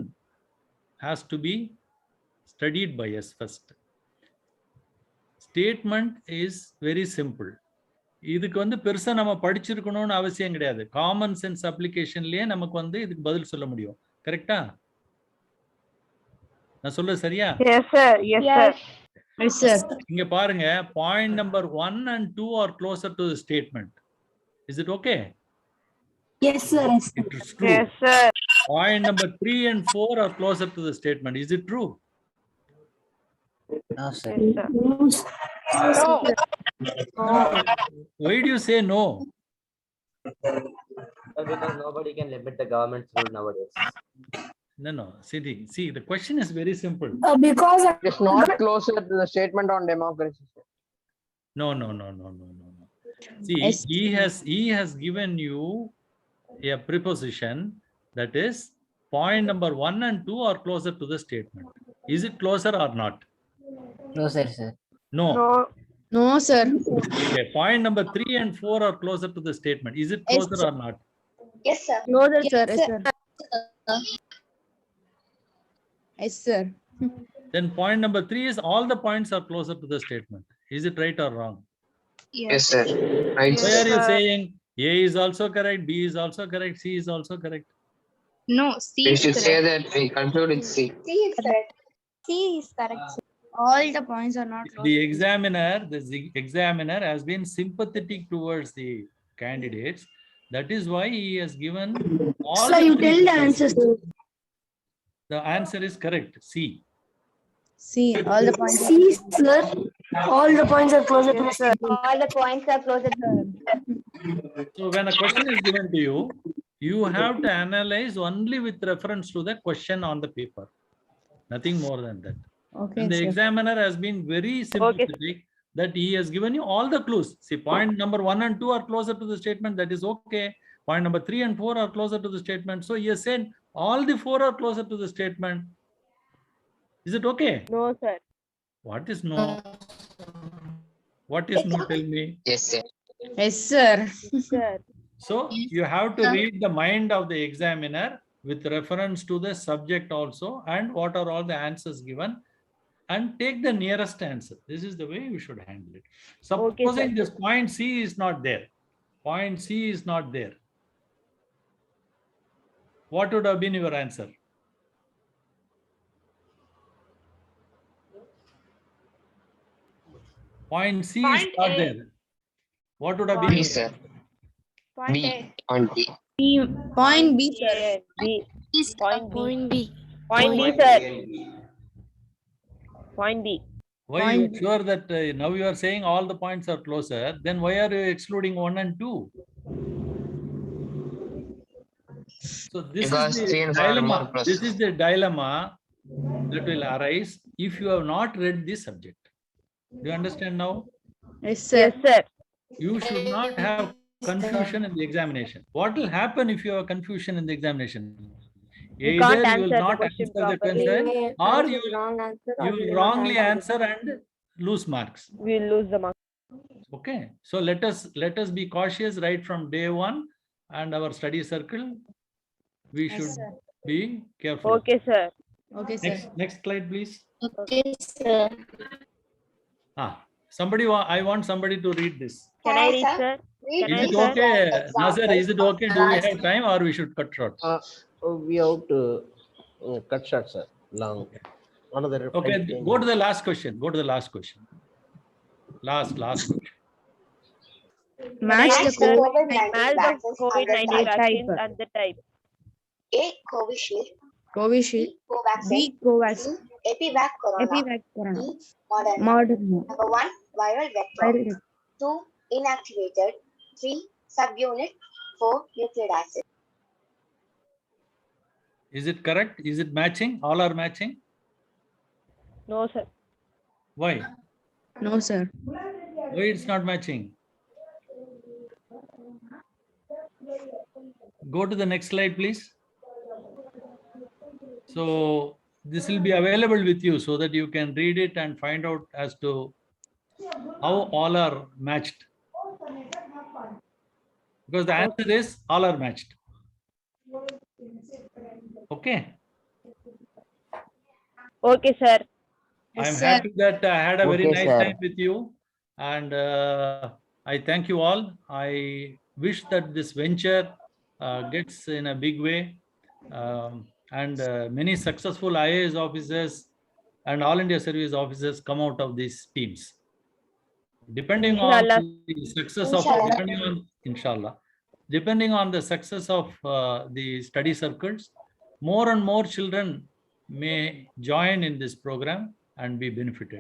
has to be studied by us first. Statement is very simple. இதுக்கு வந்து பெருசா நம்ம படிச்சிருக்கணும்னு அவசியம் கிடையாது. Common sense அப்ளிகேஷன்லயே நமக்கு வந்து இதுக்கு பதில் சொல்ல முடியும். கரெக்ட்டா? நான் சொல்றது சரியா? Yes, sir. Yes, sir. Yes, sir. இங்க பாருங்க, point number 1 and 2 are closer to the statement. Is it okay? Yes, sir. It is true. Yes, sir. Point number 3 and 4 are closer to the statement. Is it true? No, sir. Yes, sir. No. Why do you say no? Because nobody can limit the government's rule nowadays. No. See, the question is very simple. Because It's not closer to the statement on democracy. No. See, Yes. he has given you a preposition, that is point number 1 and 2 are closer to the statement. Is it closer or not? Closer, sir. No. No. No, sir. Okay, point number 3 and 4 are closer to the statement. Is it Yes, closer sir. or not? Yes, sir. Closer, sir. Yes, sir. Yes, sir. Then point number 3 is all the points are closer to the statement. Is it right or wrong? Yes, sir. Right, Why Yes, are you sir. saying A is also correct, B is also correct, C is also correct? No, C We is should say correct. that we conclude with C. C is correct. C is correct. All the points are not close. The examiner has been sympathetic towards the candidates. That is why he has given all sir, the you three tell the choices. answers. The answer is correct, C. C, all the points. C, sir. All the points are closer to the Yes, sir. statement. All the points are closer to So when a question is given to you, you have to analyze only with reference to the question on the paper. Nothing more than that. Okay, And the sir. examiner has been very sympathetic that he has given you all the clues. See, point number 1 and 2 are closer to the statement. That is okay. Point number 3 and 4 are closer to the statement. So he has said all the 4 are closer to the statement. Is it okay? No, sir. What is no? What is no? Tell me. Yes, sir. Yes, sir. Sir. So you have to read the mind of the examiner with reference to the subject also and what are all the answers given, and take the nearest answer. This is the way you should handle it. Supposing this point C is not there. Point C is not there. What would have been your answer? Point C is Point not A. there. What would have been? B, your sir. Point B. A. Point B. B, point B, sir. A, B. Point B. Point B. Point B, sir. Point B. Why you are sure that now you are saying all the points are closer? Then why are you excluding 1 and 2? So this Because is 3 the and 4 are more dilemma. closer. This is the dilemma that will arise if you have not read this subject. Do you understand now? Yes, sir. Yes, sir. You should not have confusion in the examination. What will happen if you have confusion in the examination? You can't Either you will answer the not question answer the properly. question, or you will wrongly answer and lose marks. We will lose the mark. Okay, so let us be cautious right from day one, and our study circle, we should be careful. Okay, sir. Okay, sir. Next slide, please. Okay, sir. I want somebody to read this. Can I read, sir? Can I, Is it sir? okay, Nasser? Is it okay? Do we have time, or we should cut short? We have to cut short, sir. Long. Another. Okay, go to the last question. Go to the last question. Last question. Match the Match the COVID-19 vaccines and the type. A. Covishield. Covishield. Covaxin. B, Covaxin. APVAC corona. APVAC corona. E. Modern. Modern. Number 1, viral vector. Viral vector. 2, inactivated. 3, subunit. 4, nucleic acid. Is it correct? Is it matching? All are matching? No, sir. Why? No, sir. Why it's not matching? Go to the next slide, please. So this will be available with you so that you can read it and find out as to how all are matched. Because the answer is all are matched. Okay. Okay, sir. I'm happy that I had a very Okay, nice sir. time with you, and I thank you all. I wish that this venture gets in a big way, and many successful IAS officers and All India Service officers come out of these teams. Depending on Inshallah. the success of, depending on the success of the study circles, more and more children may join in this program and be benefited.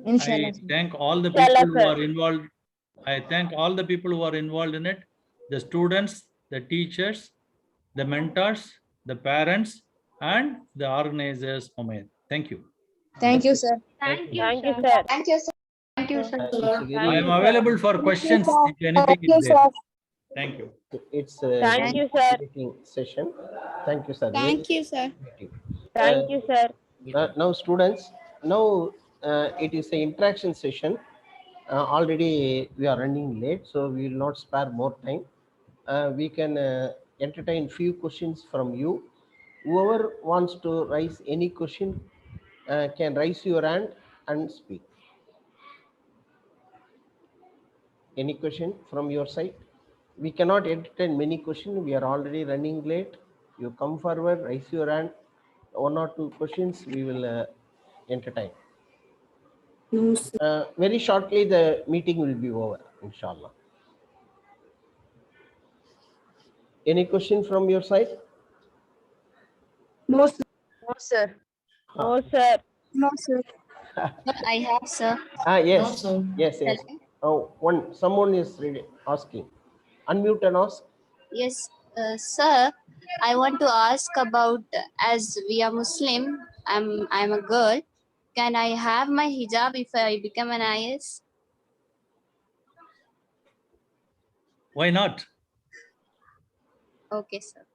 Inshallah. I thank all the Inshallah, people who sir. are involved. I thank all the people who are involved in it, the students, the teachers, the mentors, the parents, and the organizers. Umair. Thank you. Thank you, sir. Thank you, sir. Thank you, sir. Thank you, sir. It's a I very, am available for questions if anything is there. Thank you. it's a Thank you, sir. fascinating session. Thank you, sir. Thank you, sir. Thank you, sir. Now, students, now it is an interaction session. Already we are running late, so we will not spare more time. We can entertain few questions from you. Whoever wants to raise any question can raise your hand and speak. Any question from your side? We cannot entertain many questions. We are already running late. You come forward, raise your hand. 1 or 2 questions we will entertain. Very shortly, the meeting will be over, inshallah. Any question from your side? No, sir. No, sir. No, sir. No, sir. I have, sir. Yes. Yes. Oh, someone is asking. Unmute and ask. Yes, sir. I want to ask about, as we are Muslim, I'm a girl. Can I have my hijab if I become an IS? Why not? Okay, sir.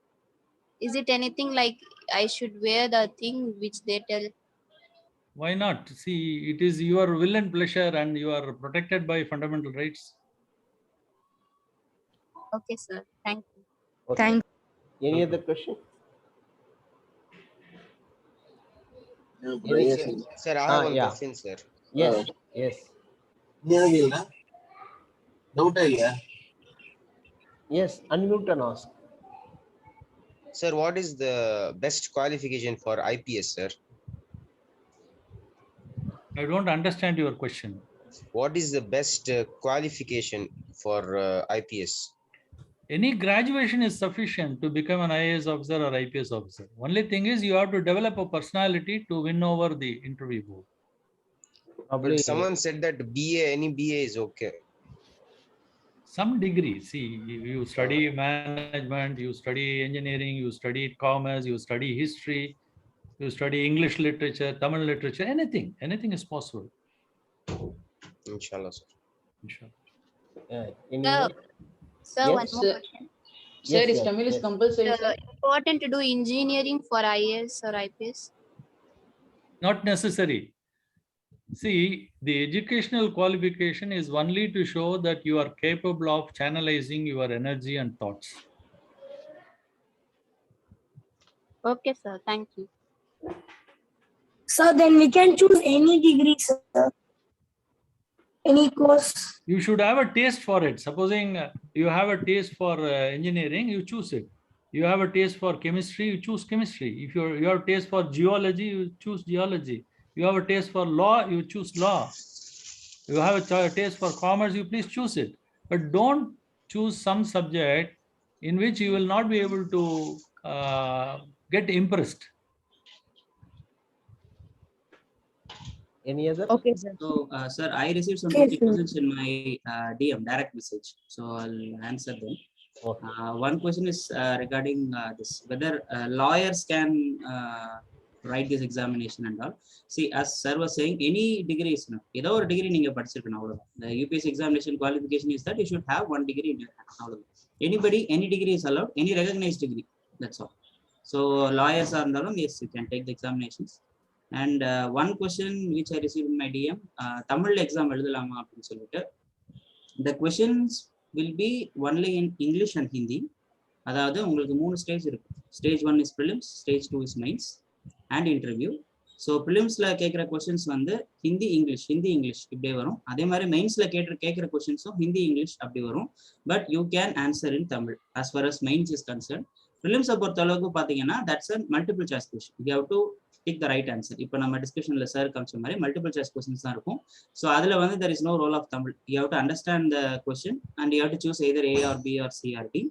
Is it anything like I should wear the thing which they tell? Why not? See, it is your will and pleasure, and you are protected by fundamental rights. Okay, sir. Thank you. Okay. Thank Any other question? Sir, I have one Yeah. question, sir. Yes. Yes. Yes. Unmute and ask. Sir, what is the best qualification for IPS, sir? I don't understand your question. What is the best qualification for IPS? Any graduation is sufficient to become an IAS officer or IPS officer. Only thing is you have to develop a personality to win over the interview board. But someone said that any BA is okay. Some degree. See, you study management, you study engineering, you study commerce, you study history, you study English literature, Tamil literature, anything is possible. Inshallah, sir. Inshallah. Sir, Yes. one more question. Sir, is Tamil is compulsory, sir? Important to do engineering for IAS or IPS? Not necessary. See, the educational qualification is only to show that you are capable of channelizing your energy and thoughts. Okay, sir. Thank you. So then we can choose any degree, sir. Any course. You should have a taste for it. Supposing you have a taste for engineering, you choose it. You have a taste for chemistry, you choose chemistry. If you have a taste for geology, you choose geology. You have a taste for law, you choose law. You have a taste for commerce, you please choose it. But don't choose some subject in which you will not be able to get impressed. Any other? Okay, sir. So, sir, I received some Okay, 50 sir. questions in my DM, direct message. So, I'll answer them. Okay. One question is regarding this, whether lawyers can write this examination and all. See, as sir was saying, any degree is enough. ஏதோ ஒரு degree நீங்க படிச்சிருக்கணும் அவ்வளவுதான். The UPSC examination qualification is that you should have one degree in your hand. அவ்வளவுதான். Anybody, any degree is allowed, any recognized degree. That's all. So, lawyers are இருந்தாலும், yes, you can take the examinations. And one question which I received in my DM, Tamil exam எழுதலாமா அப்படின்னு சொல்லிட்டு, the questions will be only in English and Hindi. அதாவது உங்களுக்கு 3 stage இருக்கு. Stage 1 is prelims, stage 2 is mains and interview. So prelims-ல கேட்குற questions வந்து Hindi English இப்படியே வரும். அதே மாதிரி மெயின்ஸ்ல கேட்குற questions-உம் ஹிந்தி இங்கிலீஷ் அப்படி வரும். But you can answer in Tamil as far as mains is concerned. Prelims-அ பொறுத்த அளவுக்கு பார்த்தீங்கன்னா that's a multiple choice question. You have to pick the right answer. இப்போ நம்ம டிஸ்கஷன்ல சார் காமிச்ச மாதிரி மல்டிபிள் சாய்ஸ் கொஸ்டின்ஸ் தான் இருக்கும். ஸோ அதுல வந்து there is no role of Tamil. You have to understand the question and you have to choose either A or B or C or D.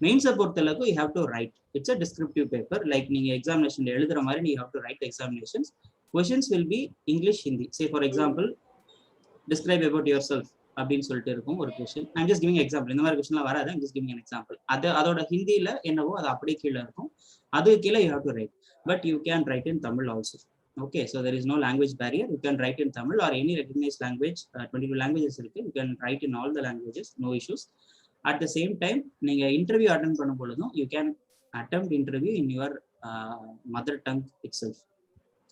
மெயின்ஸை பொறுத்த அளவுக்கு you have to write. It's a descriptive paper. Like நீங்க எக்ஸாமினேஷன்ல எழுதுற மாதிரி you have to write the examinations. Questions will be English, Hindi. Say for example, describe about yourself அப்படின்னு சொல்லிட்டு இருக்கும் ஒரு question. I'm just giving example. இந்த மாதிரி கொஸ்டின்லாம் வராது. I'm just giving an example. அதோட ஹிந்தியில என்னவோ அது அப்படியே கீழே இருக்கும். அதுக்கு கீழே you have to write. But you can write in Tamil also. Okay, so there is no language barrier. You can write in Tamil or any recognized language. 22 languages இருக்கு. You can write in all the languages, no issues. At the same time, நீங்க interview attend பண்ணும் பொழுதும் you can attempt interview in your mother tongue itself.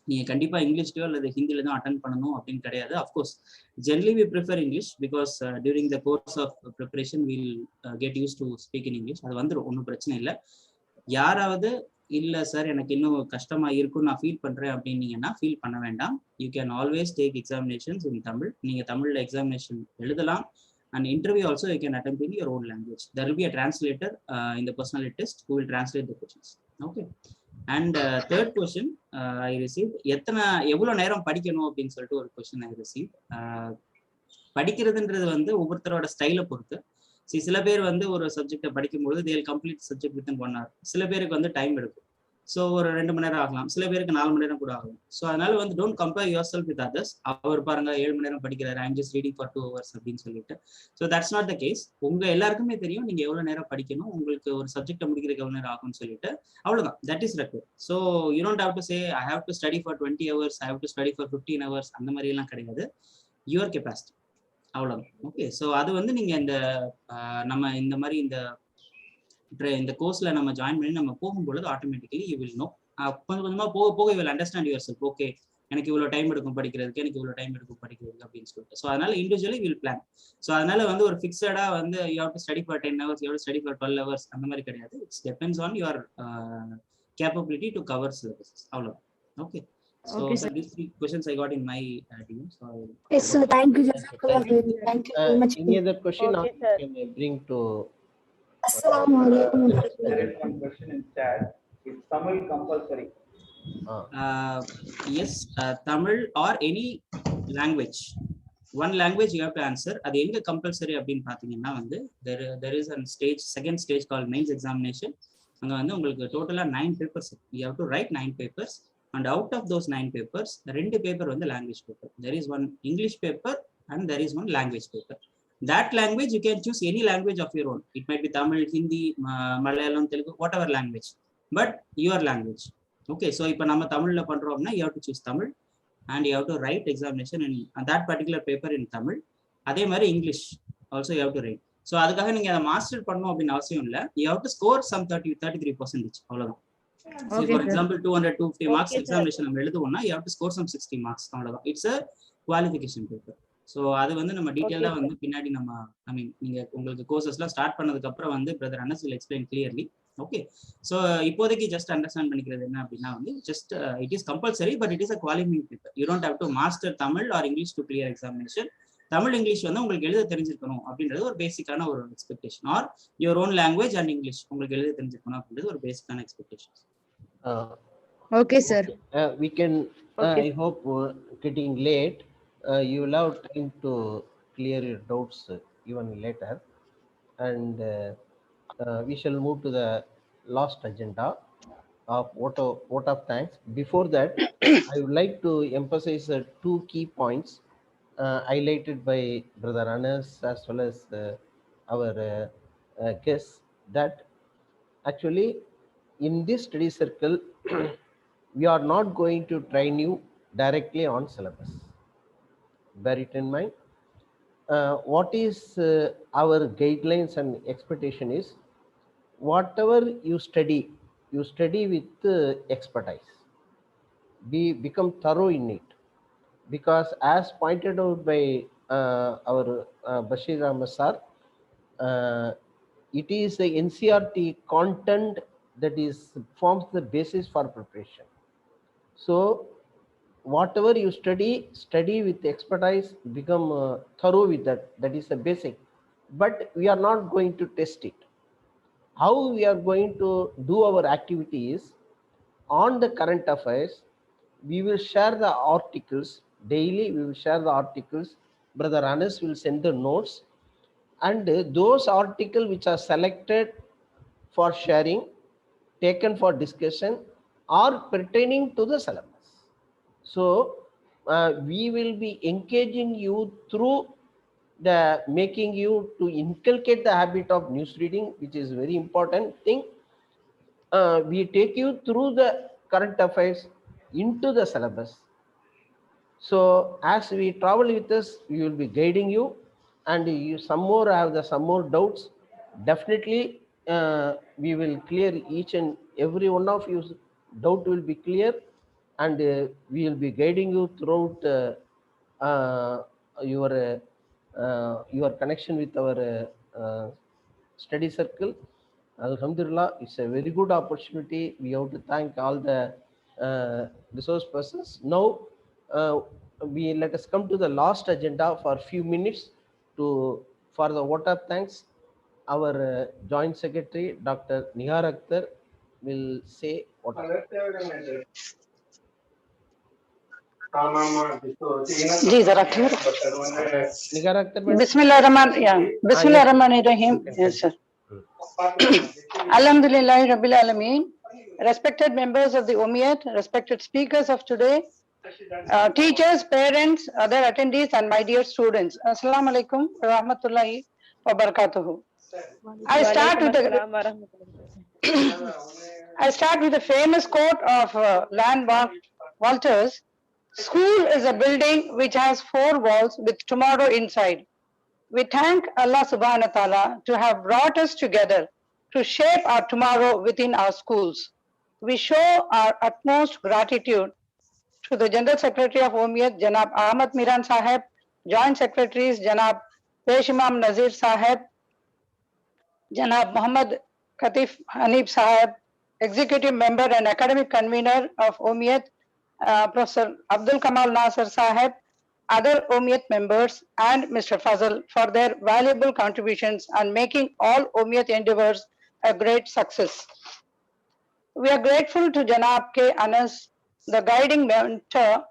நீங்க கண்டிப்பா இங்கிலீஷ்லயோ அல்லது ஹிந்தில தான் attend பண்ணணும் அப்படின்னு கிடையாது. Of course generally we prefer English because during the course of preparation we'll get used to speak in English. அது வந்துடும், ஒன்றும் பிரச்சனை இல்லை. யாராவது இல்ல சார் எனக்கு இன்னும் கஷ்டமா இருக்கும் நான் ஃபீல் பண்றேன் அப்படின்னீங்கன்னா ஃபீல் பண்ண வேண்டாம். You can always take examinations in Tamil. நீங்க தமிழ்ல எக்ஸாமினேஷன் எழுதலாம். And interview also you can attempt in your own language. There will be a translator in the personality test who will translate the questions. Okay. And third question I receive, எவ்வளவு நேரம் படிக்கணும் அப்படின்னு சொல்லிட்டு ஒரு question I receive. படிக்கிறதுன்றது வந்து ஒவ்வொருத்தரோட ஸ்டைலை பொறுத்து. சில பேர் வந்து ஒரு சப்ஜெக்டை படிக்கும்போது they will complete subject within 1 hour. சில பேருக்கு வந்து டைம் எடுக்கும். ஸோ ஒரு 2 மணி நேரம் ஆகலாம், சில பேருக்கு 4 மணி நேரம் கூட ஆகும். ஸோ அதனால வந்து don't compare yourself with others. அவர் பாருங்க 7 மணி நேரம் படிக்கிறாரு, I'm just reading for 2 hours அப்படின்னு சொல்லிட்டு. So that's not the case. உங்க எல்லாருக்குமே தெரியும் நீங்க எவ்வளவு நேரம் படிக்கணும், உங்களுக்கு ஒரு சப்ஜெக்டை முடிக்கிறதுக்கு எவ்வளவு நேரம் ஆகும்னு சொல்லிட்டு. அவ்வளவுதான், that is required. So you don't have to say I have to study for 20 hours, I have to study for 15 hours, அந்த மாதிரி எல்லாம் கிடையாது. யுவர் கெப்பாசிட்டி, அவ்வளவுதான். ஓகே. ஸோ அது வந்து நீங்க நம்ம இந்த மாதிரி இந்த கோர்ஸ்ல நம்ம ஜாயின் பண்ணி நம்ம போகும்பொழுது ஆட்டோமேட்டிக்கலி யூ வில் நோ. கொஞ்சம் கொஞ்சமா போக போக you will understand your self. Okay, எனக்கு இவ்வளவு டைம் எடுக்கும் படிக்கிறதுக்கு, எனக்கு இவ்வளவு டைம் எடுக்கும் படிக்கிறதுக்கு அப்படின்னு சொல்லிட்டு. ஸோ அதனால இண்டிவிஜுவலி வில் பிளான். ஸோ அதனால வந்து ஒரு ஃபிக்ஸடா வந்து you have to study for 10 hours, you have to study for 12 hours அந்த மாதிரி கிடையாது. It's depends on your capability to cover syllabus. அவ்வளவுதான். Okay. So these 3 questions I got in my team. So Yes, sir. Thank you. Thank you very much. Any other question Okay, or can I bring to? Assalamu alaikum. There is one question in chat. Is Tamil compulsory? Yes, Tamil or any language. One language you have to answer. அது எங்க compulsory அப்படின்னு பாத்தீங்கன்னா வந்து there is a second stage called mains examination. அங்க வந்து உங்களுக்கு டோட்டலா 9 papers. You have to write 9 papers. And out of those 9 papers, 2 paper வந்து language paper. There is one English paper and there is one language paper. That language you can choose any language of your own. It might be Tamil, Hindi, Malayalam, Telugu, whatever language. But your language. Okay, so இப்போ நம்ம தமிழ்ல பண்றோம்னா you have to choose Tamil and you have to write examination in that particular paper in Tamil. அதே மாதிரி English also you have to write. So அதுக்காக நீங்க அதை master பண்ணணும் அப்படின்னு அவசியம் இல்லை. You have to score some 33%. அவ்வளவுதான். So for example 250 marks examination நம்ம எழுதுவோம்னா you have to score some 60 marks. அவ்வளவுதான். It's a qualification paper. So அது வந்து நம்ம டீட்டெயிலா வந்து பின்னாடி நம்ம நீங்க உங்களுக்கு கோர்சஸ்லாம் ஸ்டார்ட் பண்ணதுக்கு அப்புறம் வந்து brother Anas will explain clearly. Okay. So இப்போதைக்கு ஜஸ்ட் அண்டர்ஸ்டாண்ட் பண்ணிக்கிறது என்ன அப்படின்னா வந்து just it is compulsory but it is a qualifying paper. You don't have to master Tamil or English to clear examination. Tamil English வந்து உங்களுக்கு எழுத தெரிஞ்சிருக்கணும் அப்படின்றது ஒரு பேசிக்கான ஒரு expectation. Or your own language and English உங்களுக்கு எழுத தெரிஞ்சிருக்கணும் அப்படின்றது ஒரு பேசிக்கான expectation. Okay, sir. We can. I hope getting late. You will have time to clear your doubts even later, and we shall move to the last agenda. of vote of thanks. Before that, I would like to emphasize two key points highlighted by Brother Anas as well as our guests, that actually in this study circle we are not going to train you directly on syllabus. Bear it in mind. What is our guidelines and expectation is, whatever you study with expertise. Become thorough in it, because as pointed out by our Bashir Ahmed sir, it is the NCERT content that forms the basis for preparation. So whatever you study with expertise, become thorough with that. That is the basic. But we are not going to test it. How we are going to do our activities on the current affairs, we will share the articles daily. We will share the articles. Brother Anas will send the notes, and those articles which are selected for sharing, taken for discussion, are pertaining to the syllabus. So we will be engaging you through the making you to inculcate the habit of news reading, which is very important thing. We take you through the current affairs into the syllabus. So as we travel with us, we will be guiding you, and you some more have some more doubts. Definitely we will clear each and every one of you doubt will be clear, and we will be guiding you throughout your connection with our study circle. Alhamdulillah, it's a very good opportunity. We have to thank all the resource persons. Now let us come to the last agenda for a few minutes for the vote of thanks. Our Joint Secretary, Dr. Nihar Akhtar, will say what. जी जरा clear Nihar Akhtar, बिस्मिल्लाहिर्रहमानिर्रहीम. Yes, sir. Alhamdulillahi Rabbil Alameen. Respected members of the Ummiyat, respected speakers of today, teachers, parents, other attendees, and my dear students. Assalamu alaikum wa rahmatullahi wa barakatuhu. I start with a famous quote of Lan Walters. School is a building which has 4 walls with tomorrow inside. We thank Allah subhanahu wa ta'ala to have brought us together to shape our tomorrow within our schools. We show our utmost gratitude to the General Secretary of Ummiyat, Janab Ahmad Miran Saheb, Joint Secretaries, Janab Pesh Imam Nazir Saheb, Janab Muhammad Katif Hanif Saheb, Executive Member and Academic Convener of Ummiyat, Professor Abdul Kamal Nasir Saheb, other Ummiyat members, and Mr. Fazal for their valuable contributions and making all Ummiyat endeavors a great success. We are grateful to Janab K. Anas, the guiding mentor,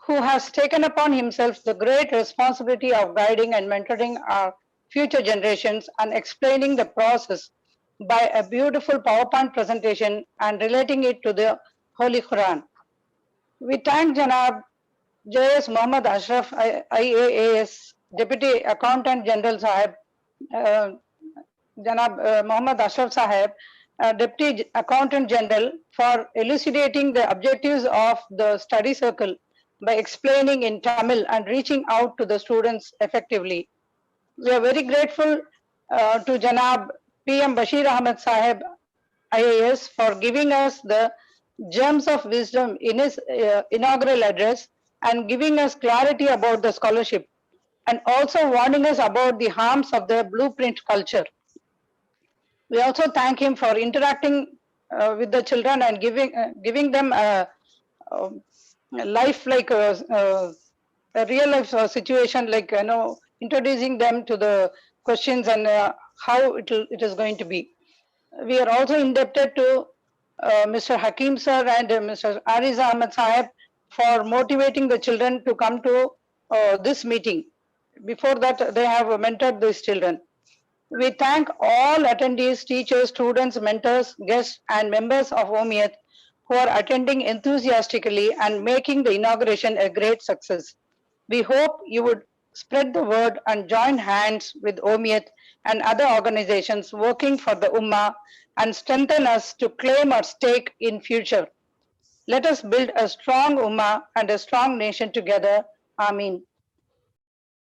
who has taken upon himself the great responsibility of guiding and mentoring our future generations and explaining the process by a beautiful PowerPoint presentation and relating it to the Holy Quran. We thank Janab J.S. Muhammad Ashraf, IAAS, Deputy Accountant General Saheb, Janab Muhammad Ashraf Saheb, Deputy Accountant General, for elucidating the objectives of the study circle by explaining in Tamil and reaching out to the students effectively. We are very grateful to Janab PM Bashir Ahmed Saheb, IAS, for giving us the gems of wisdom in his inaugural address and giving us clarity about the scholarship, and also warning us about the harms of the blueprint culture. We also thank him for interacting with the children and giving them a life, like a real life situation, like introducing them to the questions and how it is going to be. We are also indebted to Mr. Hakim sir and Mr. Ariz Ahmed Saheb for motivating the children to come to this meeting. Before that, they have mentored these children. We thank all attendees, teachers, students, mentors, guests, and members of Ummiyat who are attending enthusiastically and making the inauguration a great success. We hope you would spread the word and join hands with OMIAT and other organizations working for the Ummah and strengthen us to claim our stake in future. Let us build a strong Ummah and a strong nation together. Ameen.